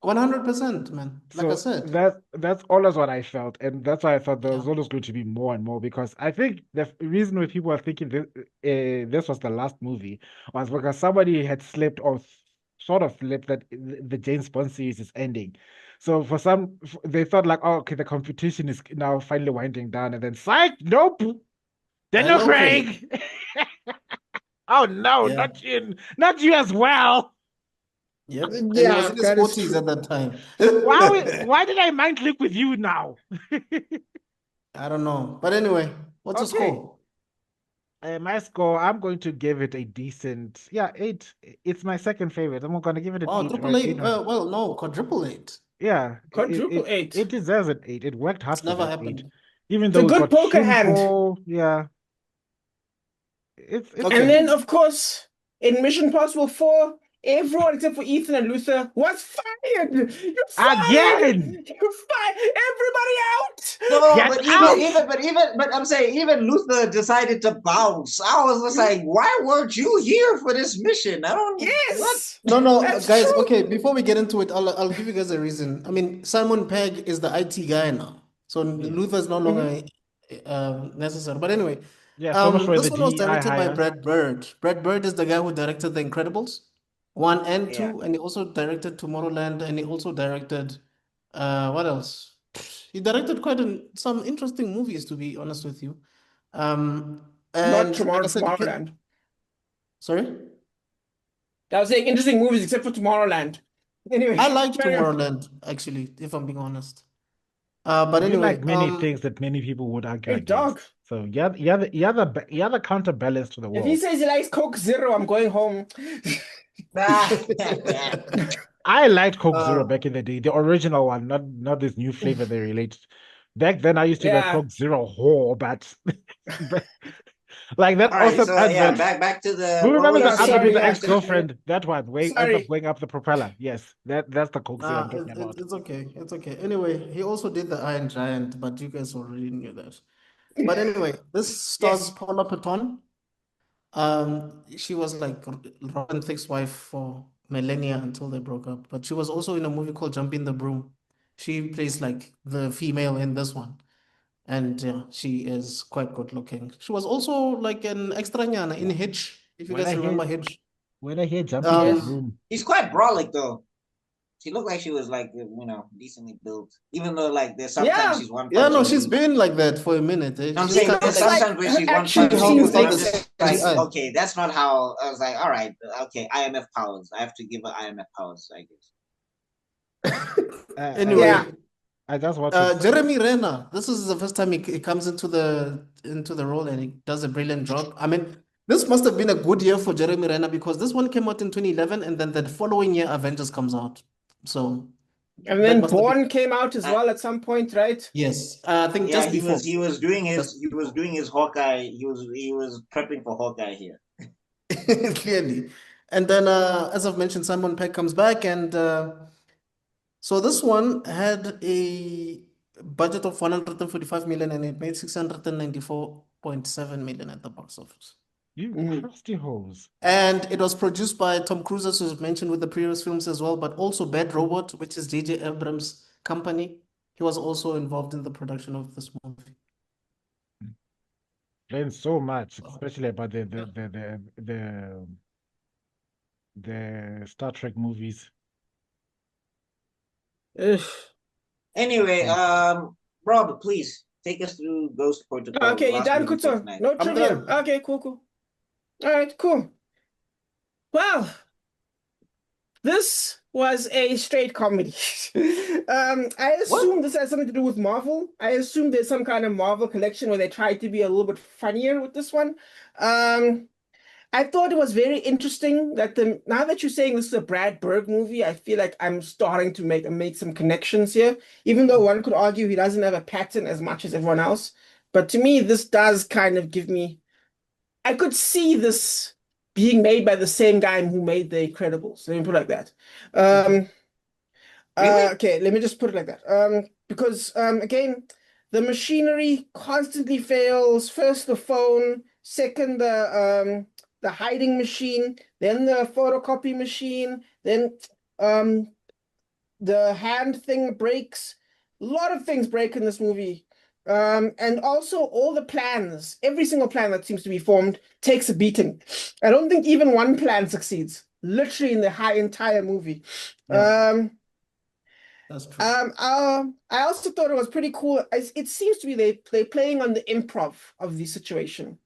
100%, man. Like I So said. that's always what I felt, and that's why I thought there Yeah. was always going to be more and more because I think the reason why people are thinking this was the last movie was because somebody had slipped or sort of slipped that the James Bond series is ending. So they thought like, oh, okay, the competition is now finally winding down, and then psych, nope, Daniel Hello, Craig. Craig. Oh no, Yeah. not you as well. Yep. And he was Yeah, in his that is 40s true. at that time. Why did I mind click with you now? I don't know. But anyway, what's your Okay. score? My score, I'm going to give it a decent, yeah, 8. It's my second favorite. I'm going to give it an Oh, 8 or triple an eight. 8. Well, no, quadruple eight. Yeah, Quadruple it eight. deserves an 8. It worked hard It's for never that 8. happened. Even It's a though it good got poker hand. shameful, yeah, it's And Okay. then, good. of course, in Mission Impossible 4, everyone except for Ethan and Luther was fired. You're fired. Again, You're fired. Everybody out. No, get but out! I'm saying even Luther decided to bounce. I was just like, why weren't you here for this mission? I don't what. Yes, No, no, that's guys. true. Okay, before we get into it, I'll give you guys a reason. I mean, Simon Pegg is the IT guy now, so Yeah, Luther's no Mhm. longer necessary. But anyway, yeah. So much for this the one was DEI directed by hire. Brad Bird. Brad Bird is the guy who directed The Incredibles 1 and Yeah. 2, and he also directed Tomorrowland, and he also directed what else? He directed some interesting movies, to be honest with you. Not And like I said, Tomorrowland. sorry. I was saying interesting movies except for Tomorrowland. Anyway, I like carry on. Tomorrowland, actually, if I'm being honest. But You anyway, like many things that many people would argue Hey, dog. against. So you're the counterbalance to the If he world. says he likes Coke Zero, I'm going home. I liked Coke Zero uh, back in the day, the original one, not this new flavor they relate. Back then, I used to be a Yeah. Coke Zero whore, but like that All right, awesome so yeah, advert. back to the Who what remembers were you Yeah, the advert saying? with sorry. the Yeah. Back to the ex-girlfriend? That one, ends up Sorry. going up the propeller. Yes, that's the Coke Zero I'm talking about. it's okay. It's okay. Anyway, he also did the Iron Giant, but you guys already knew that. But anyway, this stars Yes. Paula Patton. She was like Robin Thicke's wife for millennia until they broke up. But she was also in a movie called Jump in the Broom. She plays like the female in this one. And she is quite good looking. She was also like an extrañana in Wh- Hitch, if you When guys I hear remember Hitch. jump in the Yes. Um, broom, She's quite brolic though. She looked like she was like decently built. Even though like there's sometimes Yeah. she's one yeah, punch no, and she's leave. been like that for a minute. I'm She's She saying kind of there's looks like like sometimes where her she's one she action punch and scenes leave, and helps out I'm make the just sense. like, CGI. okay, that's not how. I was like, all right, okay, IMF powers. I have to give her IMF powers, I guess. Anyway, Yeah. I just watched it. Jeremy Renner. This is the first time he comes into the role and he does a brilliant job. I mean, this must have been a good year for Jeremy Renner because this one came out in 2011 and then the following year Avengers comes out. So And that then must have been Bourne came out as Uh, well at some point, right? yes. I think yeah, just he was before. he was doing his Just he was before. doing his Hawkeye. He was prepping for Hawkeye here. Clearly. And then, as I've mentioned, Simon Pegg comes back, and so this one had a budget of 145 million, and it made 694.7 million at the box office. You Mhm. crusty hoes. And it was produced by Tom Cruise, as was mentioned with the previous films as well, but also Bad Robot, which is J.J. Abrams' company. He was also involved in the production of this movie. explains so much, especially about the Star Trek movies. Ugh. Anyway, Rob, please take us through Ghost Protocol, Okay, you last done, movie Kutso? fortnight. No I'm trivia. done. Okay, cool. All right, cool. Well, this was a straight comedy. I assume this has something to do with Marvel. I assume there's some kind of Marvel collection where they tried to be a little bit funnier with this one. I thought it was very interesting that now that you're saying this is a Brad Bird movie, I feel like I'm starting to make some connections here. Even though one could argue he doesn't have a pattern as much as everyone else, but to me, this does kind of give me. I could see this being made by the same guy who made The Incredibles. Let me put it like that. Really? Okay, let me just put it like that. Because again, the machinery constantly fails. First the phone, second the hiding machine, then the photocopy machine, then the hand thing breaks. A lot of things break in this movie. And also all the plans, every single plan that seems to be formed takes a beating. I don't think even one plan succeeds, literally in the entire movie. Yeah. That's true. I also thought it was pretty cool. It seems to be they playing on the improv of the situation.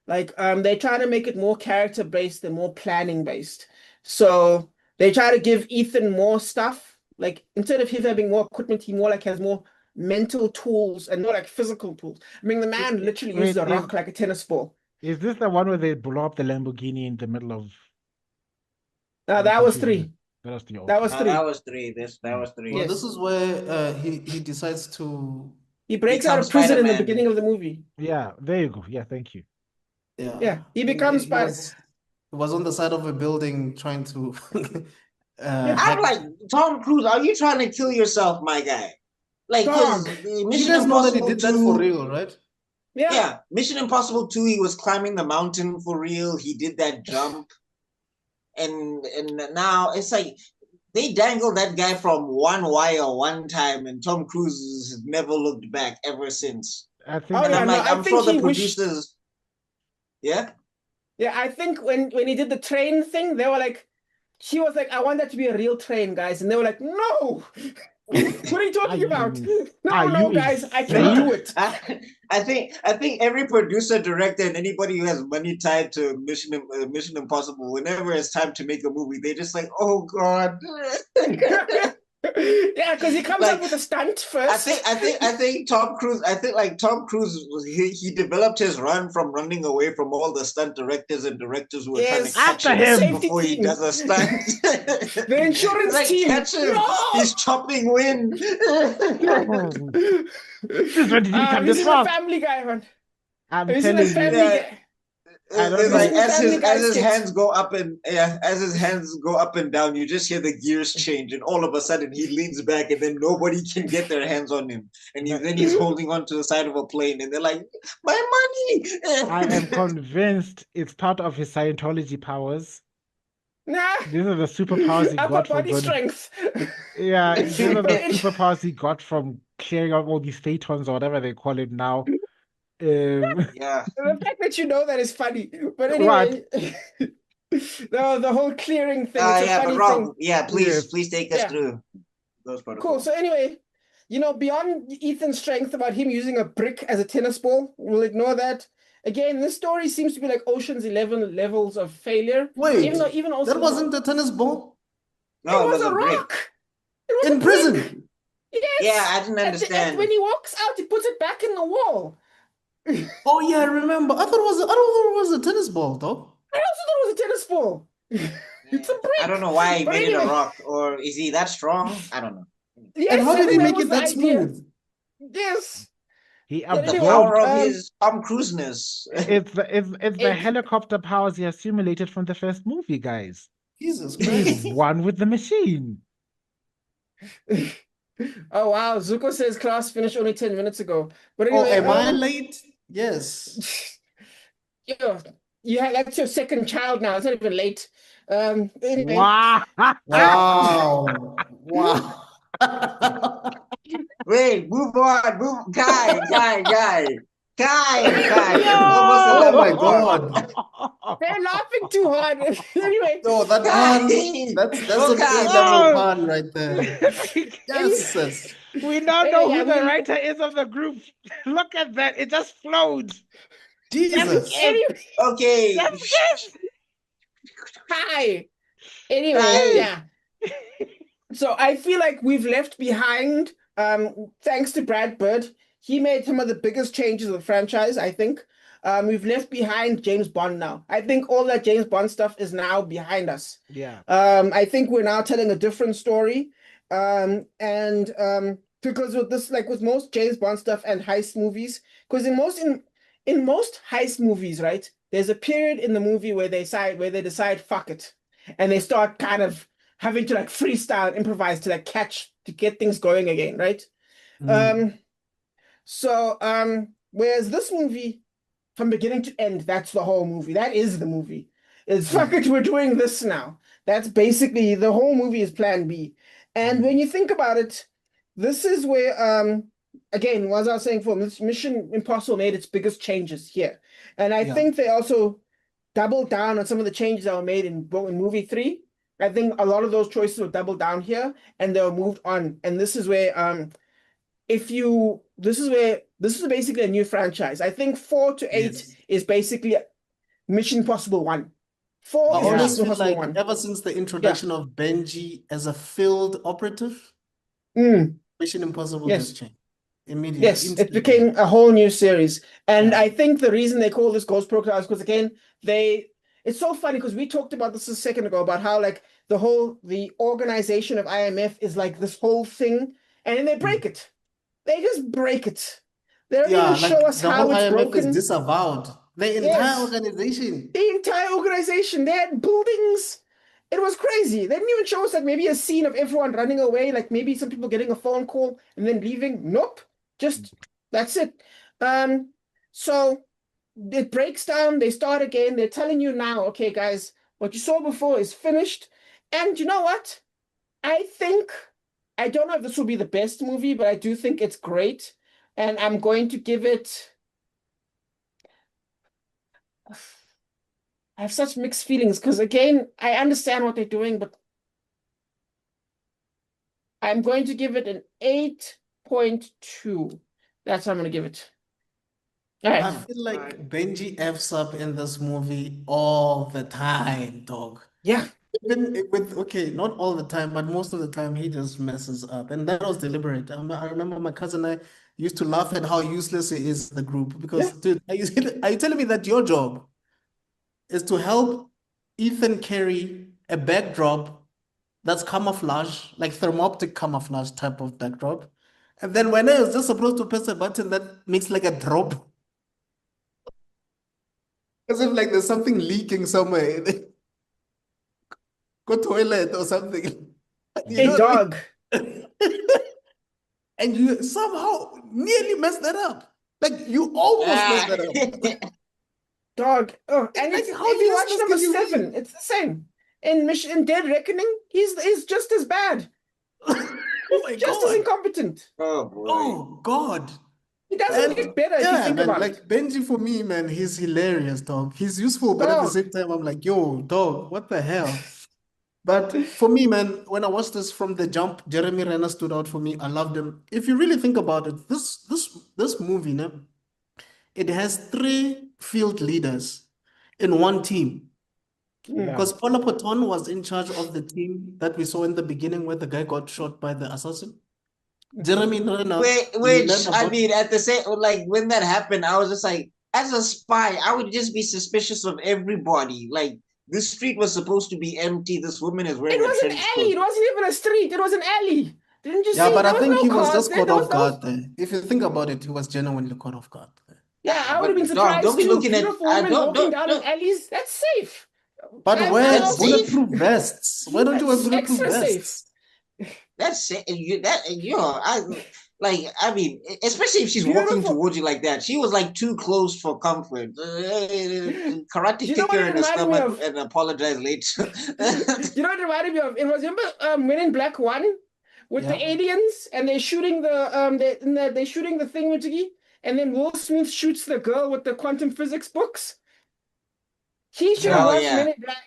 Like they try to make it more character based and more planning based. So they try to give Ethan more stuff. Like instead of him having more equipment, he more like has more mental tools and not like physical tools. I mean, the man literally uses a rock like a tennis ball. Is this the one where they blow up the Lamborghini in the middle of? That was three. That was the That was That three. was three. That was three. Well, Yes. this is where he decides to He breaks out Become of prison in the Spider-Man. beginning of the movie. Yeah, there you go. Yeah, thank you. Yeah, he becomes Spider. He was on the side of a building trying to Yeah. I'm like, Tom Cruise, are you trying to kill yourself, my guy? Like, Dog. because You Mission guys know that he Impossible did that for 2, real, right? Yeah. Mission Impossible 2, he was climbing the mountain for real. He did that jump. And now it's like they dangled that guy from one wire one time, and Tom Cruise has never looked back ever since. I think Oh And yeah, I'm no, like, I I'm think sure the he wished. producers, yeah. Yeah, I think when he did the train thing, they were like, he was like, I want that to be a real train, guys, and they were like, no. What are you talking about? No, guys, I can do it. I think every producer, director, and anybody who has money tied to Mission Impossible, whenever it's time to make a movie, they just like, oh god. Yeah, because he comes Like, up with a stunt first. I think Tom Cruise. I think like Tom Cruise was he developed his run from running away from all the stunt directors and directors who were trying to Yes, catch After him him. safety before he team. does a stunt. The insurance like, team. catch him! No! He's chopping wind. Since when did he become This this is a fast? Family Guy, man. I'm This is a telling you. Family Yeah. Guy. I don't It's know. like This is a Family Guy as his skit. hands go up and as his hands go up and down, you just hear the gears change, and all of a sudden he leans back, and then nobody can get their hands on him, and then he's holding onto the side of a plane, and they're like, "My money!" I am convinced it's part of his Scientology powers. Nah. These are the superpowers he Upper got from body going. strength. Yeah, these are the superpowers he got from clearing out all these photons or whatever they call it now. Yeah. The fact that you know that is funny. But What? anyway, the whole clearing thing, it's a Yeah, funny but Rob, thing. yeah, Yes. please take us Yeah. through those Cool. protocols. So anyway, beyond Ethan's strength about him using a brick as a tennis ball, we'll ignore that. Again, this story seems to be like Ocean's 11 levels of failure. Wait, Even also that wasn't the tennis ball No, it was a brick. rock. It was in a brick. prison. Yes. Yeah, I didn't And understand. when he walks out, he puts it back in the wall. Oh yeah, I remember. I thought it was a tennis ball, though. I also thought it was a tennis ball. It's a brick. I don't know why he But made it a anyway. rock, or is he that strong? I don't know. Yes, And how I did he think make was it the that idea. smooth? Yes. He But The anyway, power absorbed. of his Tom Cruise-ness. It's the It- helicopter powers he assimilated from the first movie, guys. Jesus He's Christ. one with the machine. Oh wow, Zuko says class finished only 10 minutes ago. But Oh, anyway, am I late? Yes. that's your second child now. It's not even late. Anyway. Wow. Wow. Wow. Wait, move on, guy. Kai. What was the Oh my last part? God. They're laughing too hard. Anyway, No, that Kai. pun, that's Oh, an Kai. A-level pun right there. anyway, Yes, sis. We now anyway, know yeah, who the writer is of the group. Look at that. It just flowed. Jesus. anyway, Okay. That's good. hi. Anyway, Kai. yeah. So I feel like we've left behind, thanks to Brad Bird, he made some of the biggest changes of the franchise, I think. We've left behind James Bond now. I think all that James Bond stuff is now behind us. Yeah. I think we're now telling a different story. Because with this, like with most James Bond stuff and heist movies, because in most heist movies, right, there's a period in the movie where they decide fuck it, and they start kind of having to like freestyle, improvise to like to get things going again, right? Mm. Whereas this movie, from beginning to end, that's the whole movie. That is the movie. It's fuck it, we're doing this now. That's basically the whole movie is plan B. And when you think about it, this is where again, as I was saying before, Mission Impossible made its biggest changes here. And I Yeah. think they also doubled down on some of the changes that were made in movie 3. I think a lot of those choices were doubled down here and they were moved on. And this is where this is basically a new franchise. I think 4 to 8 Yes. is basically Mission Impossible 1. I 4 is always Mission feel Impossible like 1. ever since the introduction of Benji as a field operative, Mm, Mission Impossible yes. just changed immediately. Yes, it instantly. became a whole new series. And Yeah. I think the reason they call this Ghost Protocol is because again, it's so funny because we talked about this a second ago about how like the organization of IMF is like this whole thing, and then they break it. They just break it. They don't Yeah, even show like us the how whole it's IMF is broken. disavowed. The entire Yes. organization. The entire organization, they had buildings. It was crazy. They didn't even show us like maybe a scene of everyone running away, like maybe some people getting a phone call and then leaving. Nope. Just that's it. So it breaks down, they start again. They're telling you now, okay, guys, what you saw before is finished. And you know what? I don't know if this will be the best movie, but I do think it's great. And I'm going to give it. I have such mixed feelings because again, I understand what they're doing, but I'm going to give it an 8.2. That's what I'm going to give it. All I right. feel like Benji F's up in this movie all the time, dog. Yeah. Even with, okay, not all the time, but most of the time he just messes up. And that was deliberate. I remember my cousin and I used to laugh at how useless he is in the group because, dude, are you telling me that your job is to help Ethan carry a backdrop that's camouflage, like thermoptic camouflage type of backdrop? And then when I was just supposed to press a button that makes like a drop, as if like there's something leaking somewhere. Go toilet or something. You Hey, know what I mean? dog. And you somehow nearly messed that up. Like you almost messed that up. Dog. Oh, and Like, if how you watch useless number can you 7, be? it's the same. In Dead Reckoning, he's just as bad. Oh my Just as God. incompetent. Oh boy. Oh God. He doesn't get better if you Yeah, think man, about like it. Benji for me, man, he's hilarious, dog. He's useful, but at the Dog. same time, I'm like, yo, dog, what the hell? But for me, man, when I watched this from the jump, Jeremy Renner stood out for me. I loved him. If you really think about it, this movie, no, it has 3 field leaders in one team. Mm. Because Paula Patton was in charge of the team that we saw in the beginning where the guy got shot by the assassin. Jeremy Renner Which never I got. mean, at the same, like when that happened, I was just like, as a spy, I would just be suspicious of everybody. Like this street was supposed to be empty. This woman is It wearing a was an trench alley. coat. It wasn't even a street. It was an alley. Didn't you Yeah, see? but There I was think no he was cars just there. caught There off was no. guard there. If you think about it, he was genuinely caught off guard there. Yeah, I would have been But dog, surprised don't be too. looking at. Beautiful women walking down in Don't. alleys. That's safe. But Time wear out. That's safe. bulletproof vests. Why don't you wear That's bulletproof extra safe. vests? That's I like. I mean, especially if she's walking Beautiful. towards you like that. She was like too close for comfort. Karate Do you know kick what her it in the reminded me stomach of? and apologize later. You know what it reminded me of? It was remember Men in Black 1 with the Yeah. aliens and they're shooting the they're shooting the thing with Jiggy and then Will Smith shoots the girl with the quantum physics books. He should have Oh watched yeah. Men in Black.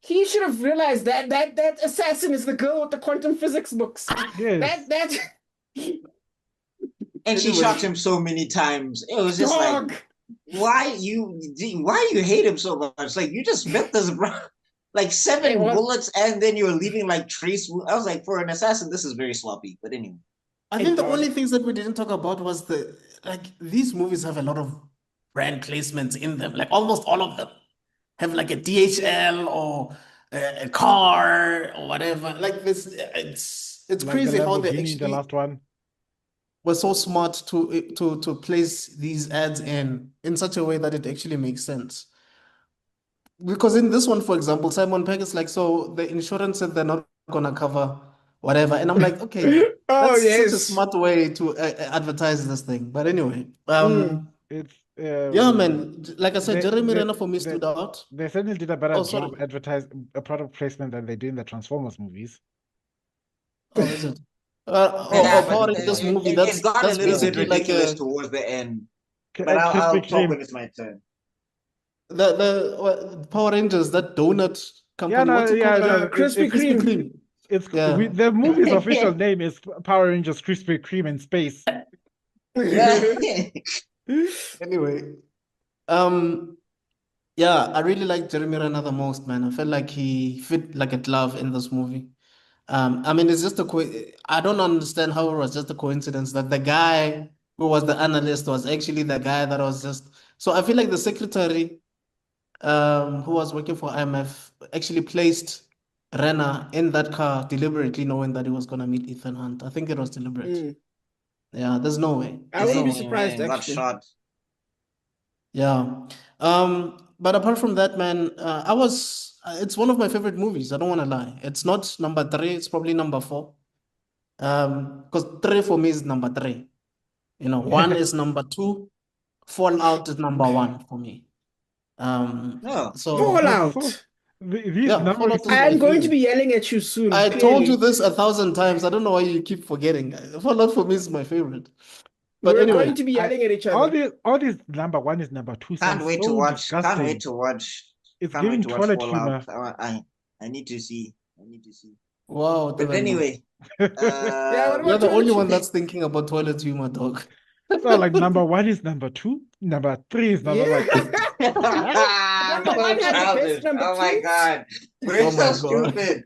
He should have realized that assassin is the girl with the quantum physics books. Yes. That And she Anyway. shot him so many times. It was just dog. like, why you hate him so much? Like, you just met this bro. Like It 7 was- bullets, and then you're leaving like trace. I was like, for an assassin, this is very sloppy. But anyway. I Hey, think the dog. only things that we didn't talk about was these movies have a lot of brand placements in them. Like almost all of them have like a DHL or a car or whatever. Like this, it's Like the crazy how they Lamborghini, the actually last one. were so smart to place these ads in such a way that it actually makes sense. Because in this one, for example, Simon Pegg is like, so the insurance said they're not gonna cover whatever, and I'm like, okay, Oh that's such a yes. smart way to advertise this thing. But anyway, It's yeah, man, like I said, they Jeremy they Renner for me they stood out. they certainly did a better Oh, job sorry. advertise a product placement than they do in the Transformers movies. Oh, is it? Yeah, Power but Rangers movie. it got a That's little bit basically like ridiculous towards the end. But Krispy I'll talk Kreme. when it's my turn. the Power Rangers, that donut Yeah, company. no, What's it yeah, called? no, Krispy Krispy Kreme. Kreme. it's Yeah. the movie's official name is Power Rangers Krispy Kreme in space. Yeah. Anyway, yeah, I really like Jeremy Renner the most, man. I felt like he fit like a glove in this movie. I mean, it's just I don't understand how it was just a coincidence that the guy who was the analyst was actually the guy that was just. So I feel like the secretary, who was working for IMF, actually placed Renner in that car deliberately, knowing that he was gonna meet Ethan Hunt. I think it was deliberate. Mm. Yeah, there's no way. I There's wouldn't no be way. surprised Man, got actually. shot. Yeah. But apart from that, man, it's one of my favorite movies. I don't want to lie. It's not number 3, it's probably number 4. Because 3 for me is number 3. 1 is number 2, Fallout is number 1 for me. No. So That's so Fallout. these yeah, numbers. Fallout is I am my going to favorite. be yelling at you soon. I told you Clearly. this 1,000 times. I don't know why you keep forgetting. Fallout for me is my favorite. But We're anyway, going to be yelling at each all other. these number 1 is number 2 Can't sounds wait to so watch. Can't disgusting. wait to watch. It's Can't wait giving to watch toilet Fallout. humor. I need to see. I need to see. wow, But anyway, Yeah, what you're about the only toilet one humor? that's thinking about toilet humor, dog. So like number 1 is number 2, number 3 is number like Number so 1 has the best childish. number Oh my 2. god, we're Oh my so God. stupid.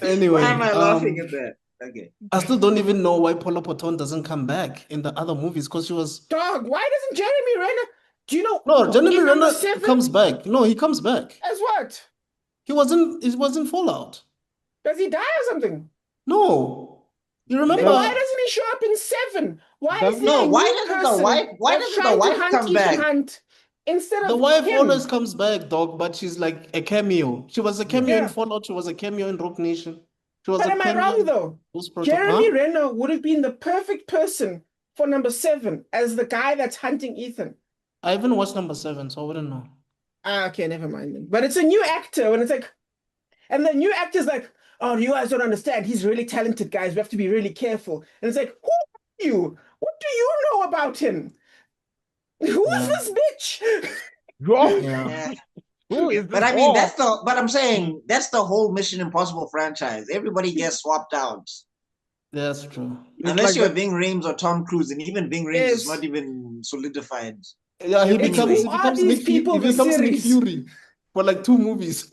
Anyway, Why am I laughing at that? Okay. I still don't even know why Paula Poton doesn't come back in the other movies because she was. Dog, why doesn't Jeremy Renner? Do you know? No, Jeremy in number Renner 7 comes back. No, he comes back. as what? He wasn't Fallout. Does he die or something? No. You Then remember? why doesn't he show up in 7? Why Does- is there No, a why new doesn't the person wife- why that's doesn't the trying to wife hunt come Ethan back? Hunt instead The of wife him? always comes back, dog, but she's like a cameo. She was a cameo in Yeah. Fallout. She was a cameo in Rogue Nation. She was But a am I cameo wrong in though? Ghost Protocol. Jeremy Huh? Renner would have been the perfect person for number 7 as the guy that's hunting Ethan. I haven't watched number 7, so I wouldn't know. Ah, okay, never mind then. But it's a new actor, and it's like, and the new actor's like, oh, you guys don't understand. He's really talented, guys. We have to be really careful. And it's like, who are you? What do you know about him? Who's Yeah. this bitch? oh, Yeah. Yeah. who is this? But I mean, for? but I'm saying that's the whole Mission Impossible franchise. Everybody gets swapped out. That's true. It's Unless like you're the- Ving Rhames or Tom Cruise, and even Ving Rhames Yes. is not even solidified. Yeah, he Anyway. becomes Who are these Nick, people, he the becomes Nick series? Fury for like 2 movies.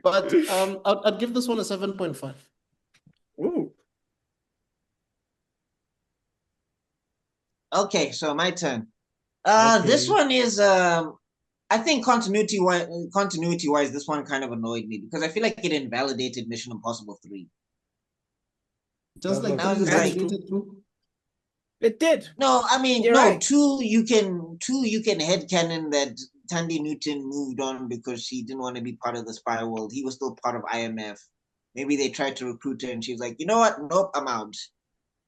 But I'd give this one a 7.5. Ooh. Okay, so my turn. Okay. This one is I think continuity wise, this one kind of annoyed me because I feel like it invalidated Mission Impossible 3. Just like That was three like- validated 2. It did. No, I mean, You're no, right. 2 you can headcanon that Tandy Newton moved on because she didn't want to be part of the spy world. He was still part of IMF. Maybe they tried to recruit her and she was like, you know what? Nope, I'm out.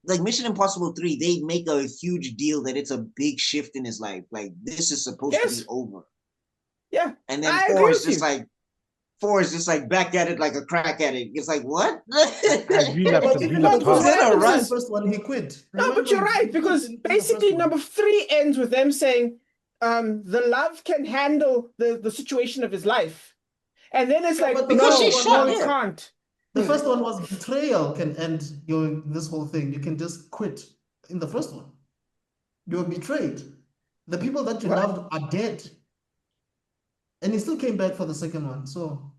Like Mission Impossible 3, they make a huge deal that it's a big shift in his life. Like this is supposed to Yes. be over. Yeah. And then I agree 4 is with just you. like, Forrest just like back at it like a crack addict. It's like, what? I relapsed But and even relapsed the because hard. what happens the is- first one, he quit. No, but Remember, you're he right, quit because in the basically first one. number 3 ends with them saying, the love can handle the situation of his life. And then it's Yeah, like, but the Because no, she no, shot it him. can't. The first one was betrayal can end your this whole thing. You can just quit in the first one. You were betrayed. The people that you What? loved are dead. And he still came back for the second one. So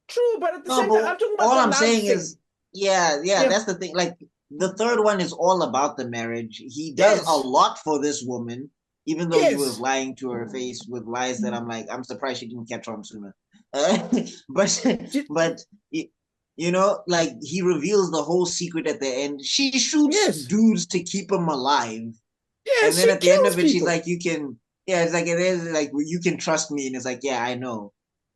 True, but at the No, same time, I'm but talking about all the I'm love saying thing. is, yeah, Yeah. that's the thing. Like the third one is all about the marriage. He does Yes. a lot for this woman, even though he was Yes. lying to her face with lies that I'm like, I'm surprised she didn't catch on sooner. But but you know, like he reveals the whole secret at the end. She shoots Yes. dudes to keep him alive, Yes, and then she at the end kills of it, she's people. like, "You can." Yeah, it's like it is like well, you can trust me, and it's like, yeah, I know.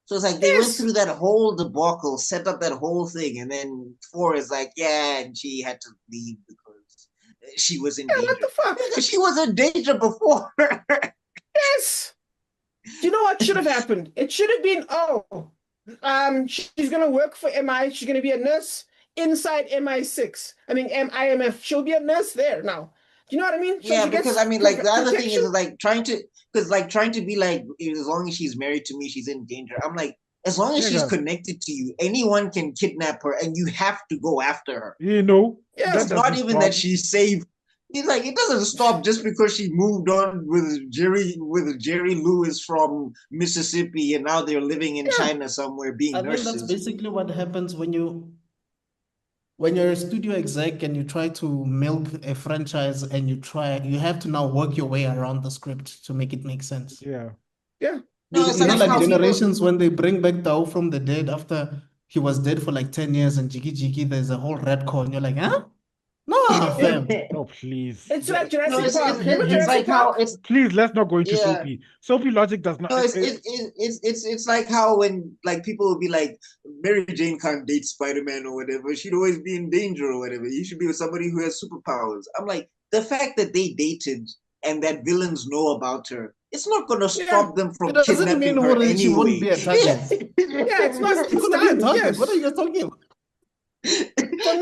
So it's like they went Yes. through that whole debacle, set up that whole thing, and then four is like, yeah, and she had to leave because she was in Yeah, what danger. the fuck? Nigga, she was in danger before. Yes. Do you know what should have happened? It should have been, she's gonna work for MI. She's gonna be a nurse inside MI6. I mean, IMF. She'll be a nurse there now. Do you know what I mean? So Yeah, she because gets I mean, like the other thing protection. is like trying to, because like trying to be like, as long as she's married to me, she's in danger. I'm like, as long as she's Nigga. connected to you, anyone can kidnap her, and you have to go after her. You know, Yeah. that It's not doesn't even stop. that she's saved. It's like it doesn't stop just because she moved on with Jerry Lewis from Mississippi, and now they're living in China somewhere being I think that's nurses. basically what happens when you're a studio exec and you try to milk a franchise and you have to now work your way around the script to make it make sense. Yeah. Yeah. No, You it's know, like like how people. Generations when they bring back Tao from the dead after he was dead for like 10 years and Jiki Jiki, there's a whole retcon. You're like, huh? No, fam. Oh, please. It's like No, Jurassic it's, Park. it's, Remember it's Jurassic like how Park? it's Please, let's not go into yeah. Soapy. Soapy logic does not. No, it's like how when like people will be like Mary Jane can't date Spider-Man or whatever. She'd always be in danger or whatever. You should be with somebody who has superpowers. I'm like the fact that they dated and that villains know about her. It's not gonna stop them It from doesn't mean kidnapping her Hori, she won't anyway. be a target. Yeah, it's not. It's It's gonna be a done. target. Yes. What are you guys talking about? For me,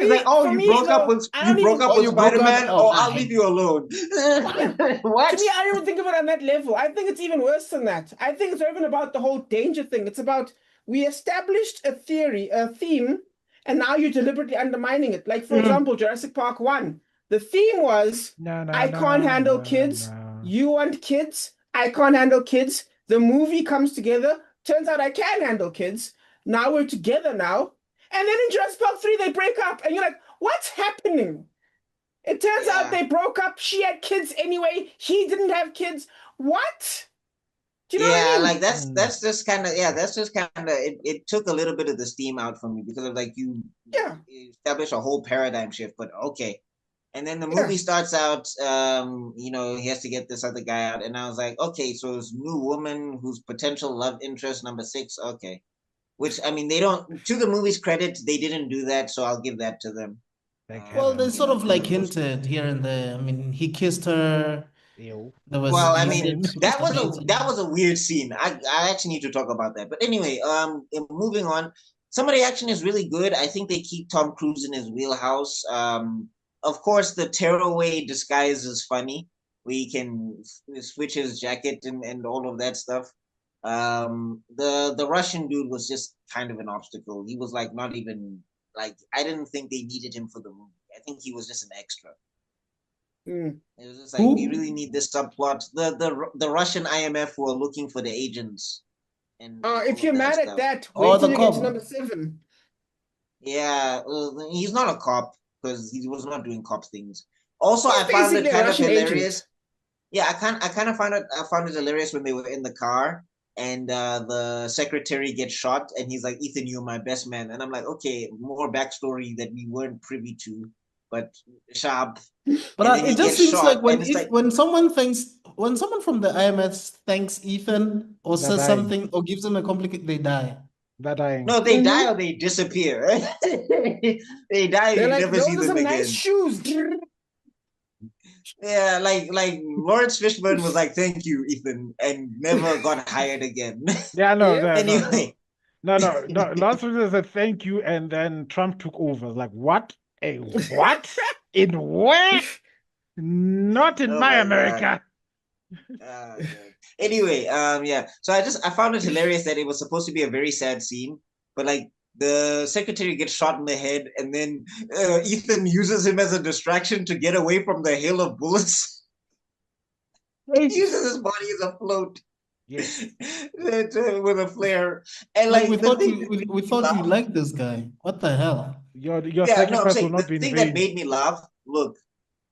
It's like, oh, for you me, broke up though, with I don't even. Oh, you broke up? Spider-Man? Oh, Oh, I'll hi. leave you alone. To What? me, I don't think of it on that level. I think it's even worse than that. I think it's not even about the whole danger thing. It's about we established a theory, a theme, and now you're deliberately undermining it. Like, for example, Jurassic Park 1. The theme was I can't handle kids. You want kids. I can't handle kids. The movie comes together. Turns out I can handle kids. Now we're together now. And then in Jurassic Park 3, they break up. And you're like, what's happening? It turns out they broke up. She had kids anyway. He didn't have kids. What? Do you know what I mean? Like that's just kind of that's just kind of it took a little bit of the steam out from me because of like you establish a whole paradigm shift, but okay. And then the movie starts out, you know, he has to get this other guy out, and I was like, okay, so it's new woman who's potential love interest number 6, okay. Which I mean, they don't. To the movie's credit, they didn't do that, so I'll give that to them. Well, they sort of like hinted here and there. I mean, he kissed her. Ew. There was Well, I he mean, said that was masturbating. a weird scene. I actually need to talk about that. But anyway, moving on. Some of the action is really good. I think they keep Tom Cruise in his wheelhouse. Of course, the tearaway disguise is funny. We can switch his jacket and all of that stuff. The Russian dude was just kind of an obstacle. He was like not even like I didn't think they needed him for the movie. I think he was just an extra. It was just like we really need this subplot. The Russian IMF who are looking for the agents. And if you're mad at that, Oh, wait till the you get to cop. number 7. Yeah, he's not a cop because he was not doing cop things. Also, He's I found it basically a kind of Russian hilarious. agent. Yeah, I kind of found it hilarious when they were in the car and the secretary gets shot and he's like, Ethan, you're my best man. And I'm like, okay, more backstory that we weren't privy to, but sharp. But it just seems like when someone from the IMS thanks Ethan or They're says dying. something or gives him a compliment, they die. They're dying. No, they die or they disappear. They die, you They're like, never see those are them some again. nice shoes. Yeah, like Lawrence Fishburne was like, "Thank you, Ethan," and never got hired again. Yeah, no. Yeah. no, no. Anyway, No, no, no. Last week said thank you, and then Trump took over. Like, what? A what? In where? Not in Oh my my God. America. God. Anyway, yeah. So I found it hilarious that it was supposed to be a very sad scene, but like the secretary gets shot in the head, and then Ethan uses him as a distraction to get away from the hail of bullets. He uses his body as a float. Yes. With a flare, and Like like the thing that we made me thought you laugh, liked this guy. What the hell? Your yeah, no, I'm sacrifice will saying the not be in thing that vain. made me laugh. Look,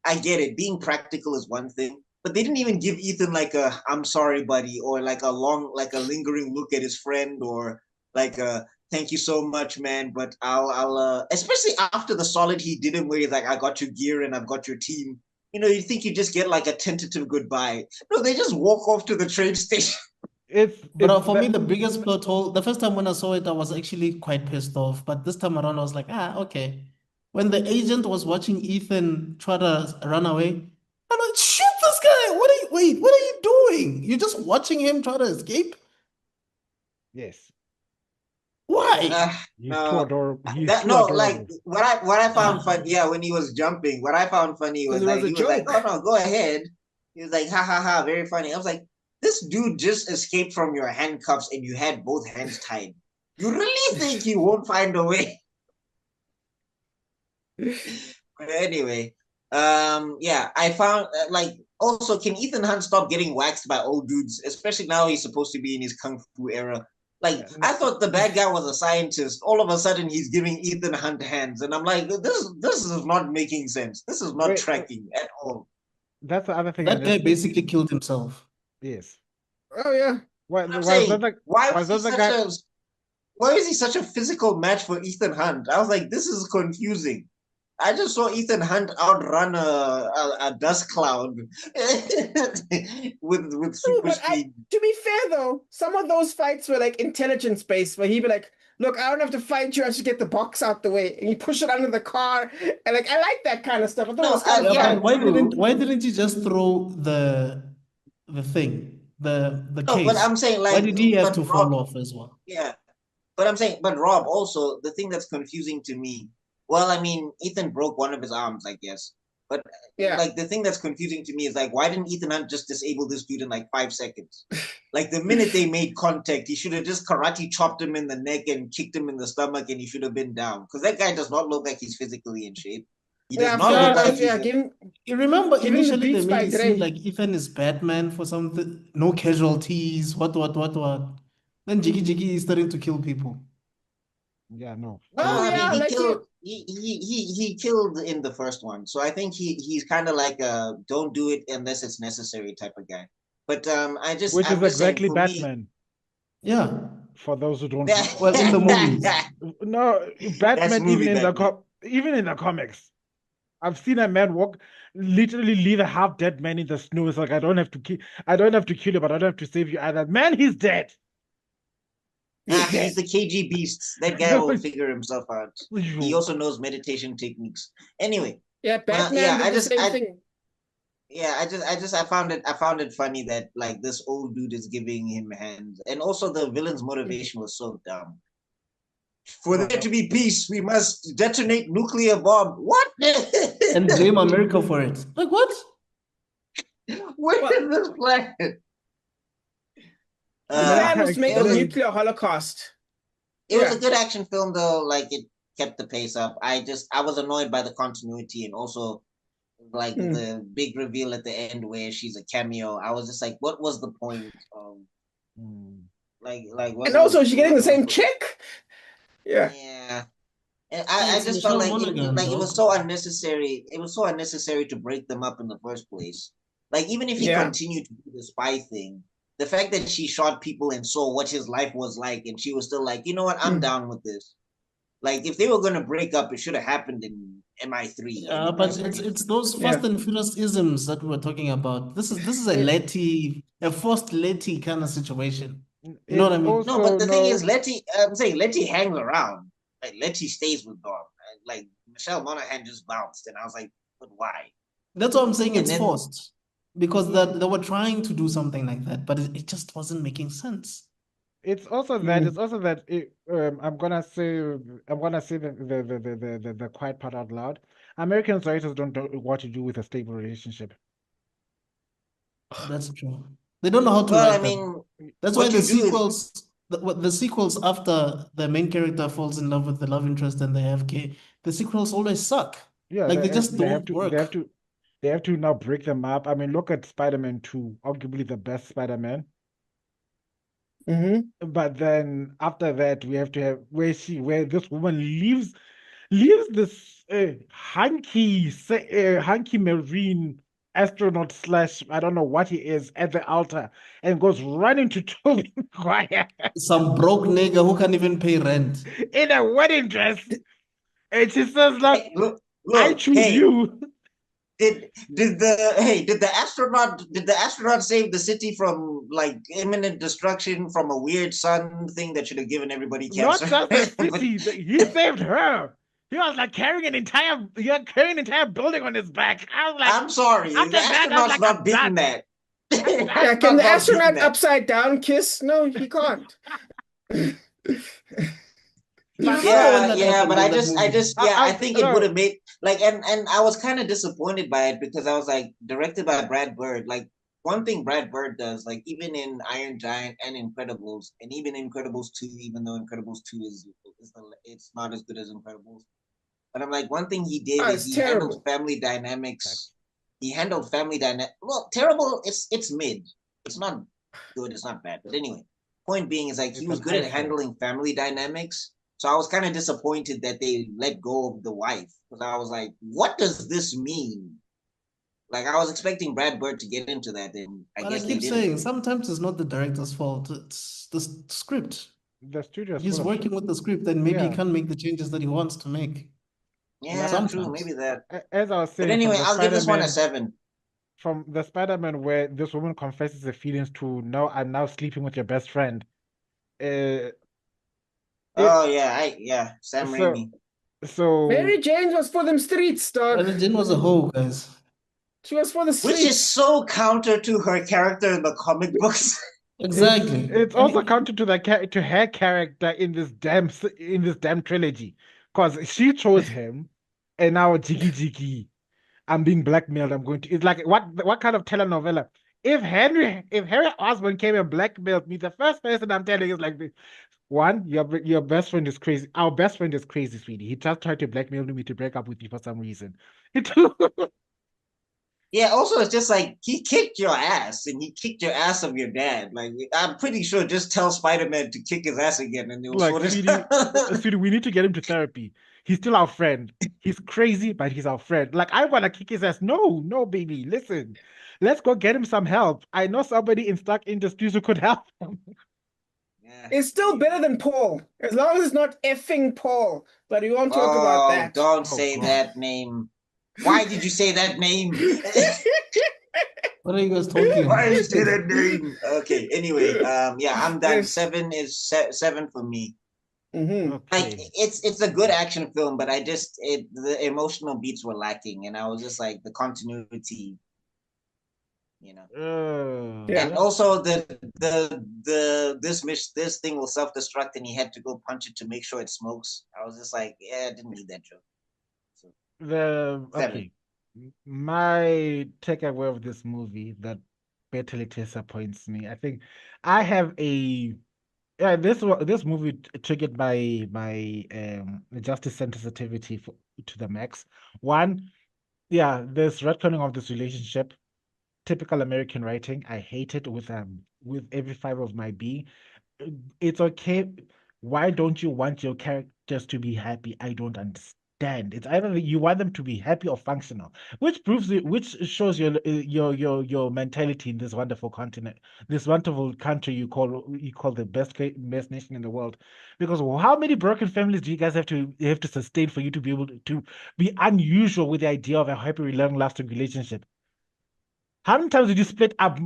I get it. Being practical is one thing, but they didn't even give Ethan like a "I'm sorry, buddy" or like a lingering look at his friend, or like a "Thank you so much, man." But I'll especially after the solid he did him, where he's like, "I got your gear and I've got your team." You know, you think you just get like a tentative goodbye. No, they just walk off to the train station. But for me, the biggest plot hole, the first time when I saw it, I was actually quite pissed off. But this time around, I was like, okay. When the agent was watching Ethan try to run away, I'm like, shoot this guy. What are you doing? You're just watching him try to escape? Yes. Why? He's too No, adorable. He's that too no, like adorable. what I found fun, yeah, when he was jumping, what I found funny was Because it like was a he was like, "Oh joke. no, go ahead." He was like, "Ha ha ha," very funny. I was like, "This dude just escaped from your handcuffs and you had both hands tied. You really think he won't find a way?" But anyway, yeah, I found like also, can Ethan Hunt stop getting waxed by old dudes, especially now he's supposed to be in his kung fu era? Like, I thought the bad guy was a scientist. All of a sudden, he's giving Ethan Hunt hands, and I'm like, this is not making sense. This is not Wait, tracking at all. that's the other thing. That guy basically killed himself. Yes. Oh yeah. Why I'm was that saying, the why was was he that the such guy? a why is he such a physical match for Ethan Hunt? I was like, this is confusing. I just saw Ethan Hunt outrun a dust cloud with No, super but speed. to be fair though, some of those fights were like intelligence based, where he'd be like, "Look, I don't have to fight you. I should get the box out the way," and you push it under the car, and like I like that kind of stuff. I thought it No, was kind of Yeah, yeah, but fun. true. why didn't you just throw the thing, the No, but case? I'm saying Why like, did he have but to Rob, fall off as well? yeah, but I'm saying, but Rob also the thing that's confusing to me. Well, I mean, Ethan broke one of his arms, I guess. But Yeah. like the thing that's confusing to me is like, why didn't Ethan Hunt just disable this dude in like 5 seconds? Like the minute they made contact, he should have just karate chopped him in the neck and kicked him in the stomach, and he should have been down. Because that guy does not look like he's physically in shape. He does Yeah, not fair look Yeah, like enough. he's Yeah, a, you remember give him the initially they beats made by it seem Dre. like Ethan is Batman for something, no casualties, what. Then Jiggy Jiggy is starting to kill people. Yeah, no. Oh I mean, yeah, he like you. killed. He killed in the first one, so I think he's kind of like a don't do it unless it's necessary type of guy. But Which is I'm just saying exactly for me, Batman. Yeah, For those who don't well, in the movies. no, that's Batman movie Batman. even in the comics. I've seen a man walk, literally leave a half dead man in the snow. It's like I don't have to kill you, but I don't have to save you either. Man, he's dead. He's He's dead. the KG beast. That guy will figure himself out. He also knows meditation techniques. Anyway, Yeah, yeah, Batman did the same thing. yeah, I found it funny that like this old dude is giving him hands, and also the villain's motivation was so dumb. For there to be peace, we must detonate nuclear bomb. What? And blame America for it. Like what? Where is this planet? The plan was to make a it was, nuclear holocaust. it was a good action film though. Like it kept the pace up. I was annoyed by the continuity and also like the big reveal at the end where she's a cameo. I was just like, what was the point of like what And also, was she's getting the what same was chick. Yeah. yeah. And Yeah, I it's just felt Michelle like Monaghan, it was dog. so unnecessary. It was so unnecessary to break them up in the first place. Like even if he Yeah. continued to do the spy thing, the fact that she shot people and saw what his life was like, and she was still like, you know what, I'm down with this. Like if they were gonna break up, it should have happened in MI3. Yeah, but it's those Fast and Furious isms that we were talking about. This is a forced Letty kind of situation. You know what I mean? No, but the thing is, I'm saying Letty hangs around. Like Letty stays with Dom. Like Michelle Monaghan just bounced, and I was like, but why? That's what I'm saying. And It's then forced because that they were trying to do something like that, but it just wasn't making sense. It's also that. It's also that. I'm gonna say the quiet part out loud. American writers don't know what to do with a stable relationship. That's true. They don't know how to Well, I write them. mean, That's why what the you do is sequels, the sequels after the main character falls in love with the love interest and they have gay, the sequels always suck. Yeah, Like they they, just they have don't to. They have work. to. They have to now break them up. I mean, look at Spider-Man 2, arguably the best Spider-Man. Mm-hmm. But then after that, we have to have where this woman leaves this hunky marine astronaut slash I don't know what he is at the altar and goes running to Toby Maguire Some broke nigga who can't even pay rent. in a wedding dress, and she says like, hey, look, "I look, choose hey, you." did the astronaut save the city from like imminent destruction from a weird sun thing that should have given everybody Not cancer? just the But city, he saved her. He was like carrying an entire building on his back. I was like, I'm sorry, the after that, I was astronaut's like, not I'm beating done. that. I'm The Yeah, done. can astronaut's the not beating astronaut that. upside down kiss? No, he can't. You But remember when that Yeah, but happened in that movie? I think it would no, have made like, and I was kind of disappointed by it because I was like, directed by Brad Bird. Like, one thing Brad Bird does, like even in Iron Giant and Incredibles, and even Incredibles 2, even though Incredibles 2 it's not as good as Incredibles. But I'm like, one thing he did Oh, is it's terrible. he handled family dynamic. Well, terrible. It's mid. It's not good. It's not bad. But anyway, point being is like he it's was an good at eyesore. handling family dynamics. So I was kind of disappointed that they let go of the wife because I was like, what does this mean? Like I was expecting Brad Bird to get into that, and I But I guess they keep didn't. saying sometimes it's not the director's fault. It's the script. The studio is full He's of shit. working with the script and maybe he Yeah. can't make the changes that he wants to make. Like Yeah, true, maybe Sometimes. that. as I was But saying, anyway, I'll give this one a 7. From the Spider-Man where this woman confesses her feelings to no, I'm now sleeping with your best friend. Uh, it Oh yeah, Sam so Raimi. so Mary Jane was for them streets, dog. Mary Jane was a hoe, guys. She was for the Which is streets. so counter to her character in the comic books. Exactly. it's also counter to to her character in this damn trilogy, because she chose him, and now jiggy, I'm being blackmailed. I'm going to. It's like what kind of telenovela? If Harry Osborn came and blackmailed me, the first person I'm telling is like this. One, your best friend is crazy. Our best friend is crazy, sweetie. He just tried to blackmail me to break up with you for some reason. Two, Yeah, also it's just like he kicked your ass and he kicked your ass of your dad. Like I'm pretty sure just tell Spider-Man to kick his ass again and they'll like, sort it out. sweetie, we need to get him to therapy. He's still our friend. He's crazy, but he's our friend. Like, I want to kick his ass. No, no, baby. Listen, let's go get him some help. I know somebody in Stark Industries who could help him. Yeah. It's still better than Paul, as long as it's not effing Paul. But we won't talk about Oh, that. don't Oh say God. that name. Why did you say that name? What are you guys talking Why about? did you say that name? Okay, anyway, yeah, I'm done. Yes. 7 for me. Mm-hmm. Like Okay. it's a good action film, but the emotional beats were lacking, and I was just like the continuity, you know. Yeah. And also this thing will self destruct, and he had to go punch it to make sure it smokes. I was just like, yeah, I didn't need that joke. So The 7. okay. My takeaway of this movie that bitterly disappoints me. I think I have a yeah, this movie triggered my justice sensitivity to the max. One, yeah, this retconning of this relationship, typical American writing. I hate it with every fiber of my being. It's okay. Why don't you want your characters to be happy? I don't understand. It's either you want them to be happy or functional, which shows your mentality in this wonderful continent, this wonderful country you call the best nation in the world. Because how many broken families do you guys have to sustain for you to be able to be unusual with the idea of a happy, long-lasting relationship? How many times did you split up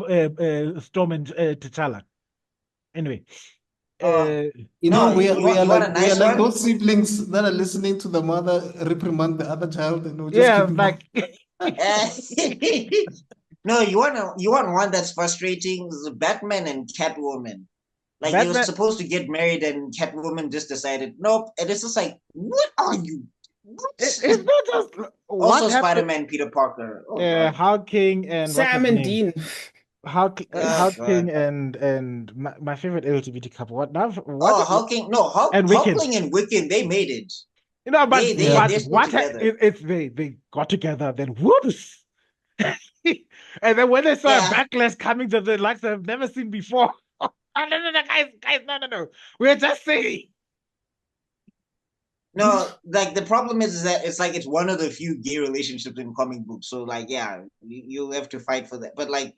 Storm and T'Challa? Anyway, Uh, uh, You know, no, we are you want a we are nice like one? those siblings that are listening to the mother reprimand the other child and we're just yeah, keeping like Uh, no, you want one that's frustrating. Batman and Catwoman. Like they were Batman. supposed to get married, and Catwoman just decided nope. And it's just like, what are you? It's What? not just what Also, happened. Spider-Man, Peter Parker. Oh God. Hulk King and what's his Sam and name? Dean. Oh Hulk King God. and my favorite LGBT couple. What now? Oh, What Hulking. No, and Wicked. Hulkling and Wiccan. They made it. You know, but Yeah. They're still together. it's they got together, then whoops. And then when they saw a Yeah. backlash coming to the likes I've never seen before. Oh, no, guys, no. We're just saying. No, like the problem is that it's like it's one of the few gay relationships in comic books. So like, yeah, you have to fight for that. But like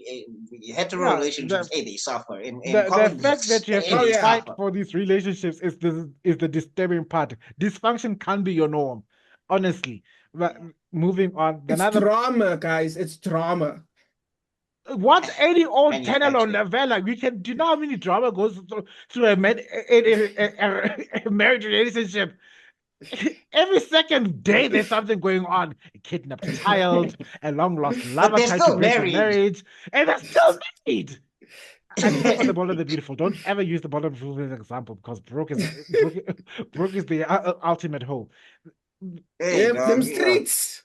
hetero Yeah, relationships, hey, they suffer. In the comic fact books, that you have hey, to Oh they yeah. fight suffer. for these relationships is the disturbing part. Dysfunction can't be your norm, honestly. But Yeah. moving on, It's another drama, guys. It's drama. what's any old standalone Manufactured. novella? We can do you know how many drama goes through a marriage relationship? Every second day there's something going on. A kidnapped child, a long lost But lover they're trying to still break the married. marriage, and they're still married. Except for the Bold and the Beautiful. Don't ever use the Bold and the Beautiful as an example because Brooke is the ultimate hoe. Hey, Yep, them dog. streets.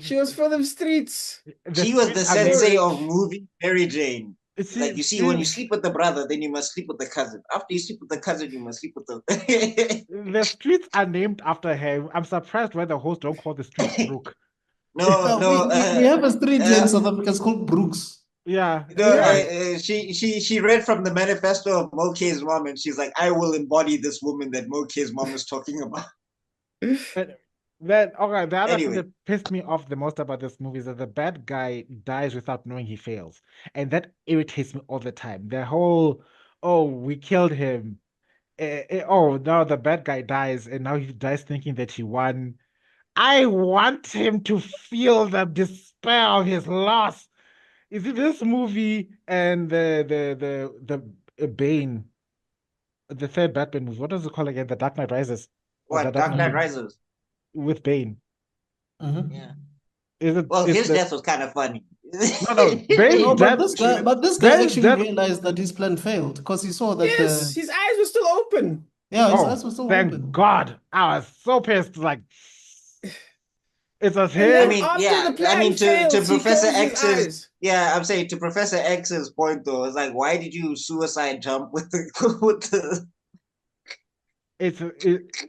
She was for them streets. The She was streets the are named. sensei of movie Mary Jane. See, Like you see, when you sleep with the brother, then you must sleep with the cousin. After you sleep with the cousin, you must sleep with the. the streets are named after her. I'm surprised why the host don't call the streets Brooke. No, We, no, we, we have a street here in uh, South Africa. It's called Brooks. Yeah, no. yeah. She read from the manifesto of Moke's mom, and she's like, "I will embody this woman that Moke's mom is talking about." But then, okay, the other thing Anyway, that pissed me off the most about this movie is that the bad guy dies without knowing he fails. And that irritates me all the time. The whole, oh, we killed him. Oh, now the bad guy dies, and now he dies thinking that he won. I want him to feel the despair of his loss. Is it this movie and the Bane, the third Batman movie? What does it call again? The Dark Knight Rises or the what? Dark Dark Knight Knight Rises. with Bane? Mhm. Yeah. Is it Well, is his the death was kind of funny. no Bane's No, but death this guy Bane's actually death realized that his plan failed because he saw that Yes, his eyes were still open. his oh eyes were still thank open. God. I was so pissed like it was And I then him. mean, after yeah. the I plan mean, to fails, he Professor closes his X's, eyes. yeah, I'm saying to Professor X's point though, it's like, why did you suicide jump with the with the?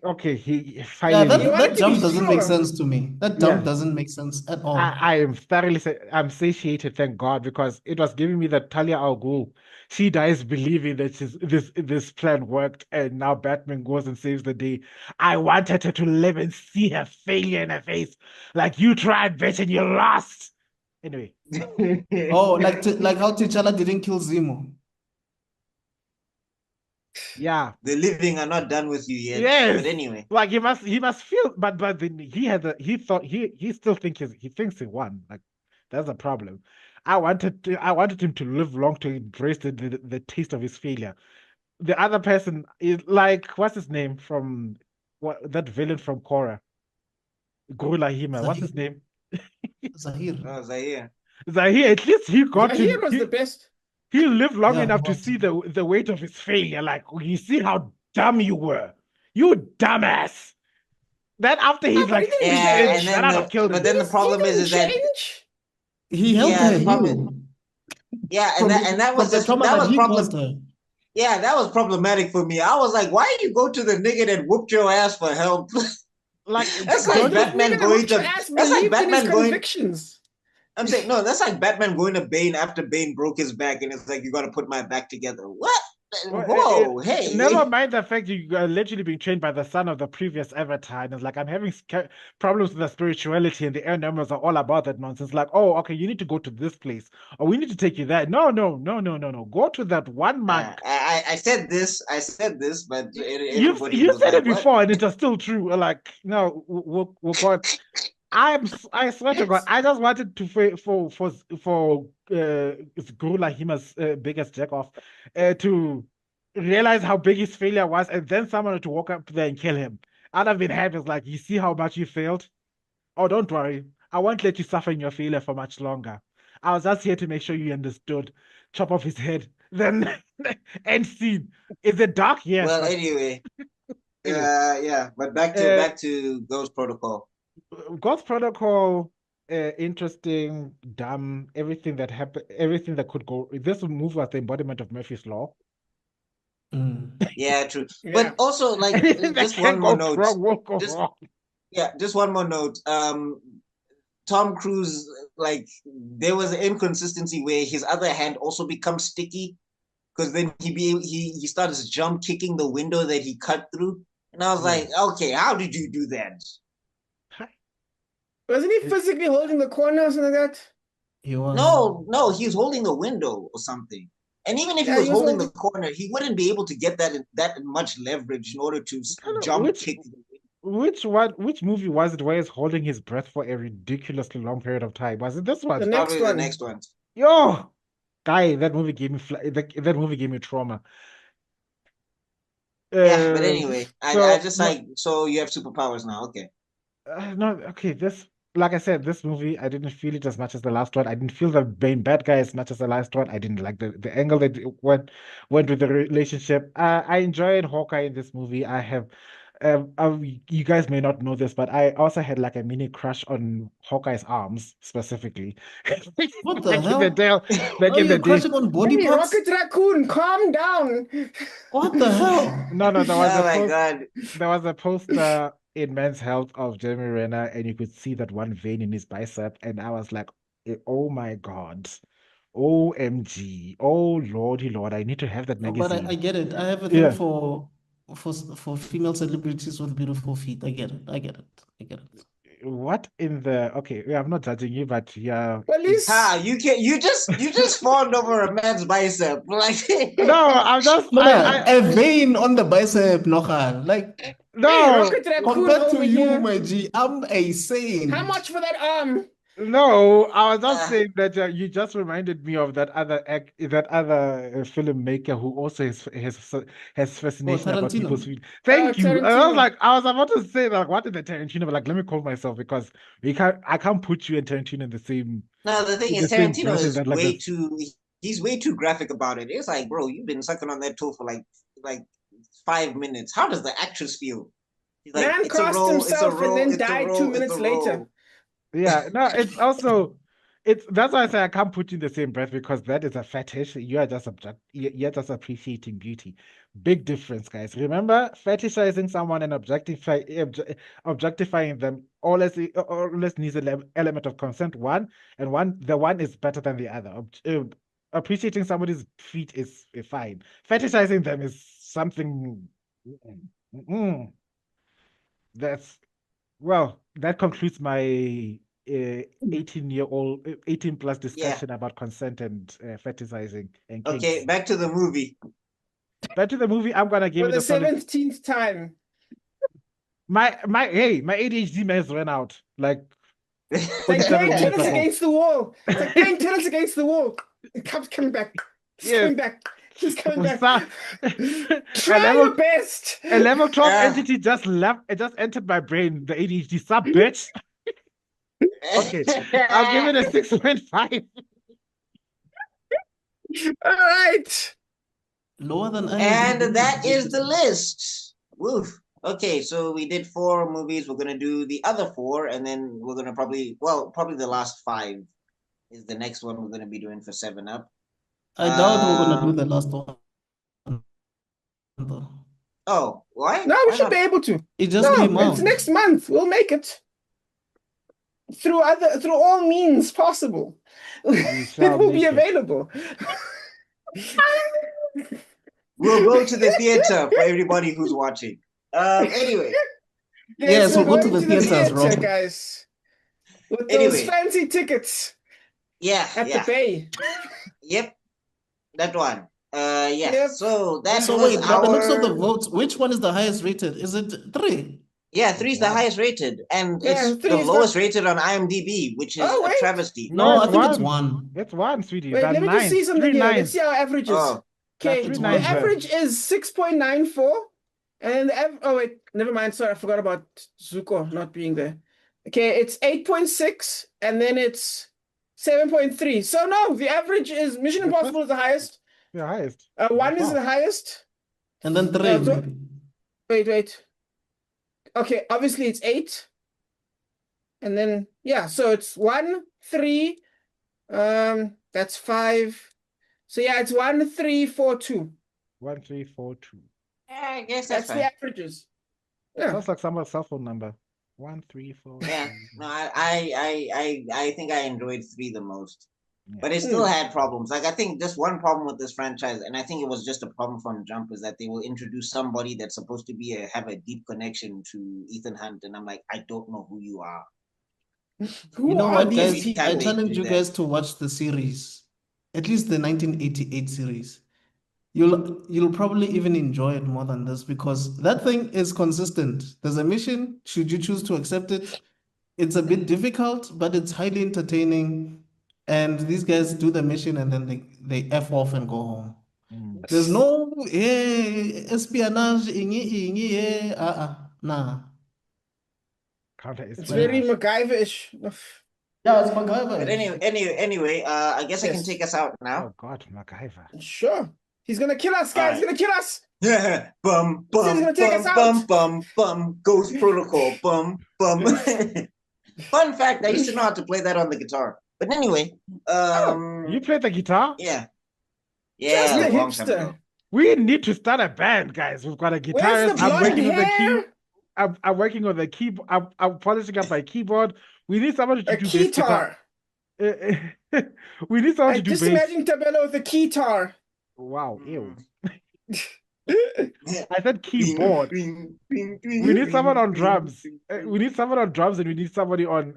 Okay, he Yeah, He finally wanted that to be jump doesn't make sure. sense to me. That jump yeah. doesn't make sense at all. I am thoroughly I'm satiated, thank God, because it was giving me that Talia al Ghul. She dies believing that this plan worked, and now Batman goes and saves the day. I wanted her to live and see her failure in her face. Like you tried, bitch, and you lost. Anyway, Oh, like how T'Challa didn't kill Zemo. yeah. The living are not done with you yet. But Yes. anyway, Like he must feel, but then he thought he still he thinks he won. Like that's a problem. I wanted him to live long to embrace the taste of his failure. The other person is like what's his name from what that villain from Korra, Gru Lahima. What's Zahir. his name? Zahir. oh, Zaire. Zahir. At least he got Zahir him. was the best. He lived long Yeah, he enough to was. see the weight of his failure. Like you see how dumb you were, you dumbass. Then after No, he's but he like, didn't Yeah, bitch, and change. then then I'd have killed but him. then the He problem didn't is that change. He helped yeah, her the problem heal yeah, from and that from was the just trauma that that was he problem. caused her. Yeah, that was problematic for me. I was like, why you go to the nigga that whooped your ass for help? Like, That's Because like don't that you? Batman nigga that going whooped your to ass that's like believed in his Batman going convictions. I'm saying no, that's like Batman going to Bane after Bane broke his back, and it's like you got to put my back together. What? Well, Whoa, never hey. mind the fact you are literally being trained by the son of the previous Avatar, and it's like I'm having problems with the spirituality, and the air numbers are all about that nonsense. Like, oh, okay, you need to go to this place, or we need to take you there. No. Go to that one monk. I said this, but everybody You was said like, it "What?" before, and it's still true. Like, no, we'll go. I swear to God, I just wanted to for Guru Lahima's biggest jack off to realize how big his failure was, and then someone to walk up there and kill him. I'd have been happy. It's like, you see how much you failed? Oh, don't worry. I won't let you suffer in your failure for much longer. I was just here to make sure you understood. Chop off his head. Then end scene. Is it dark? Yes. Well, But anyway, anyway. yeah. But back Uh, to Ghost Protocol. Ghost Protocol, interesting, dumb, everything that happened, everything that could go. This movie was the embodiment of Murphy's Law. Yeah, true. Yeah. But also, like, Anything that just can one more go note. wrong will go Just wrong. yeah, just one more note. Tom Cruise, like, there was an inconsistency where his other hand also becomes sticky because then he starts jump kicking the window that he cut through, and I was Yeah. like, okay, how did you do that? Wasn't he physically holding the corner or something like that? He was. No, he's holding the window or something. And even if Yeah, he was he was holding the holding- corner, he wouldn't be able to get that much leverage in order to jump kick. Which movie was it where he's holding his breath for a ridiculously long period of time? Was it this one? The next Probably the one. next one. Yo, guy, that movie gave me that movie gave me trauma. Yeah, but anyway, I just no, like, so you have superpowers now. Okay. no, okay. This, like I said, this movie, I didn't feel it as much as the last one. I didn't feel the main bad guy as much as the last one. I didn't like the angle that it went with the relationship. I enjoyed Hawkeye in this movie. I have, you guys may not know this, but I also had like a mini crush on Hawkeye's arms specifically. What the Back in the hell? day, back Are in the you day. crushing on body Hey, parts? Rocket Raccoon, calm down. What the hell? No, there was Oh a my post. God. There was a poster in Men's Health of Jeremy Renner, and you could see that one vein in his bicep, and I was like, "Oh my God, OMG, oh Lordy Lord, I need to have that No, but I magazine." get it. I have a thing Yeah. for female celebrities with beautiful feet. I get it. I get it. I get it. What in the? Okay, yeah, I'm not judging you, but yeah. At least You just fawned over a man's bicep. Like No, I'm just No, I a vein on the bicep, Nohan. Like, hey, no, Rocket Raccoon compared to over you, here. my G, I'm a saint. How much for that arm? no. I was just uh, saying that you just reminded me of that that other filmmaker who also has fascination about Tarantino. people's feet. Thank you. And Tarantino. I was about to say like, what is the Tarantino? But like, let me call myself because I can't put you and Tarantino in the same no, the thing in the is, same Tarantino breath in is that like way this. too. He's way too graphic about it. It's like, bro, you've been sucking on that toe for like 5 minutes. How does the actress feel? He's like, Man it's a crossed role, it's a himself and role, then it's a died 2 role, it's minutes a later. role. Yeah, no, it's also that's why I say I can't put you in the same breath because that is a fetish. You are just you're just appreciating beauty. Big difference, guys. Remember, fetishizing someone and objectifying them always needs an element of consent. The one is better than the other. Appreciating somebody's feet is fine. Fetishizing them is something. Mm, that's well, that concludes my 18 plus Yeah. discussion about consent and fetishizing and kinks. Okay, back to the movie. Back to the movie, I'm gonna give For it the a solid. 17th time. My ADHD meds ran out like It's like 47 playing minutes tennis ago. against the wall. It's like playing tennis against the wall. It comes coming back. It's Yes. coming back. It's coming back. a Try level your best. a level 12 Yeah. entity just left. It just entered my brain. The ADHD sub bitch. Okay, I'll give it a 6.5. All right. Lower than And IMDb. that is the list. Woof. Okay, so we did 4 movies. We're gonna do the other 4, and then we're gonna probably the last 5 is the next one we're gonna be doing for 7 Up. I doubt we're gonna do the last one. Though. Oh, why? No, we Why should not? be able to. It just No, came out. it's next month. We'll make it. Through all means possible. It shall will be make it. available. We'll go to the theater for everybody who's watching. Anyway, Yes, we'll we're go to going the theaters, Rob. guys. With Anyway. those fancy tickets yeah, at yeah, the bay. yep, that one. Yeah. Yep. So that So was wait, by the looks of the our. votes, which one is the highest rated? Is it 3? Yeah, 3 is the highest rated, and Yeah, it's 3 the is lowest rated on IMDb, which is Oh, a wait. travesty. No, I it's think it's 1. 1. It's 1, sweetie. Wait, let me just see something here. Let's see our averages. Oh, Okay, That's the 3 9s there. average is 6.94. And oh wait, never mind. Sorry, I forgot about Zuko not being there. Okay, it's 8.6, and then it's 7.3. So no, the average is Mission Impossible is the highest. The highest. One is Wow. the highest. And then 3, Yeah, so- maybe. Wait. Okay, obviously it's 8. And then, yeah, so it's 1, 3. That's 5. So yeah, it's 1, 3, 4, 2. 1, 3, 4, 2. Yeah, I guess That's that's the fine. averages. Yeah. Sounds like someone's cell phone number. 1, 3, 4. Yeah, 2. no, I think I enjoyed 3 the most, Yeah. but it still had problems. Like I think just one problem with this franchise, and I think it was just a problem from Jump, is that they will introduce somebody that's supposed to be have a deep connection to Ethan Hunt, and I'm like, I don't know who you are. Who You know are what, these guys? Every I time they people? challenge do you that. guys to watch the series, at least the 1988 series. You'll probably even enjoy it more than this because that thing is consistent. There's a mission. Should you choose to accept it, it's a bit difficult, but it's highly entertaining. And these guys do the mission and then they F off and go home. Mm. There's no espionage, nah. Counter It's very espionage. MacGyver-ish. Yeah, it's But MacGyver. anyway, I guess I can Yes. take us out now. Oh God, MacGyver. Sure. He's gonna kill us, guys. He's Alright. gonna kill us. Bum He's bum gonna take us bum out. bum. Ghost Protocol. Bum bum. Fun fact: I used to know how to play that on the guitar. But anyway, You play the guitar? yeah, Just a a long time ago. hipster. We need to start a band, guys. We've got a Where's guitarist. the I'm blonde working with the hair? key. I'm working with the keyboard. I'm polishing up my keyboard. We need somebody to A do bass guitar. keytar. We need someone I to do just bass. imagine Tabella with a keytar. Wow, ew. Yeah. I said keyboard. We need someone on drums. We need someone on drums, and we need somebody on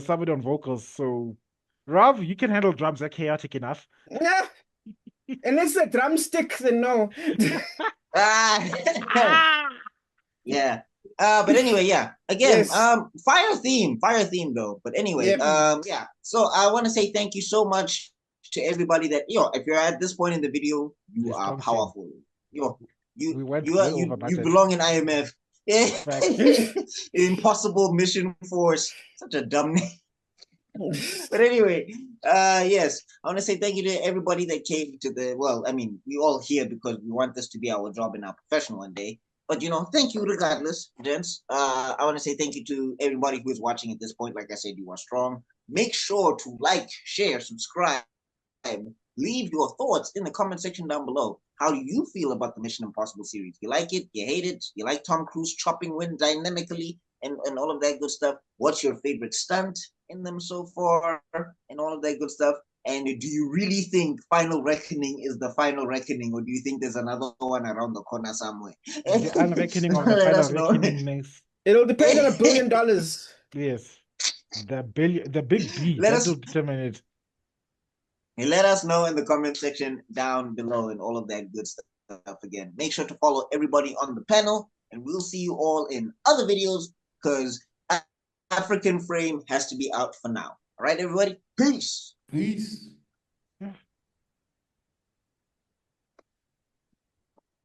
somebody on vocals. So, Rob, you can handle drums. They're chaotic enough. Yeah. Unless the drumstick, then no. Ah! Yeah. But anyway, yeah. Again, Yes. fire theme though. But anyway, Yep. yeah. So I want to say thank you so much to everybody that if you're at this point in the video, you Yes, are Tom said. powerful. We went You way over budget. belong in IMF. Facts. Impossible Mission Force. Such a dumb name. But anyway, yes, I want to say thank you to everybody that came to we all here because we want this to be our job and our profession one day. But thank you regardless, gents. I want to say thank you to everybody who is watching at this point. Like I said, you are strong. Make sure to like, share, subscribe. Leave your thoughts in the comment section down below. How do you feel about the Mission Impossible series? You like it? You hate it? You like Tom Cruise chopping wind dynamically and all of that good stuff? What's your favorite stunt in them so far and all of that good stuff? And do you really think Final Reckoning is the final reckoning, or do you think there's another one around the corner somewhere? The unreckoning of the Let final us know. reckoning next. It'll depend on $1 billion. Yes. The big B. Let That us- will determine it. And let us know in the comment section down below and all of that good stuff. Again, make sure to follow everybody on the panel, and we'll see you all in other videos because African Frame has to be out for now. All right, everybody? Peace. Peace.